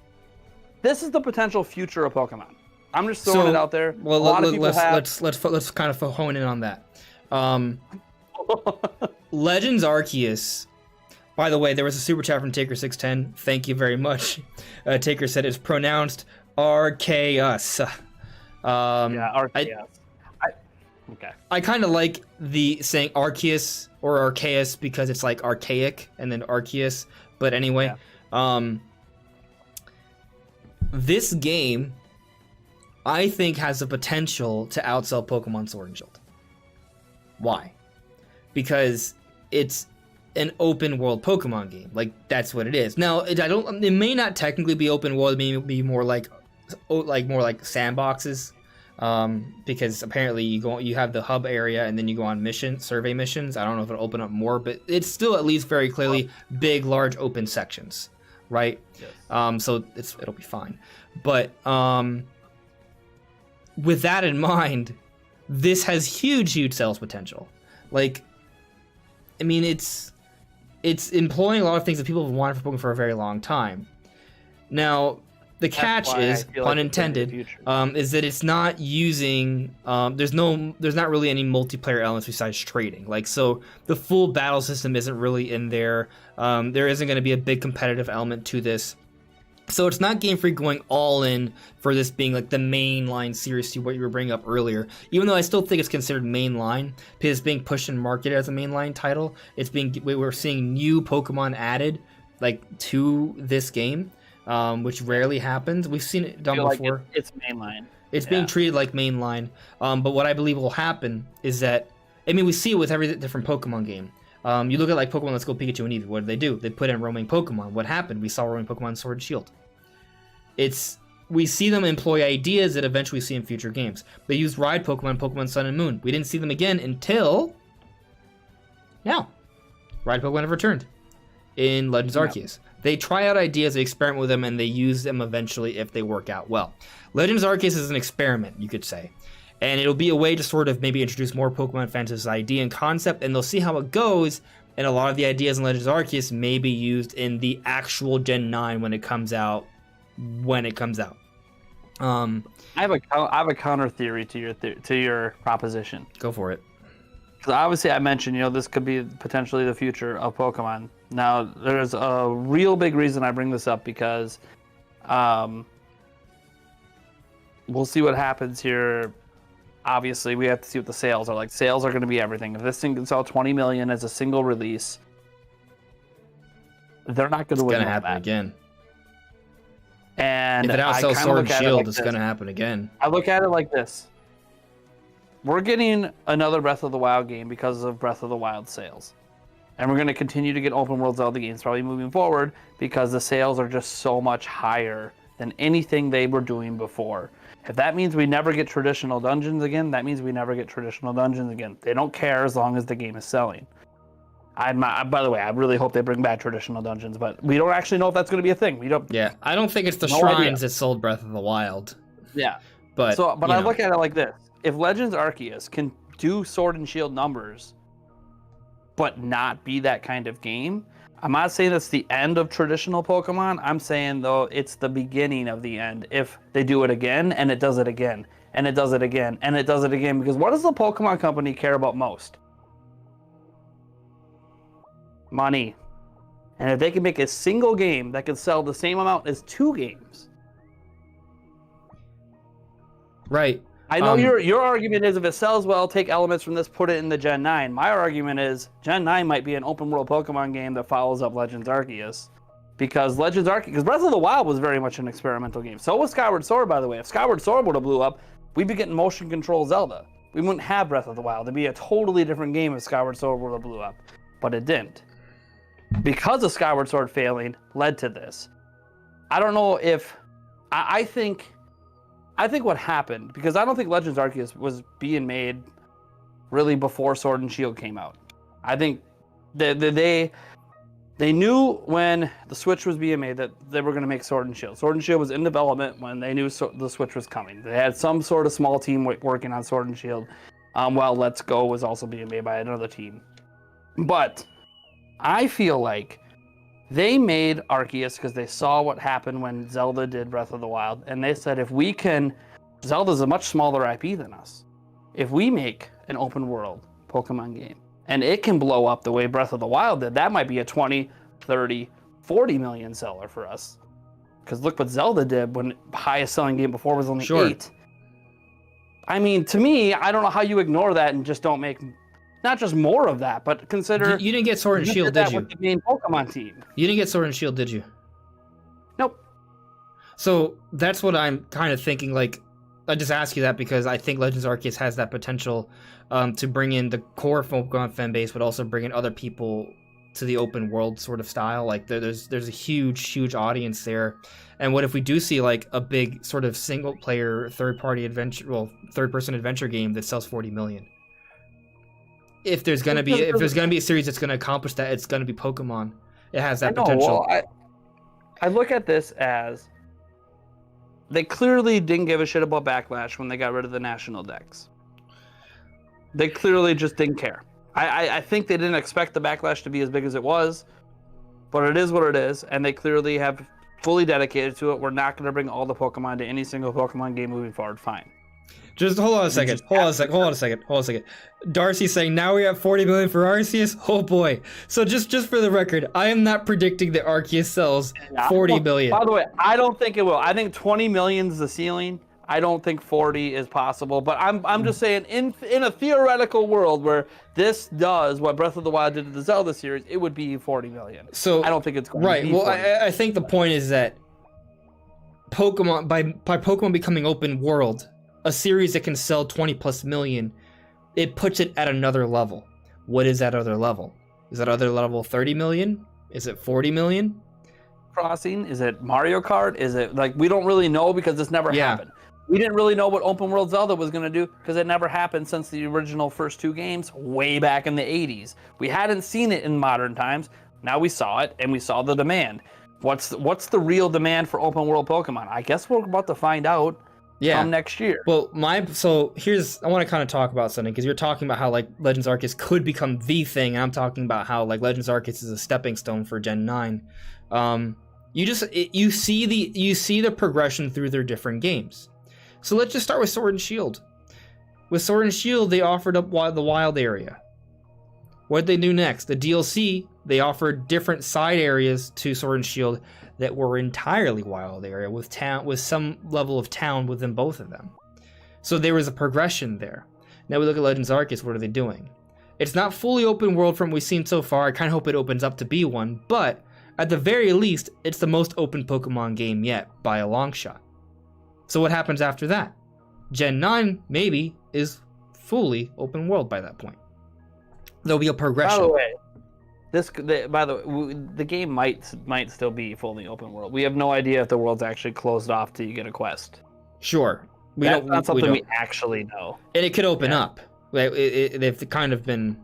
this is the potential future of Pokemon. I'm just throwing it out there. Well, a lot of people let's kind of hone in on that. Legends Arceus. By the way, there was a super chat from Taker610. Thank you very much. Taker said it's pronounced Arceus. Arceus. I kind of like the saying Arceus or Arceus because it's like archaic and then Arceus. But anyway, this game, I think, has the potential to outsell Pokemon Sword and Shield. Why? Because it's an open world Pokemon game. Like, that's what it is. Now, it may not technically be open world. It may be more like sandboxes. Because apparently you have the hub area and then you go on survey missions. I don't know if it'll open up more, but it's still at least very clearly big, large open sections, right? Yes. So it'll be fine. But with that in mind, this has huge sales potential. Like, I mean, it's employing a lot of things that people have wanted for Pokemon for a very long time. Now, the catch is, pun intended, is that it's not using. There's not really any multiplayer elements besides trading. Like, so the full battle system isn't really in there. There isn't going to be a big competitive element to this. So it's not Game Freak going all in for this being like the mainline series to what you were bringing up earlier. Even though I still think it's considered mainline because it's being pushed and marketed as a mainline title. We're seeing new Pokemon added like to this game. Which rarely happens. We've seen it done before. It's mainline. It's being treated like mainline. But what I believe will happen is that, I mean, we see it with every different Pokemon game. You look at like Pokemon Let's Go Pikachu and Eevee. What do? They put in roaming Pokemon. What happened? We saw roaming Pokemon Sword and Shield. We see them employ ideas that eventually we see in future games. They used Ride Pokemon Sun and Moon. We didn't see them again until now. Ride Pokemon have returned in Legends Arceus. They try out ideas, they experiment with them, and they use them eventually if they work out well. Legends Arceus is an experiment, you could say. And it'll be a way to sort of maybe introduce more Pokemon fans to this idea and concept, and they'll see how it goes, and a lot of the ideas in Legends Arceus may be used in the actual Gen 9 when it comes out. I have a counter theory to your proposition. Go for it. Because obviously I mentioned, this could be potentially the future of Pokemon. Now, there's a real big reason I bring this up because we'll see what happens here. Obviously, we have to see what the sales are like. Sales are going to be everything. If this thing can sell 20 million as a single release, they're not going to win. It's going to happen again. And if it outsells Sword and Shield, it's going to happen again. I look at it like this. We're getting another Breath of the Wild game because of Breath of the Wild sales. And we're going to continue to get open world Zelda games probably moving forward because the sales are just so much higher than anything they were doing before. If that means we never get traditional dungeons again, that means we never get traditional dungeons again. They don't care as long as the game is selling. By the way, I really hope they bring back traditional dungeons, but we don't actually know if that's going to be a thing. Yeah, I don't think it's the shrines that sold Breath of the Wild. Yeah. But I look at it like this. If Legends Arceus can do Sword and Shield numbers, but not be that kind of game, I'm not saying that's the end of traditional Pokemon. I'm saying, though, it's the beginning of the end if they do it again, and it does it again, and it does it again, and it does it again. Because what does the Pokemon company care about most? Money. And if they can make a single game that can sell the same amount as 2 games, Right. I know your argument is if it sells well, take elements from this, put it in the Gen 9. My argument is Gen 9 might be an open world Pokemon game that follows up Legends Arceus. Because Breath of the Wild was very much an experimental game. So was Skyward Sword, by the way. If Skyward Sword would have blew up, we'd be getting motion control Zelda. We wouldn't have Breath of the Wild. It'd be a totally different game if Skyward Sword would have blew up. But it didn't. Because of Skyward Sword failing led to this. I don't know if... I think what happened, because I don't think Legends Arceus was being made really before Sword and Shield came out. I think they knew when the Switch was being made that they were going to make Sword and Shield. Sword and Shield was in development when they knew the Switch was coming. They had some sort of small team working on Sword and Shield, while Let's Go was also being made by another team. But I feel like they made Arceus because they saw what happened when Zelda did Breath of the Wild, and they said, if we can... Zelda's a much smaller IP than us. If we make an open world Pokemon game, and it can blow up the way Breath of the Wild did, that might be a 20, 30, 40 million seller for us. Because look what Zelda did when the highest selling game before was only 8. I mean, to me, I don't know how you ignore that and just don't make... Not just more of that, but consider... You didn't get Sword and Shield, did you? With the main Pokemon team. You didn't get Sword and Shield, did you? Nope. So that's what I'm kind of thinking. Like, I just ask you that because I think Legends Arceus has that potential to bring in the core Pokemon fan base, but also bring in other people to the open world sort of style. Like, there's a huge audience there. And what if we do see like a big sort of single player third person adventure game that sells 40 million? If there's gonna be a series that's gonna accomplish that, it's gonna be Pokemon. It has that potential. Well, I look at this as they clearly didn't give a shit about Backlash when they got rid of the national decks. They clearly just didn't care. I think they didn't expect the Backlash to be as big as it was, but it is what it is, and they clearly have fully dedicated to it. We're not going to bring all the Pokemon to any single Pokemon game moving forward. Fine. Just hold on a second. Darcy saying now we have 40 million for Arceus. Oh boy. So just for the record, I am not predicting that Arceus sells 40 million. By the way, I don't think it will. I think 20 million is the ceiling. I don't think 40 is possible. But I'm just saying in a theoretical world where this does what Breath of the Wild did to the Zelda series, it would be 40 million. So I don't think it's going to be 40. Well, I think the point is that Pokemon by Pokemon becoming open world, a series that can sell 20 plus million, it puts it at another level. What is that other level? Is that other level 30 million? Is it 40 million? Crossing? Is it Mario Kart? Is it like, we don't really know because this never happened. We didn't really know what open world Zelda was going to do because it never happened since the original first 2 games way back in the 80s. We hadn't seen it in modern times. Now we saw it and we saw the demand. What's the real demand for open world Pokemon? I guess we're about to find out. Come next year. Well, I want to kind of talk about something because you're talking about how like Legends Arceus could become the thing, and I'm talking about how like Legends Arceus is a stepping stone for Gen 9. You see the progression through their different games. So let's just start with Sword and Shield. With Sword and Shield, they offered up the wild area. What did they do next? The DLC, they offered different side areas to Sword and Shield that were entirely wild area with some level of town within both of them. So there was a progression there. Now we look at Legends Arceus, what are they doing? It's not fully open world from what we've seen so far. I kind of hope it opens up to be one, but at the very least, it's the most open Pokemon game yet by a long shot. So what happens after that? Gen 9 maybe is fully open world by that point. There'll be a progression. By the way, the game might still be fully open world. We have no idea if the world's actually closed off till you get a quest. Sure. That's not something we actually know. And it could open up. They've kind of been...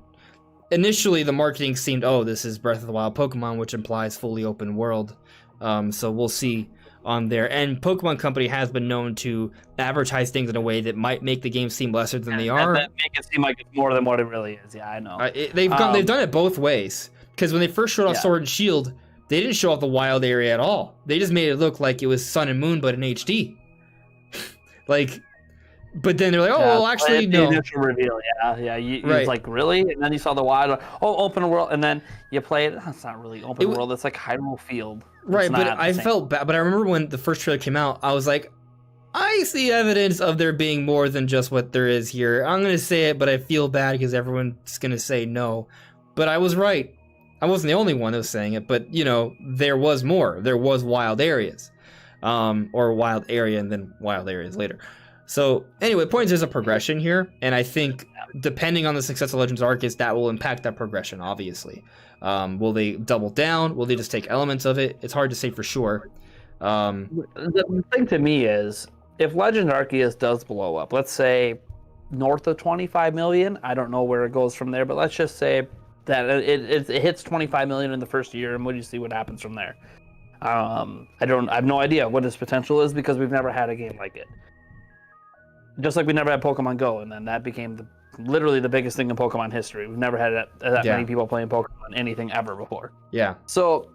Initially, the marketing seemed, this is Breath of the Wild Pokemon, which implies fully open world. So we'll see on there. And Pokemon Company has been known to advertise things in a way that might make the game seem lesser than they are. That make it seem like it's more than what it really is. Yeah, I know. They've done it both ways. Because when they first showed off Sword and Shield, they didn't show off the wild area at all. They just made it look like it was Sun and Moon, but in HD. But then they're like, actually, no. The initial reveal, It's like, really? And then you saw the wild, open world, and then you play it. That's not really open world. It's like Hyrule Field. Right, but I felt bad. But I remember when the first trailer came out, I was like, I see evidence of there being more than just what there is here. I'm going to say it, but I feel bad because everyone's going to say no. But I was right. I wasn't the only one that was saying it, but, you know, there was more. There was wild areas. Or wild area and then wild areas later. So, anyway, point is there's a progression here, and I think depending on the success of Legends Arceus, that will impact that progression, obviously. Will they double down? Will they just take elements of it? It's hard to say for sure. The thing to me is, if Legends Arceus does blow up, let's say north of 25 million, I don't know where it goes from there, but let's just say that it hits 25 million in the first year, and we'll just see what happens from there. I have no idea what its potential is because we've never had a game like it. Just like we never had Pokemon Go, and then that became literally the biggest thing in Pokemon history. We've never had that many people playing Pokemon anything ever before. Yeah. So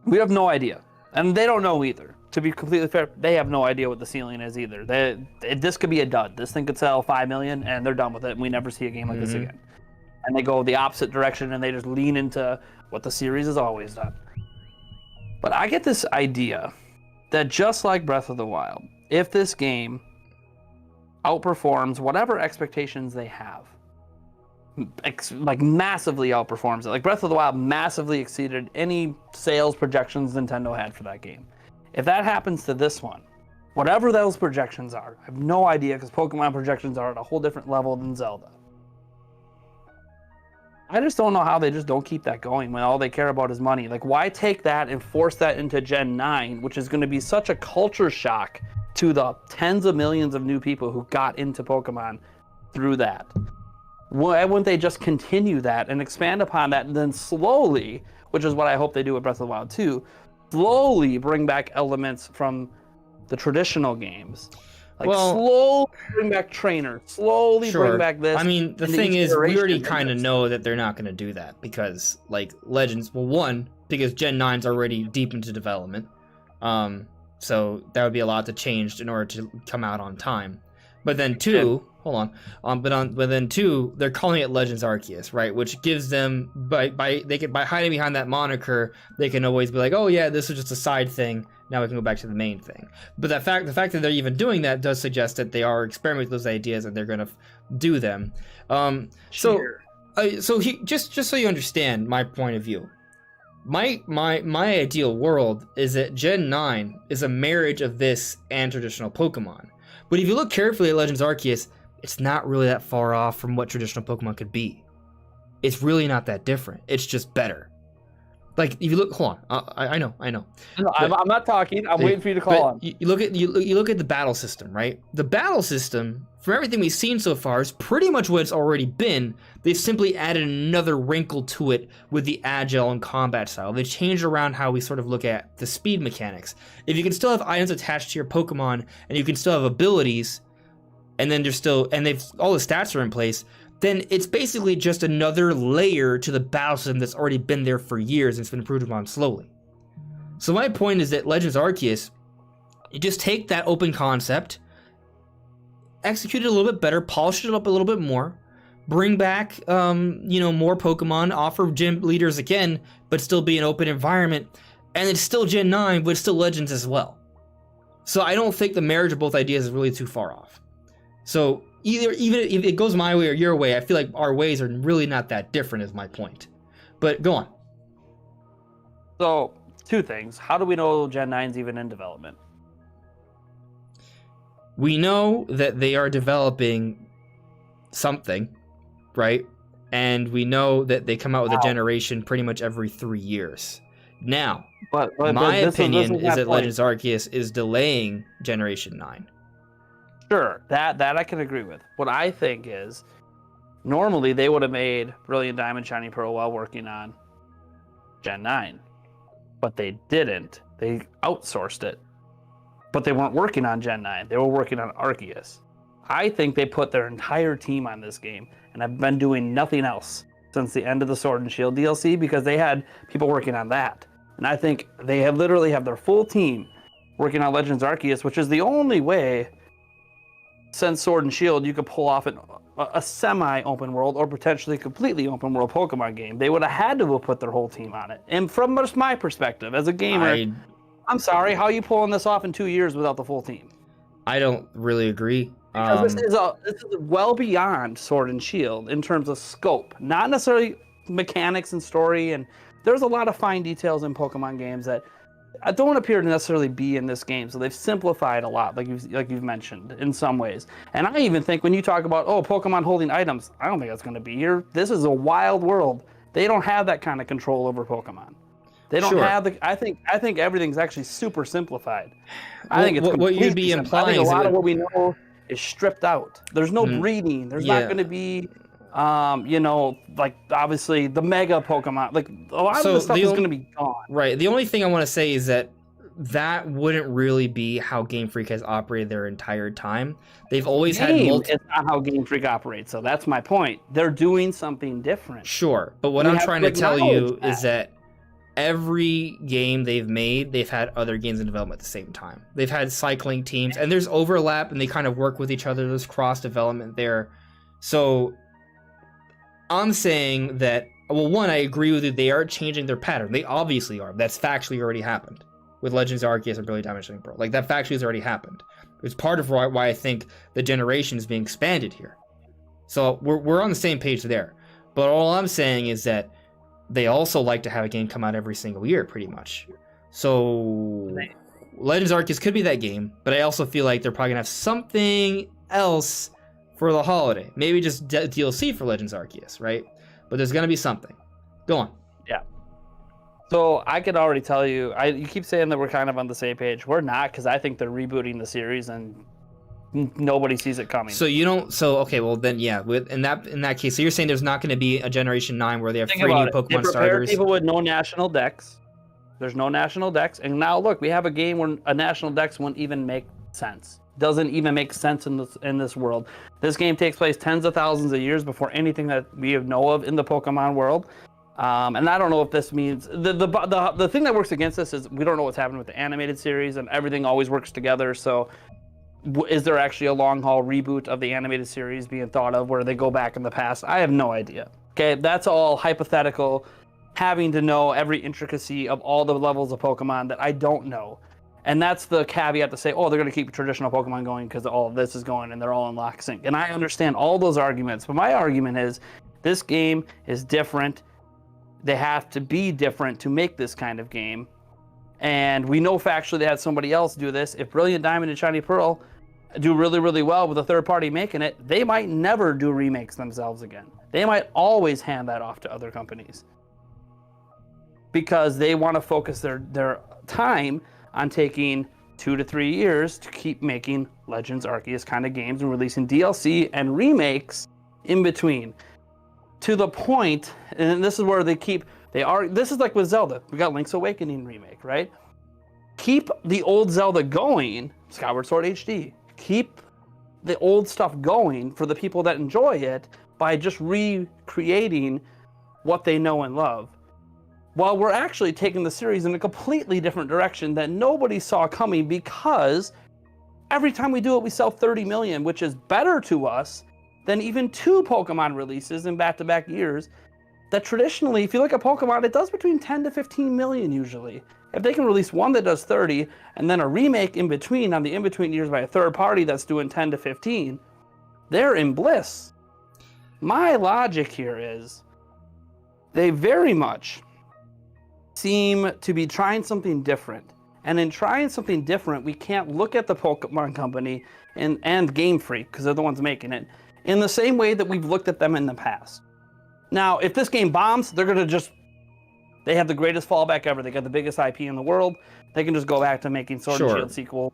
we have no idea, and they don't know either. To be completely fair, they have no idea what the ceiling is either. This could be a dud. This thing could sell 5 million, and they're done with it, and we never see a game like this again. And they go the opposite direction, and they just lean into what the series has always done. But I get this idea that just like Breath of the Wild, if this game outperforms whatever expectations they have, like massively outperforms it, like Breath of the Wild massively exceeded any sales projections Nintendo had for that game. If that happens to this one, whatever those projections are, I have no idea because Pokemon projections are at a whole different level than Zelda. I just don't know how they just don't keep that going when all they care about is money. Like, why take that and force that into Gen 9, which is going to be such a culture shock to the tens of millions of new people who got into Pokemon through that? Why wouldn't they just continue that and expand upon that and then slowly, which is what I hope they do with Breath of the Wild 2, slowly bring back elements from the traditional games? Like, slowly bring back trainers, slowly bring back this. I mean, the thing is, we already kind of know that they're not going to do that because, like, Legends, well, one, because Gen 9's already deep into development. So that would be a lot to change in order to come out on time. But then two, hold on, but then two, they're calling it Legends Arceus, right? Which gives them by hiding behind that moniker, they can always be like, oh yeah, this is just a side thing. Now we can go back to the main thing. But the fact that they're even doing that does suggest that they are experimenting with those ideas and they're going to do them. So so you understand my point of view. My ideal world is that Gen 9 is a marriage of this and traditional Pokemon. But if you look carefully at Legends Arceus, it's not really that far off from what traditional Pokemon could be. It's really not that different. It's just better. Like, if you look, hold on, I know. No, I'm not talking. I'm waiting for you to call on. You look at the battle system, right? The battle system, from everything we've seen so far, is pretty much what it's already been. They've simply added another wrinkle to it with the agile and combat style. They've changed around how we sort of look at the speed mechanics. If you can still have items attached to your Pokemon, and you can still have abilities, and then all the stats are in place, then it's basically just another layer to the battle system that's already been there for years and it's been improved upon slowly. So my point is that Legends Arceus, you just take that open concept, execute it a little bit better, polish it up a little bit more, bring back more Pokemon, offer gym leaders again, but still be an open environment, and it's still Gen 9, but it's still Legends as well. So I don't think the marriage of both ideas is really too far off. So even if it goes my way or your way, I feel like our ways are really not that different is my point. But go on. So, two things. How do we know Gen 9's even in development? We know that they are developing something, right? And we know that they come out with a generation pretty much every 3 years. Now, my opinion is that Legends Arceus is delaying Generation 9. Sure, that I can agree with. What I think is, normally they would have made Brilliant Diamond, Shining Pearl while working on Gen 9. But they didn't. They outsourced it. But they weren't working on Gen 9. They were working on Arceus. I think they put their entire team on this game and have been doing nothing else since the end of the Sword and Shield DLC because they had people working on that. And I think they literally have their full team working on Legends Arceus, which is the only way since Sword and Shield you could pull off a semi-open world or potentially completely open world Pokemon game. They would have had to have put their whole team on it. And from just my perspective as a gamer, I'm sorry, how are you pulling this off in 2 years without the full team? I don't really agree. Because this is well beyond Sword and Shield in terms of scope, not necessarily mechanics and story. And there's a lot of fine details in Pokemon games that don't appear to necessarily be in this game. So they've simplified a lot, like you've mentioned in some ways. And I even think when you talk about Pokemon holding items, I don't think that's going to be here. This is a wild world. They don't have that kind of control over Pokemon. They don't have the. I think everything's actually super simplified. I think it's what you'd be implying. I think a lot of what we know is stripped out. There's no breeding. There's not going to be, like obviously the mega Pokemon. Like a lot of the stuff is going to be gone. Right. The only thing I want to say is that wouldn't really be how Game Freak has operated their entire time. They've always had. It's not how Game Freak operates. So that's my point. They're doing something different. Sure, but what I'm trying to tell you is that every game they've made, they've had other games in development at the same time. They've had cycling teams, and there's overlap, and they kind of work with each other. There's cross development there. So I'm saying that, well, one, I agree with you. They are changing their pattern. They obviously are. That's factually already happened with Legends of Arceus and Brilliant Diamond Shining Pearl. Like, that factually has already happened. It's part of why I think the generation is being expanded here. So we're on the same page there. But all I'm saying is that they also like to have a game come out every single year, pretty much. So Legends Arceus could be that game, but I also feel like they're probably going to have something else for the holiday. Maybe just DLC for Legends Arceus, right? But there's going to be something. Go on. Yeah. So I could already tell you, you keep saying that we're kind of on the same page. We're not, because I think they're rebooting the series and nobody sees it coming. So you don't. So okay, well then, yeah. In that case, so you're saying there's not going to be a Generation 9 where they have 3 new Pokemon starters. People with no national dex. There's no national dex, and now look, we have a game where a national dex wouldn't even make sense. Doesn't even make sense in this world. This game takes place tens of thousands of years before anything that we know of in the Pokemon world. And I don't know if this means the thing that works against this is we don't know what's happening with the animated series, and everything always works together. So is there actually a long haul reboot of the animated series being thought of where they go back in the past? I have no idea. Okay, that's all hypothetical, having to know every intricacy of all the levels of Pokemon that I don't know. And that's the caveat to say, they're going to keep traditional Pokemon going because all of this is going and they're all in lock sync. And I understand all those arguments, but my argument is this game is different. They have to be different to make this kind of game. And we know factually they had somebody else do this. If Brilliant Diamond and Shiny Pearl do really, really well with a third party making it, they might never do remakes themselves again. They might always hand that off to other companies because they want to focus their time on taking 2 to 3 years to keep making Legends Arceus kind of games and releasing DLC and remakes in between. To the point, and this is where this is like with Zelda. We got Link's Awakening remake, right? Keep the old Zelda going, Skyward Sword HD. Keep the old stuff going for the people that enjoy it by just recreating what they know and love. While we're actually taking the series in a completely different direction that nobody saw coming, because every time we do it, we sell 30 million, which is better to us than even 2 Pokemon releases in back-to-back years. That traditionally, if you look at Pokemon, it does between 10 to 15 million usually. If they can release one that does 30, and then a remake in between on the in-between years by a third party that's doing 10 to 15, they're in bliss. My logic here is they very much seem to be trying something different. And in trying something different, we can't look at the Pokemon Company and Game Freak, because they're the ones making it, in the same way that we've looked at them in the past. Now, if this game bombs, they're going to they have the greatest fallback ever. They got the biggest IP in the world. They can just go back to making Sword and Shield sequel,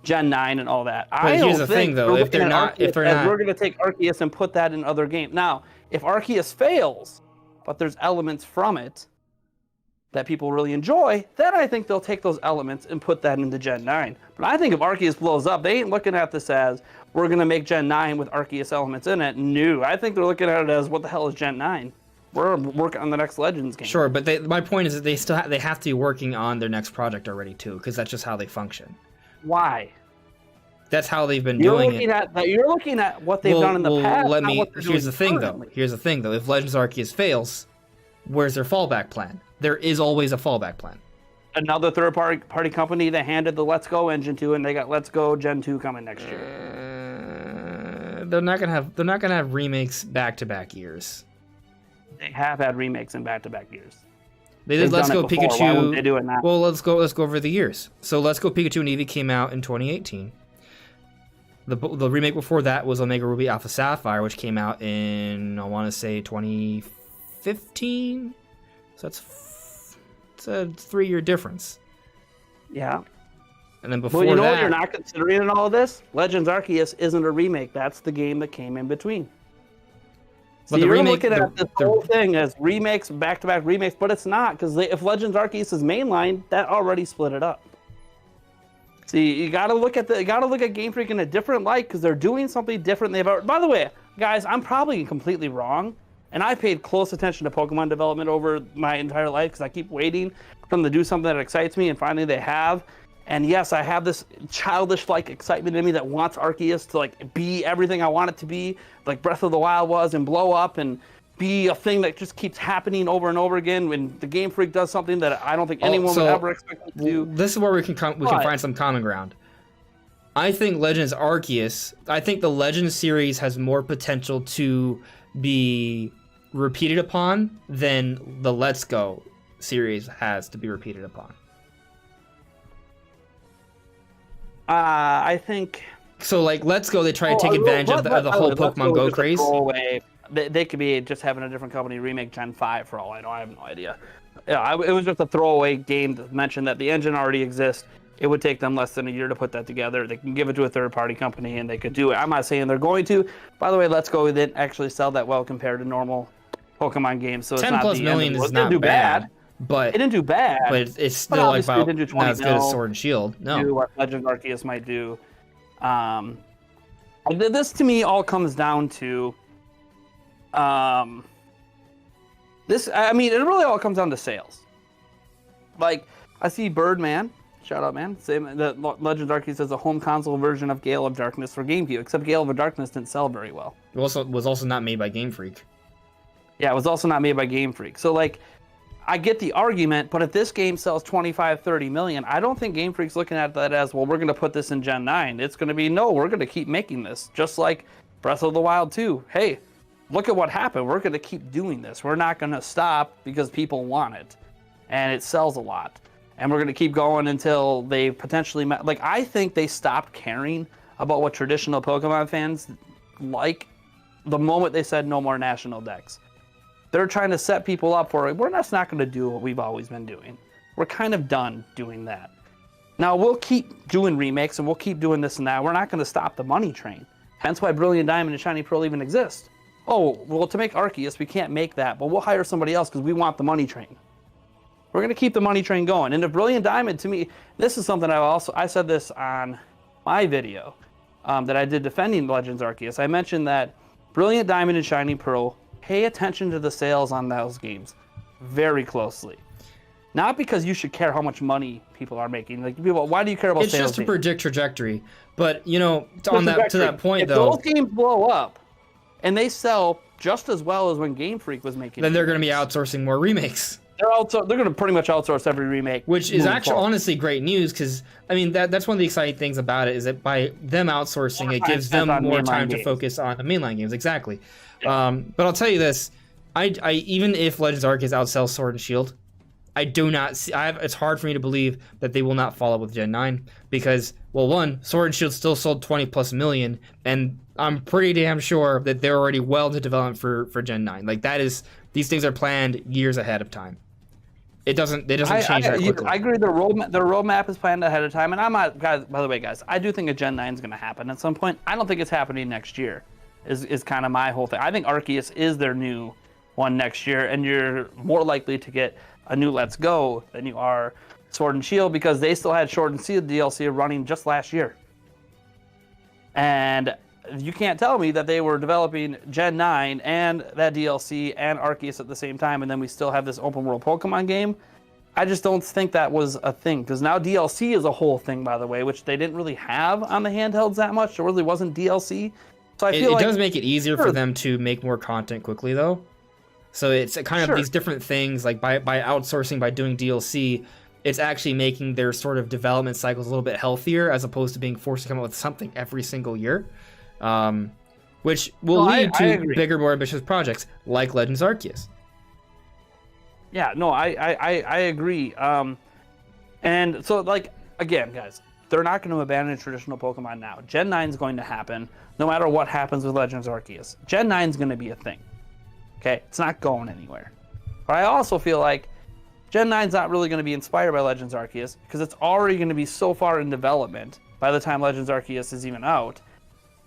Gen 9 and all that. But here's the thing, though. If they're not, we're going to take Arceus and put that in other games. Now, if Arceus fails, but there's elements from it that people really enjoy, then I think they'll take those elements and put that into Gen 9. But I think if Arceus blows up, they ain't looking at this as, we're going to make Gen 9 with Arceus elements in it. No, I think they're looking at it as, what the hell is Gen 9? We're working on the next Legends game. Sure, but my point is that they have to be working on their next project already, too, because that's just how they function. Why? That's how they've been doing it. You're looking at what they've done in the past. Here's the thing, though. If Legends Arceus fails, where's their fallback plan? There is always a fallback plan. another third party company that handed the Let's Go engine to, and they got Let's Go Gen 2 coming next year. They're not gonna have remakes back-to-back years. They have had remakes in back-to-back years. They did Let's Go Pikachu. Why wouldn't they do it now? Well, let's go over the years. So Let's Go Pikachu and Eevee came out in 2018. The remake before that was Omega Ruby Alpha Sapphire, which came out in, I want to say, 2015. So it's a 3-year difference. Yeah. And then before well, you know that, what you're not considering in all of this? Legends Arceus isn't a remake. That's the game that came in between. So you're looking at this whole thing as remakes, back-to-back remakes, but it's not, because if Legends Arceus is mainline, that already split it up. See, you gotta look at Game Freak in a different light, because they're doing something different. By the way, guys, I'm probably completely wrong, and I paid close attention to Pokemon development over my entire life, because I keep waiting for them to do something that excites me, and finally they have. And yes, I have this childish-like excitement in me that wants Arceus to like be everything I want it to be, like Breath of the Wild was, and blow up and be a thing that just keeps happening over and over again. When the Game Freak does something that I don't think anyone would ever expect them to do. This is where we can find some common ground. I think Legends Arceus. I think the Legends series has more potential to be repeated upon than the Let's Go series has to be repeated upon. I think so. Like, Let's Go, they try to take advantage of the whole Pokemon Go craze. They could be just having a different company remake Gen 5 for all I know. I have no idea. Yeah, it was just a throwaway game to mention that the engine already exists. It would take them less than a year to put that together. They can give it to a third-party company, and they could do it. I'm not saying they're going to. By the way, Let's Go didn't actually sell that well compared to normal Pokemon games. So 10 plus million is not bad. But it didn't do bad. But it's still like about not as good as Sword and Shield. No. Do what Legends Arceus might do. This to me all comes down to this. I mean, it really all comes down to sales. Like, I see Birdman. Shout out, man. Same that Legends Arceus is a home console version of Gale of Darkness for GameCube, except Gale of Darkness didn't sell very well. It was also not made by Game Freak. Yeah, it was also not made by Game Freak. So like, I get the argument, but if this game sells 25-30 million, I don't think Game Freak's looking at that as, well, we're going to put this in Gen 9. It's going to be, no, we're going to keep making this. Just like Breath of the Wild 2. Hey, look at what happened. We're going to keep doing this. We're not going to stop because people want it. And it sells a lot. And we're going to keep going until they potentially... Like, I think they stopped caring about what traditional Pokemon fans like the moment they said no more national decks. They're trying to set people up for it. We're just not going to do what we've always been doing. We're kind of done doing that. Now, we'll keep doing remakes and we'll keep doing this and that. We're not going to stop the money train. Hence why Brilliant Diamond and Shiny Pearl even exist. Oh, well, to make Arceus, we can't make that, but we'll hire somebody else because we want the money train. We're going to keep the money train going. And the Brilliant Diamond, to me, this is something I said this on my video that I did defending Legends Arceus. I mentioned that Brilliant Diamond and Shiny Pearl, pay attention to the sales on those games very closely. Not because you should care how much money people are making. Like, people, why do you care about sales? It's just to predict trajectory. But, you know, to that point, if though, those games blow up and they sell just as well as when Game Freak was making, then they're going to be outsourcing more remakes. They're going to pretty much outsource every remake, which is actually honestly great news, because I mean that's one of the exciting things about it, is that by them outsourcing, it gives them more time to focus on the mainline games. Exactly. Yeah. But I'll tell you this: I even if Legends Arceus outsells Sword and Shield, I do not see. It's hard for me to believe that they will not follow up with Gen 9, because, well, one, Sword and Shield still sold 20+ million, and I'm pretty damn sure that they're already well into development for Gen 9. Like, that is, these things are planned years ahead of time. It doesn't change that quickly. I agree. The roadmap is planned ahead of time, and I'm not, guys. By the way, guys, I do think a Gen 9 is going to happen at some point. I don't think it's happening next year. Is kind of my whole thing. I think Arceus is their new one next year, and you're more likely to get a new Let's Go than you are Sword and Shield, because they still had Sword and Shield DLC running just last year. And you can't tell me that they were developing Gen 9 and that DLC and Arceus at the same time, and then we still have this open world Pokemon game. I just don't think that was a thing, because now DLC is a whole thing, by the way, which they didn't really have on the handhelds that much. There really wasn't DLC. So I feel it does make it easier for them to make more content quickly, though. So it's kind of these different things, like by outsourcing, by doing DLC, it's actually making their sort of development cycles a little bit healthier as opposed to being forced to come up with something every single year, which will lead to bigger, more ambitious projects like Legends Arceus. Yeah, no, I agree. And so, like, again, guys, they're not going to abandon traditional Pokemon now. Gen 9 is going to happen no matter what happens with Legends Arceus. Gen 9 is going to be a thing. Okay? It's not going anywhere. But I also feel like Gen 9 is not really going to be inspired by Legends Arceus because it's already going to be so far in development by the time Legends Arceus is even out.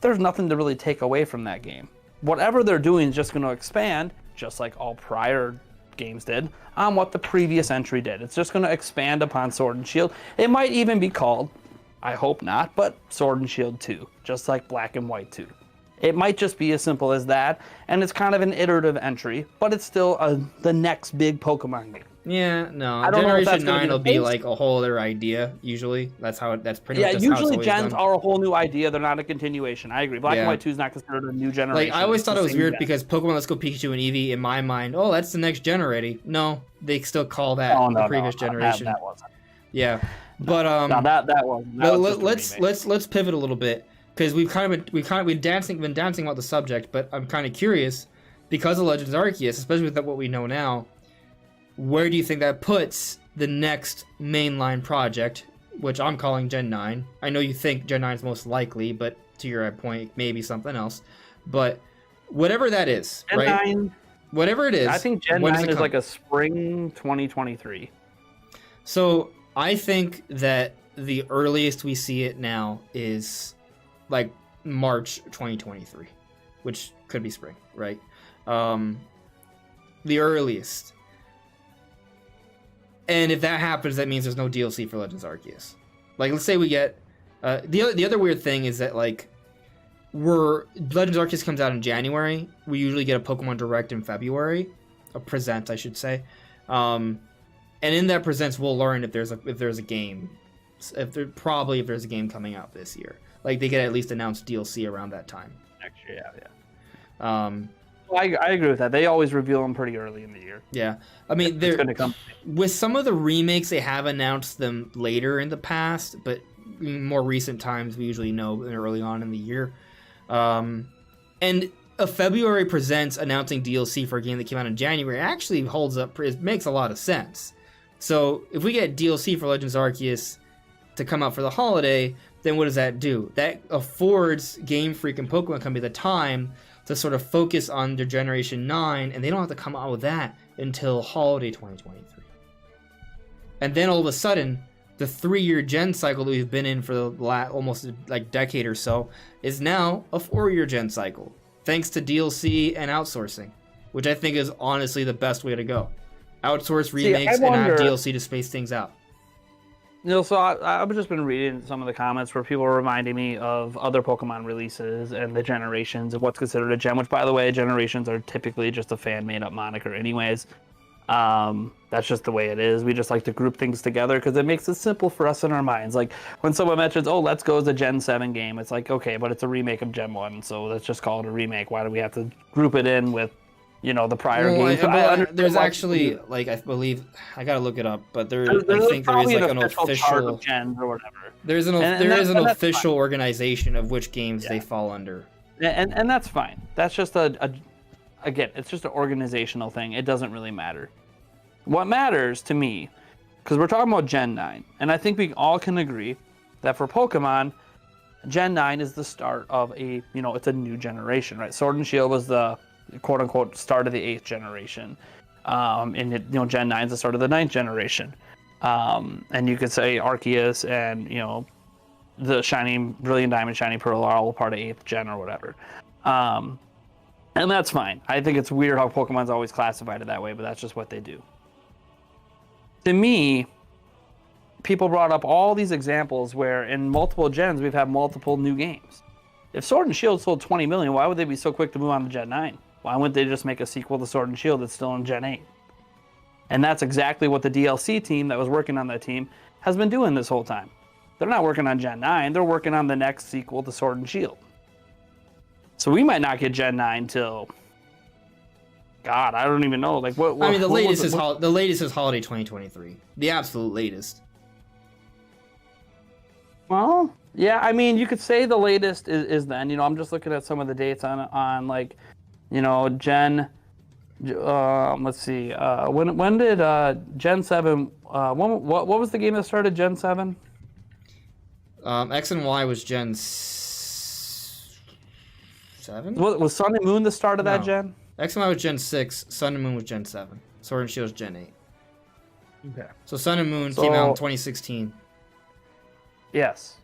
There's nothing to really take away from that game. Whatever they're doing is just going to expand, just like all prior games did, on what the previous entry did. It's just going to expand upon Sword and Shield. It might even be called, I hope not, but Sword and Shield 2, just like Black and White 2. It might just be as simple as that, and it's kind of an iterative entry, but it's still the next big Pokemon game. Yeah, no. Generation 9 will be like a whole other idea, usually. That's pretty much how it's always done. Yeah, usually gens are a whole new idea. They're not a continuation. I agree. Black and White 2 is not considered a new generation. Like, I always thought it was weird because Pokemon Let's Go Pikachu and Eevee, in my mind, oh, that's the next gen already. No, they still call that the previous generation. That wasn't. Yeah. But that wasn't. Let's pivot a little bit because we've been dancing about the subject, but I'm kind of curious because of Legends Arceus, especially with what we know now. Where do you think that puts the next mainline project, which I'm calling Gen 9? I know you think Gen 9 is most likely, but to your point, maybe something else. But whatever that is, Gen right? 9, whatever it is. I think Gen 9 is like a spring 2023. So I think that the earliest we see it now is like March 2023, which could be spring, right? The earliest. And if that happens, that means there's no DLC for Legends Arceus. Like, let's say we get... the other weird thing is that, like, Legends Arceus comes out in January. We usually get a Pokemon Direct in February. A Present, I should say. And in that Presents, we'll learn if there's a game. If there's a game coming out this year. Like, they could at least announce DLC around that time. Next year, yeah. I agree with that. They always reveal them pretty early in the year. Yeah. I mean, it's going to come. With some of the remakes, they have announced them later in the past, but in more recent times, we usually know early on in the year. And a February Presents announcing DLC for a game that came out in January actually holds up. It makes a lot of sense. So if we get DLC for Legends Arceus to come out for the holiday, then what does that do? That affords Game Freak and Pokemon Company the time to sort of focus on their Generation 9, and they don't have to come out with that until holiday 2023. And then all of a sudden, the 3-year gen cycle that we've been in for the almost like decade or so is now a 4-year gen cycle, thanks to DLC and outsourcing, which I think is honestly the best way to go. Outsource remakes and add DLC to space things out. You know, so I've just been reading some of the comments where people are reminding me of other Pokemon releases and the generations and what's considered a gen, which, by the way, generations are typically just a fan-made-up moniker anyways. That's just the way it is. We just like to group things together because it makes it simple for us in our minds. Like, when someone mentions, oh, Let's Go is a Gen 7 game, it's like, okay, but it's a remake of Gen 1, so let's just call it a remake. Why do we have to group it in with, the prior games? There's actually, like, I believe, I gotta look it up, but I think there is like an official gens or whatever. There is an official organization of which games they fall under, and that's fine. That's just again, it's just an organizational thing. It doesn't really matter. What matters to me, because we're talking about Gen 9, and I think we all can agree that for Pokemon, Gen 9 is the start of it's a new generation, right? Sword and Shield was the quote unquote start of the 8th generation. And Gen 9 is the start of the 9th generation. And you could say Arceus and, the Brilliant Diamond, Shiny Pearl are all part of 8th gen or whatever. And that's fine. I think it's weird how Pokemon's always classified it that way, but that's just what they do. To me, people brought up all these examples where in multiple gens we've had multiple new games. If Sword and Shield sold 20 million, why would they be so quick to move on to Gen 9? Why wouldn't they just make a sequel to Sword and Shield that's still in Gen 8? And that's exactly what the DLC team that was working on that team has been doing this whole time. They're not working on Gen 9, they're working on the next sequel to Sword and Shield. So we might not get Gen 9 till God, I don't even know. Like what I mean, the what latest was is it? the latest is holiday 2023. The absolute latest. Well, yeah, I mean, you could say the latest is then. You know, I'm just looking at some of the dates on like, you know, let's see. When did Gen 7 what was the game that started Gen 7? X and Y was Gen 7. Was Sun and Moon the start of that No. gen? X and Y was Gen 6. Sun and Moon was Gen 7. Sword and Shield was Gen 8. Okay. So Sun and Moon came out in 2016. Yes.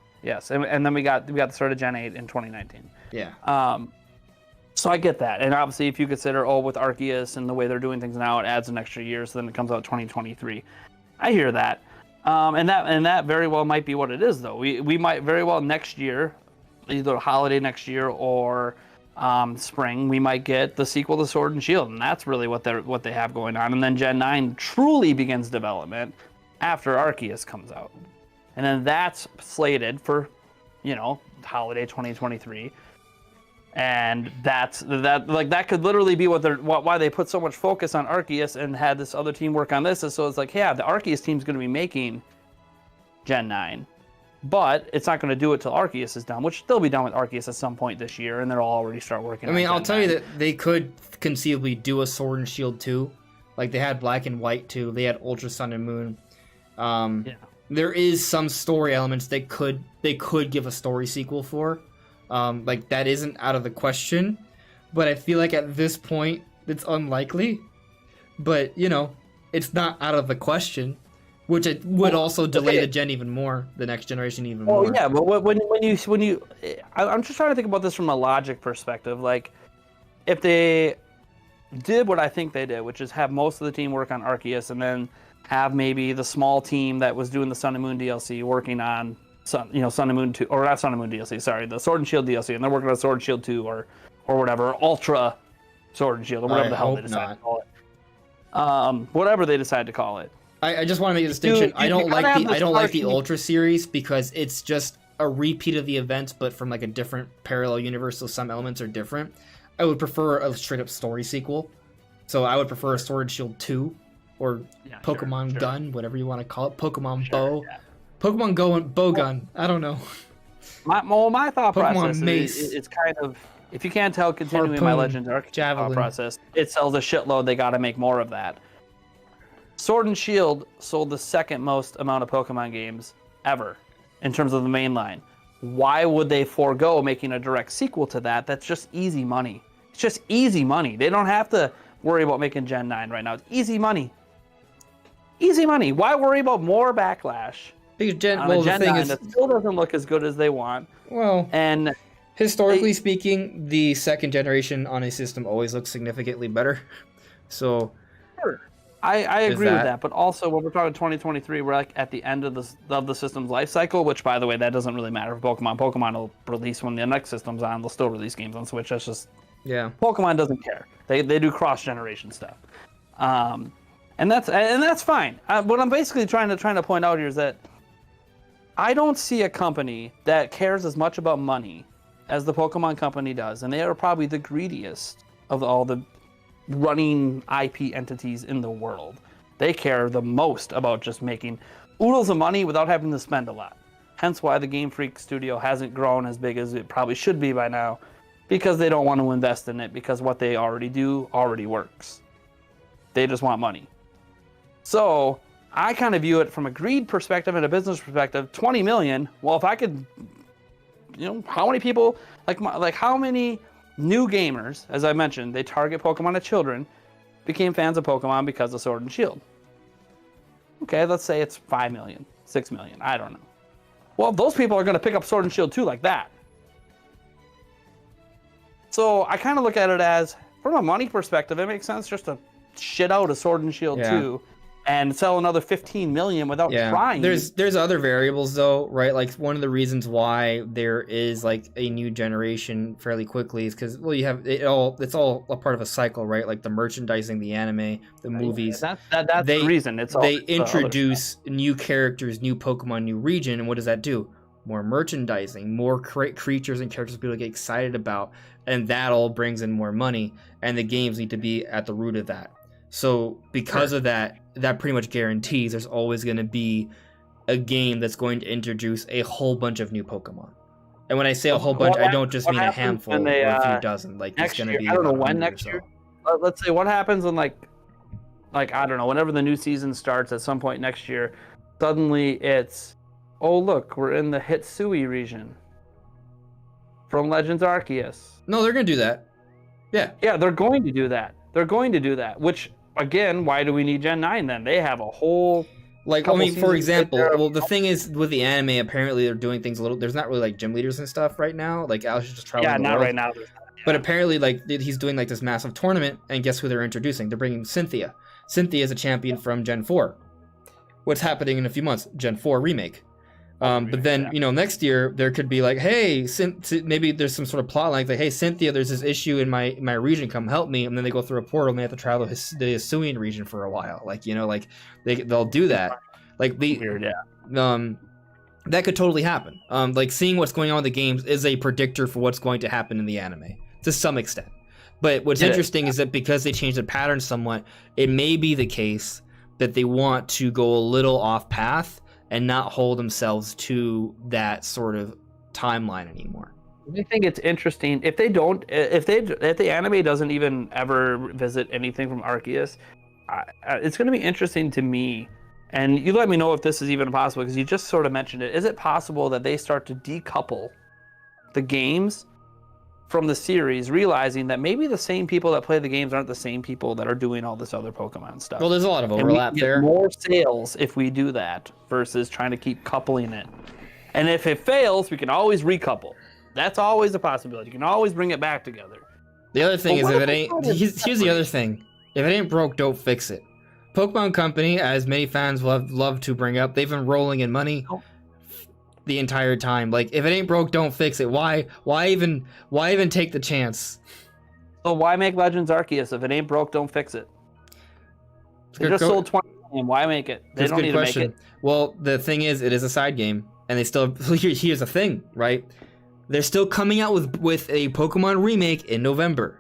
And then we got the start of Gen 8 in 2019. Yeah. So I get that. And obviously if you consider with Arceus and the way they're doing things now, it adds an extra year, so then it comes out 2023. I hear that. And that very well might be what it is though. We might very well next year, either holiday next year or spring, we might get the sequel to Sword and Shield, and that's really what they have going on. And then Gen 9 truly begins development after Arceus comes out. And then that's slated for, you know, holiday 2023. And that could literally be why they put so much focus on Arceus and had this other team work on this. So it's like, yeah, the Arceus team's going to be making Gen 9, but it's not going to do it till Arceus is done, which they'll be done with Arceus at some point this year, and they'll already start working on I'll Gen tell 9. you that they could conceivably do a Sword and Shield 2. Like they had Black and White 2. They had Ultra Sun and Moon. Yeah. There is some story elements they could give a story sequel for. Like that isn't out of the question, but I feel like at this point it's unlikely. But you know, it's not out of the question, which it would also delay the gen even more, the next generation even more. Oh yeah, but when you, I'm just trying to think about this from a logic perspective. Like, if they did what I think they did, which is have most of the team work on Arceus, and then have maybe the small team that was doing the Sun and Moon DLC working on Sun and Moon 2, or not Sun and Moon DLC, sorry, the Sword and Shield DLC, and they're working on Sword and Shield 2 or whatever, Ultra Sword and Shield, or whatever the hell they decide to call it. Whatever they decide to call it. I just want to make a distinction. I don't like the Ultra series because it's just a repeat of the events, but from like a different parallel universe, so some elements are different. I would prefer a straight up story sequel. So I would prefer a Sword and Shield 2 or Pokemon Gun, whatever you want to call it. Pokemon Bow. Yeah. Pokemon Go and Bow Gun. I don't know. My thought Pokemon process Mace. is kind of, if you can't tell, continuing Harpoon, my Legends Arc Javelin. process, it sells a shitload. They got to make more of that. Sword and Shield sold the second most amount of Pokemon games ever in terms of the main line. Why would they forego making a direct sequel to that? That's just easy money. It's just easy money. They don't have to worry about making Gen 9 right now. It's easy money. Easy money. Why worry about more backlash? Because Gen 9 that still doesn't look as good as they want. Well, and historically speaking, the second generation on a system always looks significantly better. So, sure. I agree with that, but also when we're talking 2023, we're like at the end of the system's life cycle, which, by the way, that doesn't really matter for Pokemon. Pokemon will release when the next system's on. They'll still release games on Switch. That's just Pokemon doesn't care. They do cross generation stuff, and that's fine. What I'm basically trying to point out here is that I don't see a company that cares as much about money as the Pokemon company does, and they are probably the greediest of all the running IP entities in the world. They care the most about just making oodles of money without having to spend a lot. Hence why the Game Freak studio hasn't grown as big as it probably should be by now, because they don't want to invest in it, because what they already do already works. They just want money. So I kind of view it from a greed perspective and a business perspective. 20 million, well, if I could, how many people, like how many new gamers, as I mentioned, they target Pokemon at children, became fans of Pokemon because of Sword and Shield. Okay, let's say it's 5 million, 6 million, I don't know. Well, those people are going to pick up Sword and Shield 2 like that. So I kind of look at it as, from a money perspective, it makes sense just to shit out a Sword and Shield 2 and sell another 15 million without trying. There's other variables though, right? Like one of the reasons why there is like a new generation fairly quickly is because you have it's all a part of a cycle, right? Like the merchandising, the anime, the movies. That's the reason. They introduce new characters, new Pokemon, new region, and what does that do? more merchandising, more creatures and characters people get excited about, and that all brings in more money, and the games need to be at the root of that. So because of that pretty much guarantees there's always going to be a game that's going to introduce a whole bunch of new Pokemon. And when I say a whole bunch, I don't just mean a handful or a few dozen. Like it's going to be I don't know about when next year. Let's say what happens when like I don't know, whenever the new season starts at some point next year, suddenly it's, oh look, we're in the Hitsui region from Legends Arceus. No, they're going to do that. Yeah. Yeah, they're going to do that. They're going to do that. Which again, why do we need Gen 9 then? They have a whole like, I mean, for example, well, the thing is with the anime, apparently they're doing things a little. There's not really like gym leaders and stuff right now. Like Alex is just traveling. Yeah, the not world. right now. Yeah. But apparently, like he's doing like this massive tournament, and guess who they're introducing? They're bringing Cynthia. Cynthia is a champion from Gen 4. What's happening in a few months? Gen 4 remake. But then, next year there could be like, hey, maybe there's some sort of plot line like, hey, Cynthia, there's this issue in my region, come help me. And then they go through a portal and they have to travel the Hisuian region for a while. Like, like they'll do that. Like weird, yeah. That could totally happen. Like seeing what's going on with the games is a predictor for what's going to happen in the anime to some extent. But what's interesting is that because they changed the pattern somewhat, it may be the case that they want to go a little off path and not hold themselves to that sort of timeline anymore. I think it's interesting if the anime doesn't even ever visit anything from Arceus, it's going to be interesting to me. And you let me know if this is even possible, because you just sort of mentioned it. Is it possible that they start to decouple the games from the series, realizing that maybe the same people that play the games aren't the same people that are doing all this other Pokemon stuff? Well, there's a lot of overlap there. And we get more sales if we do that versus trying to keep coupling it. And if it fails, we can always recouple. That's always a possibility. You can always bring it back together. The other thing is, if it ain't, here's the other thing. If it ain't broke, don't fix it. Pokemon Company, as many fans will love to bring up, they've been rolling in money the entire time. Like, if it ain't broke, don't fix it. Why even take the chance? So why make Legends Arceus? If it ain't broke, don't fix it. They just sold 20 million. Why make it? They don't need to make it. Well, the thing is, it is a side game, and they still. Here's the thing, right? They're still coming out with a Pokemon remake in November.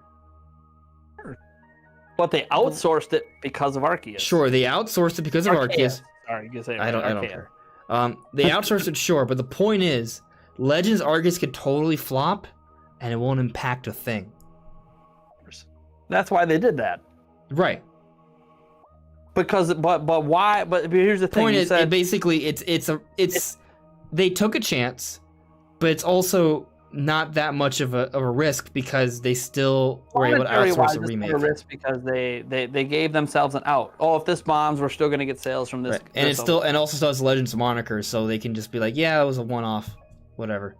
But they outsourced it because of Arceus. Sure, they outsourced it because of Arceus. Sorry, you can say it. I don't care. They outsourced it, sure, but the point is, Legends Arceus could totally flop, and it won't impact a thing. That's why they did that. Right. Because, but why? But here's the thing. Point is, basically, it's they took a chance, but it's also not that much of a risk because they still were able to outsource a remake. It's not a risk because they gave themselves an out. Oh, if this bombs, we're still going to get sales from this. Right. And it's still, and also still has Legends moniker, so they can just be like, yeah, it was a one-off, whatever.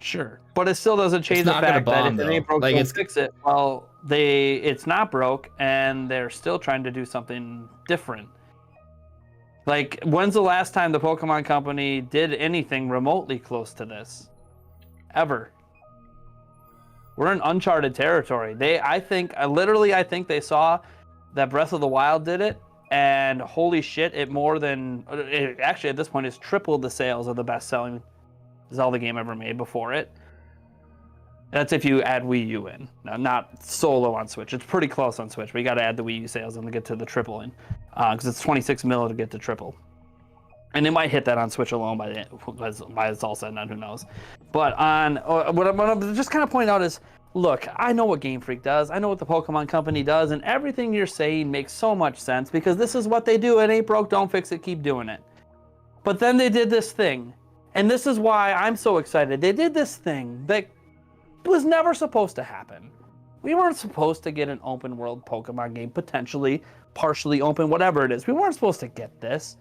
Sure, but it still doesn't change the fact that if it ain't broke, don't fix it. Well, it's not broke, and they're still trying to do something different. Like, when's the last time the Pokemon Company did anything remotely close to this? Ever. We're in uncharted territory. I think they saw that Breath of the Wild did it, and holy shit, actually at this point it's tripled the sales of the best-selling Zelda game ever made before it. That's if you add Wii U in. Now, not solo on Switch. It's pretty close on Switch, but you got to add the Wii U sales and to get to the tripling, because it's 26 mil to get to triple. And it might hit that on Switch alone by it's all said and done, who knows. But what I'm just kind of pointing out is, look, I know what Game Freak does. I know what the Pokemon Company does, and everything you're saying makes so much sense because this is what they do. It ain't broke, don't fix it, keep doing it. But then they did this thing, and this is why I'm so excited. They did this thing that was never supposed to happen. We weren't supposed to get an open world Pokemon game, potentially, partially open, whatever it is. We weren't supposed to get this.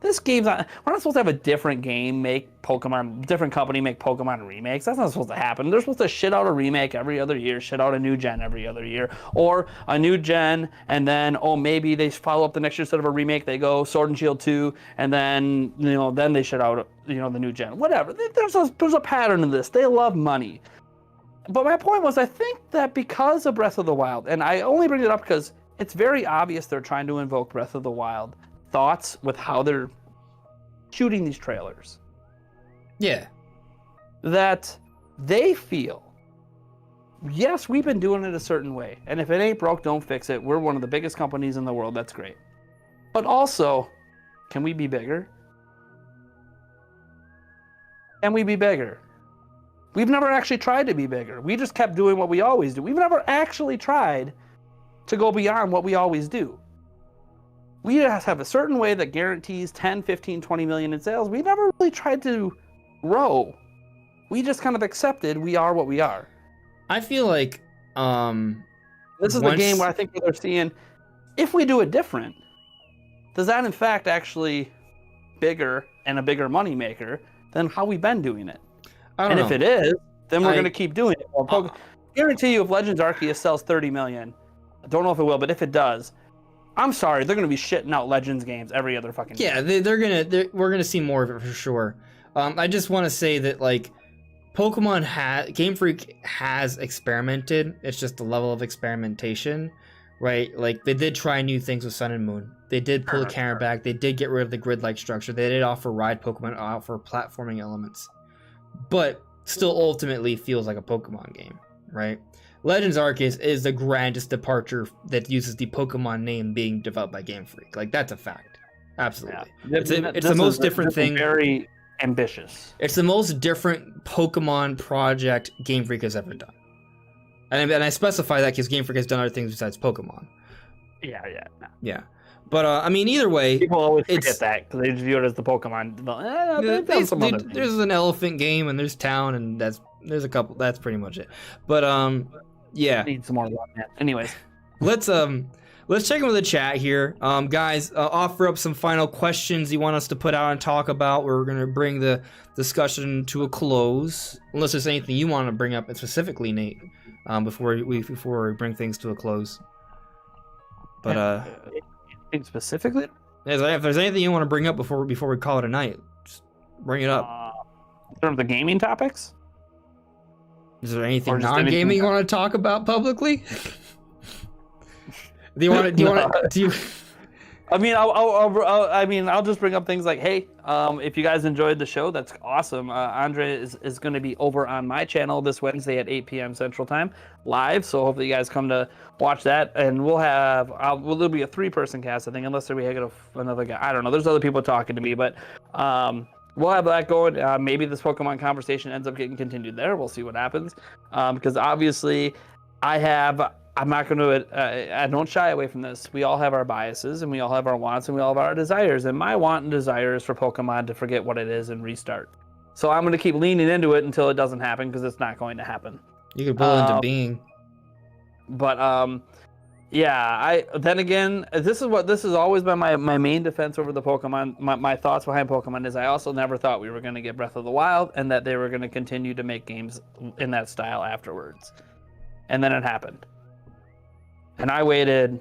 This game's not. We're not supposed to have a different game different company make Pokemon remakes. That's not supposed to happen. They're supposed to shit out a remake every other year, shit out a new gen every other year, or a new gen, and then maybe they follow up the next year instead of a remake. They go Sword and Shield 2, and then then they shit out the new gen. Whatever. There's a pattern in this. They love money. But my point was, I think that because of Breath of the Wild, and I only bring it up because it's very obvious they're trying to invoke Breath of the Wild thoughts with how they're shooting these trailers. Yeah. That they feel, yes, we've been doing it a certain way, and if it ain't broke, don't fix it. We're one of the biggest companies in the world. That's great. But also, can we be bigger? Can we be bigger? We've never actually tried to be bigger. We just kept doing what we always do. We've never actually tried to go beyond what we always do. We have a certain way that guarantees 10, 15, 20 million in sales. We never really tried to grow. We just kind of accepted we are what we are. I feel like this is the game where I think they're seeing, if we do it different, does that in fact actually bigger and a bigger money maker than how we've been doing it? And if it is, then we're going to keep doing it. Well, guarantee you if Legends Arceus sells 30 million, I don't know if it will, but if it does, I'm sorry, they're going to be shitting out Legends games every other fucking game. Yeah, we're going to see more of it for sure. I just want to say that, like, Game Freak has experimented. It's just the level of experimentation, right? Like, they did try new things with Sun and Moon. They did pull the camera back. They did get rid of the grid-like structure. They did offer ride Pokemon, offer platforming elements. But still ultimately feels like a Pokemon game, right? Legends Arceus is the grandest departure that uses the Pokemon name being developed by Game Freak. Like, that's a fact. Absolutely. Yeah. It's the most different thing. Very ambitious. It's the most different Pokemon project Game Freak has ever done. And I specify that because Game Freak has done other things besides Pokemon. Yeah. But, I mean, either way... People always forget that, because they just view it as the Pokemon. There's an elephant game, and there's Town, and there's a couple... That's pretty much it. But, yeah. Need some more of that. Anyways. Let's check in with the chat here. Guys, offer up some final questions you want us to put out and talk about. We're going to bring the discussion to a close. Unless there's anything you want to bring up specifically, Nate, before we bring things to a close. But, specifically? If there's anything you want to bring up before we call it a night, just bring it up. In terms of gaming topics? Is there anything non-gaming you want to talk about publicly? Do you? I mean, I'll just bring up things like, hey, if you guys enjoyed the show, that's awesome. Andre is going to be over on my channel this Wednesday at 8 p.m. Central Time live. So hopefully you guys come to watch that, and there'll be a 3-person cast, I think, unless we get another guy. I don't know. There's other people talking to me, but we'll have that going. Maybe this Pokemon conversation ends up getting continued there. We'll see what happens. Because obviously, I'm not going to, I don't shy away from this. We all have our biases, and we all have our wants, and we all have our desires. And my want and desire is for Pokemon to forget what it is and restart. So I'm going to keep leaning into it until it doesn't happen, because it's not going to happen. You could pull into being. But, then again, this has always been my main defense over the Pokemon. My thoughts behind Pokemon is I also never thought we were going to get Breath of the Wild, and that they were going to continue to make games in that style afterwards. And then it happened. And I waited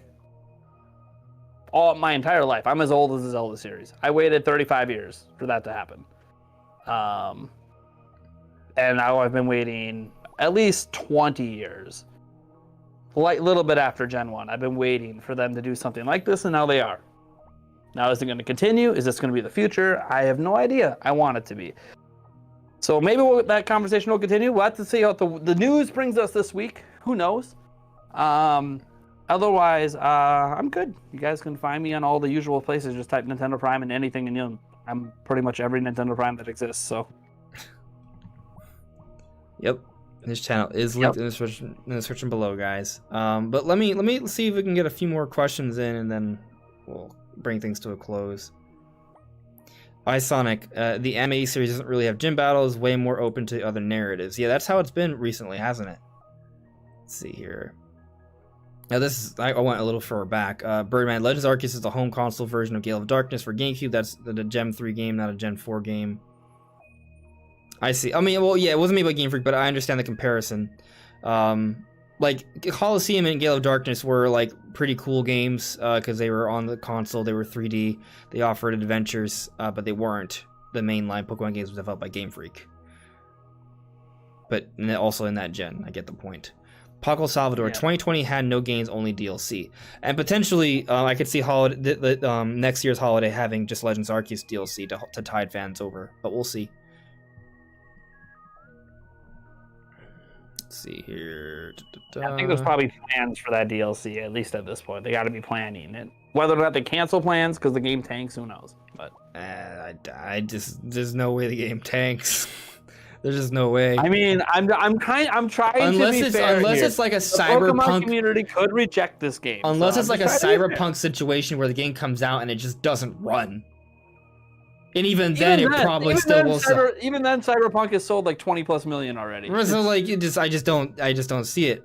all my entire life. I'm as old as the Zelda series. I waited 35 years for that to happen. And now I've been waiting at least 20 years. Like a little bit after Gen 1. I've been waiting for them to do something like this, and now they are. Now, is it going to continue? Is this going to be the future? I have no idea. I want it to be. So maybe that conversation will continue. We'll have to see how the news brings us this week. Who knows? Otherwise, I'm good. You guys can find me on all the usual places. Just type Nintendo Prime and anything, and I'm pretty much every Nintendo Prime that exists. So. Yep, this channel is linked in the description below, guys. But let me see if we can get a few more questions in, and then we'll bring things to a close. Sonic, the MA series doesn't really have gym battles. Way more open to other narratives. Yeah, that's how it's been recently, hasn't it? Let's see here. Now I went a little further back. Birdman Legends Arceus is the home console version of Gale of Darkness for GameCube. That's the Gen 3 game, not a Gen 4 game. I see. I mean, well, yeah, it wasn't made by Game Freak, but I understand the comparison. Like Coliseum and Gale of Darkness were like pretty cool games because they were on the console. They were 3D. They offered adventures, but they weren't the mainline Pokemon games developed by Game Freak. But also in that gen, I get the point. Paco Salvador, 2020 had no games, only DLC. And potentially, I could see next year's holiday having just Legends Arceus DLC to tide fans over, but we'll see. Let's see here. I think there's probably plans for that DLC, at least at this point. They got to be planning it. Whether or not they cancel plans because the game tanks, who knows? But I just there's no way the game tanks. There's just no way. I mean, I'm trying unless to be fair unless here. it's like a The Pokemon cyberpunk community could reject this game. unless so it's like a cyberpunk situation where the game comes out and it just doesn't run. And even then, it probably still will sell. Even then, Cyberpunk has sold like 20+ million already. So like, I just don't see it.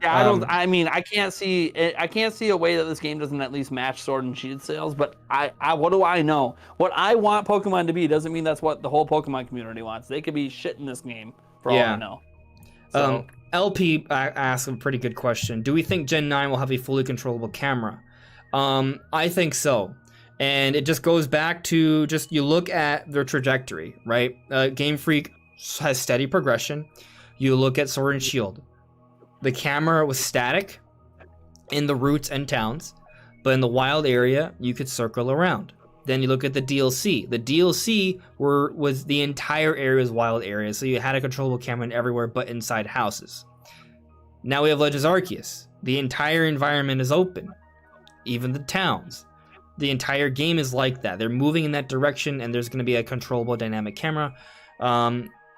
Yeah, I mean, I can't see a way that this game doesn't at least match Sword and Shield sales. But what do I know? What I want Pokemon to be doesn't mean that's what the whole Pokemon community wants. They could be shit in this game for all I know. So, LP asked a pretty good question. Do we think Gen 9 will have a fully controllable camera? I think so. And it just goes back to just you look at their trajectory, right? Game Freak has steady progression. You look at Sword and Shield. The camera was static in the routes and towns, but in the wild area, you could circle around. Then you look at the DLC. The DLC was the entire area's wild area, so you had a controllable camera everywhere but inside houses. Now we have Legends Arceus. The entire environment is open, even the towns. The entire game is like that. They're moving in that direction, and there's going to be a controllable dynamic camera.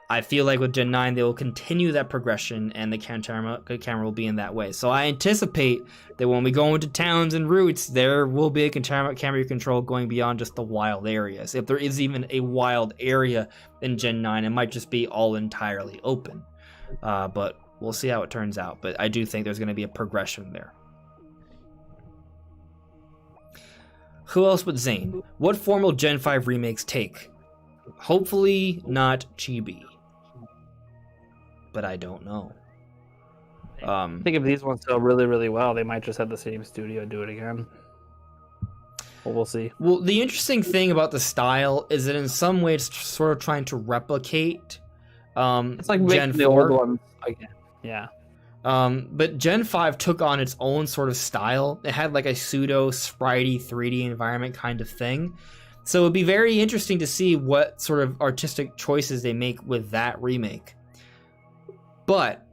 I feel like with Gen 9, they will continue that progression, and the camera will be in that way. So I anticipate that when we go into towns and routes, there will be a camera control going beyond just the wild areas. If there is even a wild area in Gen 9, it might just be all entirely open. But we'll see how it turns out. But I do think there's going to be a progression there. Who else but Zane? What form will Gen 5 remakes take? Hopefully not chibi. But I don't know. I think if these ones sell really, really well, they might just have the same studio do it again. Well, we'll see. Well, the interesting thing about the style is that in some ways it's sort of trying to replicate it's like Gen 4. The old ones again. Yeah. But Gen 5 took on its own sort of style. It had like a pseudo spritey 3D environment kind of thing. So it'd be very interesting to see what sort of artistic choices they make with that remake. But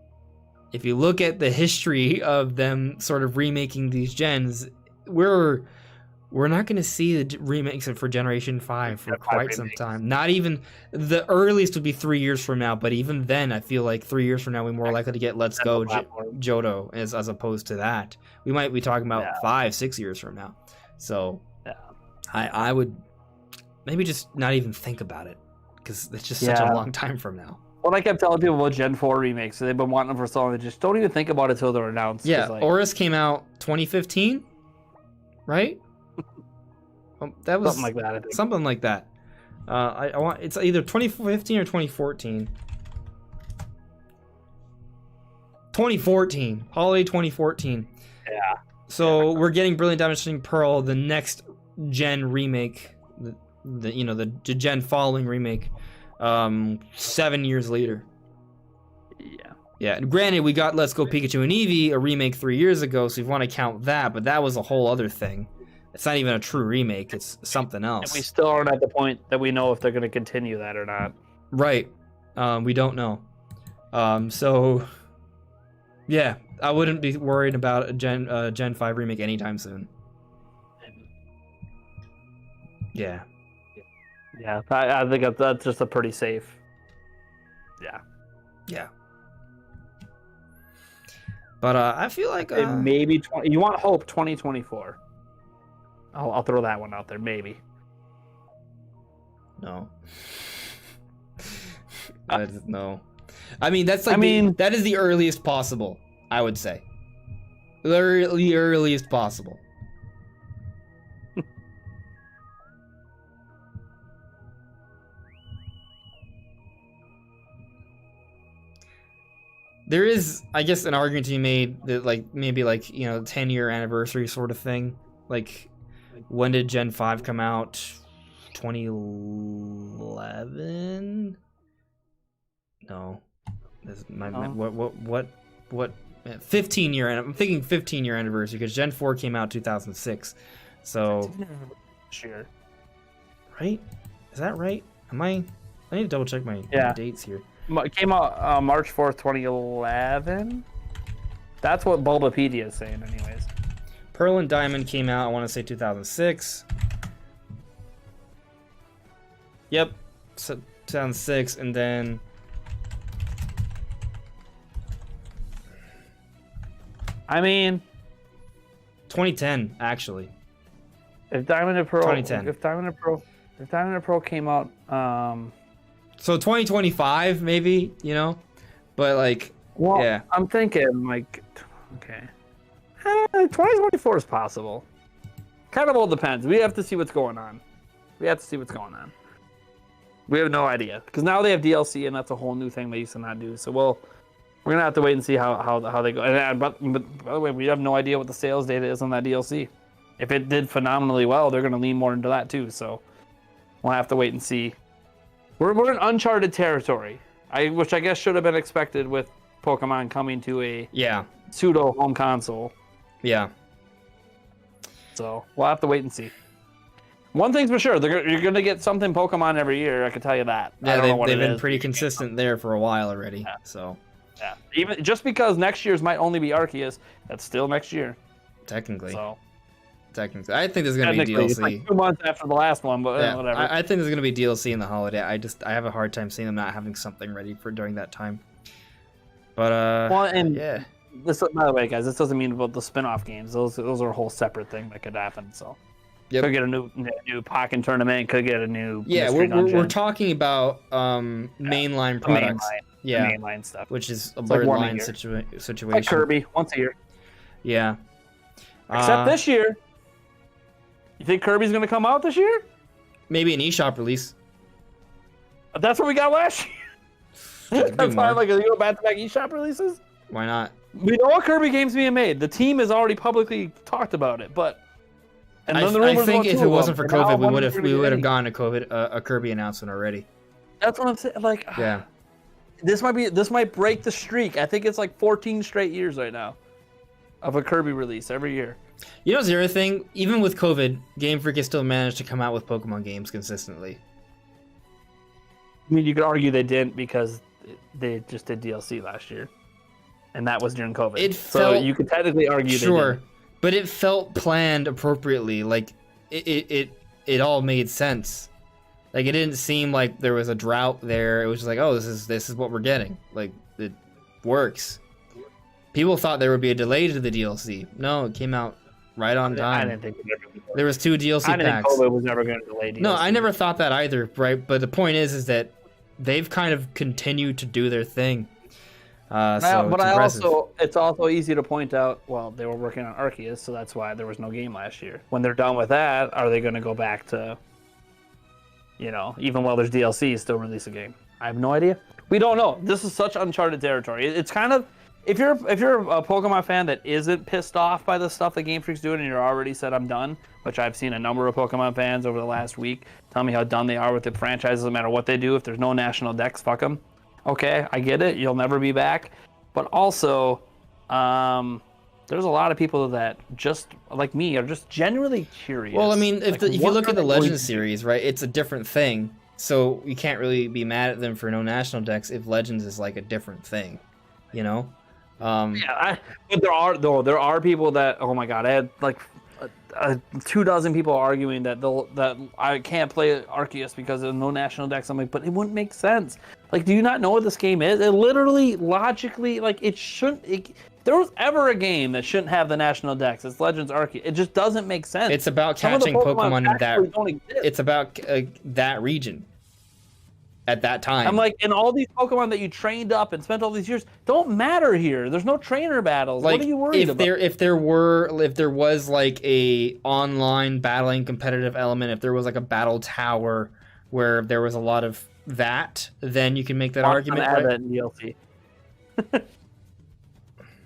if you look at the history of them sort of remaking these gens, we're not going to see the remakes for Generation 5 for quite some time. Not even the earliest would be 3 years from now, but even then, I feel like 3 years from now, we're more likely to get Let's Go Johto as opposed to that. We might be talking about 5-6 years from now. So I would maybe just not even think about it because it's just such a long time from now. What I kept telling people about Gen 4 remakes, so they've been wanting them for so long, they just don't even think about it till they're announced. Yeah, Aurus came out 2015, right? That was something like that. I think. Something like that. I want it's either 2015 or 2014. 2014, holiday 2014. Yeah. So we're getting Brilliant Diamond Shining Pearl, the next gen remake, the gen following remake. 7 years later. Yeah. And granted, we got Let's Go Pikachu and Eevee, a remake 3 years ago, so if you want to count that, but that was a whole other thing. It's not even a true remake, it's something else. And we still aren't at the point that we know if they're going to continue that or not. Right. We don't know. So, yeah, I wouldn't be worried about a Gen 5 remake anytime soon. Yeah. Yeah, I think that's just a pretty safe. Yeah. But I feel like maybe you want hope 2024. I'll throw that one out there. Maybe. No. No. I mean that's like that is the earliest possible. I would say. The earliest possible. There is, I guess, an argument to be made that, like, maybe, like, 10-year anniversary sort of thing. Like, when did Gen 5 come out? 2011? No. What? 15-year, I'm thinking 15-year anniversary, because Gen 4 came out 2006. So... Sure. Right? Is that right? I need to double check my dates here. It came out March 4th, 2011. That's what Bulbapedia is saying, anyways. Pearl and Diamond came out, I want to say 2006. Yep, so 2006, and then... I mean... 2010, actually. If Diamond and Pearl... 2010. If Diamond and Pearl came out... So 2025, maybe, you know? But, like, Well, yeah. I'm thinking, like... Okay. 2024 is possible. Kind of all depends. We have to see what's going on. We have no idea. Because now they have DLC, and that's a whole new thing they used to not do. So we're going to have to wait and see how they go. But by the way, we have no idea what the sales data is on that DLC. If it did phenomenally well, they're going to lean more into that too. So we'll have to wait and see. We're in uncharted territory, which I guess should have been expected with Pokemon coming to a pseudo home console. Yeah. So we'll have to wait and see. One thing's for sure, you're going to get something Pokemon every year. I can tell you that. Yeah, they've been pretty consistent there for a while already. Yeah. So. Yeah. Even just because next year's might only be Arceus, that's still next year. Technically. So. Technically, I think there's gonna be DLC. It's like 2 months after the last one, but yeah, whatever. I think there's gonna be DLC in the holiday. I have a hard time seeing them not having something ready for during that time. But well, and yeah. This, by the way, guys, this doesn't mean about the spin-off games. Those are a whole separate thing that could happen. So, could get a new Pokken tournament. Could get a new we're talking about mainline products. Mainline stuff, which is a blurred line situation. Like Kirby, once a year. Yeah. Except this year. You think Kirby's gonna come out this year? Maybe an eShop release. That's what we got last year. That's why I'm like, you go back-to-back eShop releases? Why not? We know what Kirby game's being made. The team has already publicly talked about it, but I think if it wasn't for COVID, we would have gotten a Kirby announcement already. That's what I'm saying. Like, yeah, this might break the streak. I think it's like 14 straight years right now of a Kirby release every year. You know, the other thing, even with COVID, Game Freak has still managed to come out with Pokemon games consistently. I mean, you could argue they didn't because they just did DLC last year, and that was during COVID. So you could technically argue they did. But it felt planned appropriately. Like it all made sense. Like it didn't seem like there was a drought there. It was just like, oh, this is what we're getting. Like it works. People thought there would be a delay to the DLC. No, it came out right on time. I didn't think there was 2 DLC packs. I didn't think COVID was never going to delay DLC. No, I never thought that either, right? But the point is that they've kind of continued to do their thing. It's also easy to point out, well, they were working on Arceus, so that's why there was no game last year. When they're done with that, are they going to go back to, even while there's DLC, still release a game? I have no idea. We don't know. This is such uncharted territory. It's kind of, if you're a Pokemon fan that isn't pissed off by the stuff that Game Freak's doing and you're already said I'm done, which I've seen a number of Pokemon fans over the last week tell me how done they are with the franchise. Doesn't matter what they do. If there's no national dex, fuck them. Okay, I get it. You'll never be back. But also, there's a lot of people that just, like me, are just genuinely curious. Well, I mean, if you look at the Legends series, right, it's a different thing. So you can't really be mad at them for no national dex if Legends is like a different thing, but there are people that, oh my god, I had like 24 people arguing that I can't play Arceus because there's no national dex. I'm like, but it wouldn't make sense. Like, do you not know what this game is? It literally, logically, like, it shouldn't. If there was ever a game that shouldn't have the national dex, it's Legends Arceus. It just doesn't make sense. It's about catching Pokemon in that. It's about that region. At that time, I'm like, and all these Pokemon that you trained up and spent all these years don't matter here. There's no trainer battles. Like, what are you worried about? If there was like a online battling competitive element, if there was like a battle tower where there was a lot of that, then you can make that argument. Add that in DLC.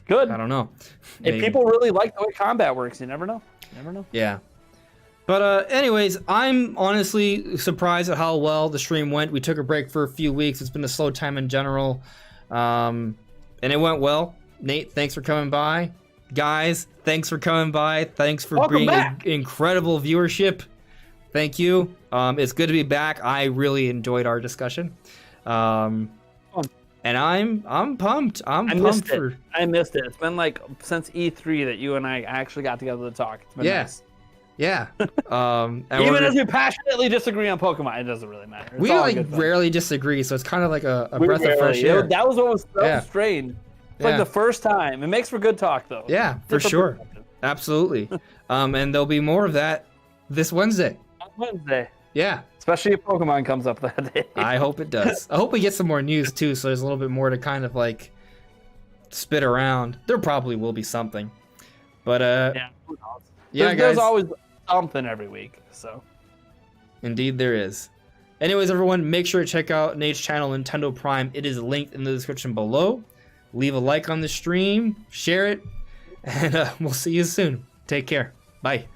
Good. I don't know. If people really like the way combat works, you never know. Yeah. But anyways, I'm honestly surprised at how well the stream went. We took a break for a few weeks. It's been a slow time in general. And it went well. Nate, thanks for coming by. Guys, thanks for coming by. Thanks for bringing incredible viewership. Thank you. It's good to be back. I really enjoyed our discussion. and I'm pumped. I'm I pumped missed it. for. I missed it. It's been like since E3 that you and I actually got together to talk. It's been nice. Yeah. And Even as we passionately disagree on Pokemon, it doesn't really matter. It's we all like good fun. rarely disagree, so it's kind of like a We breath of fresh rarely- air. That was what was so Yeah. strange. It's Yeah. like the first time. It makes for good talk, though. Yeah, for Different sure. perspective. Absolutely. And there'll be more of that this Wednesday. On Wednesday. Yeah, Especially if Pokemon comes up that day. I hope it does. I hope we get some more news too, so there's a little bit more to kind of like spit around. There probably will be something. But Yeah, who knows? yeah, There's guys. always something every week. So Indeed, there is. Anyways, everyone, make sure to check out Nate's channel, Nintendo Prime. It is linked in the description below. Leave a like on the stream, share it, and we'll see you soon. Take care. Bye.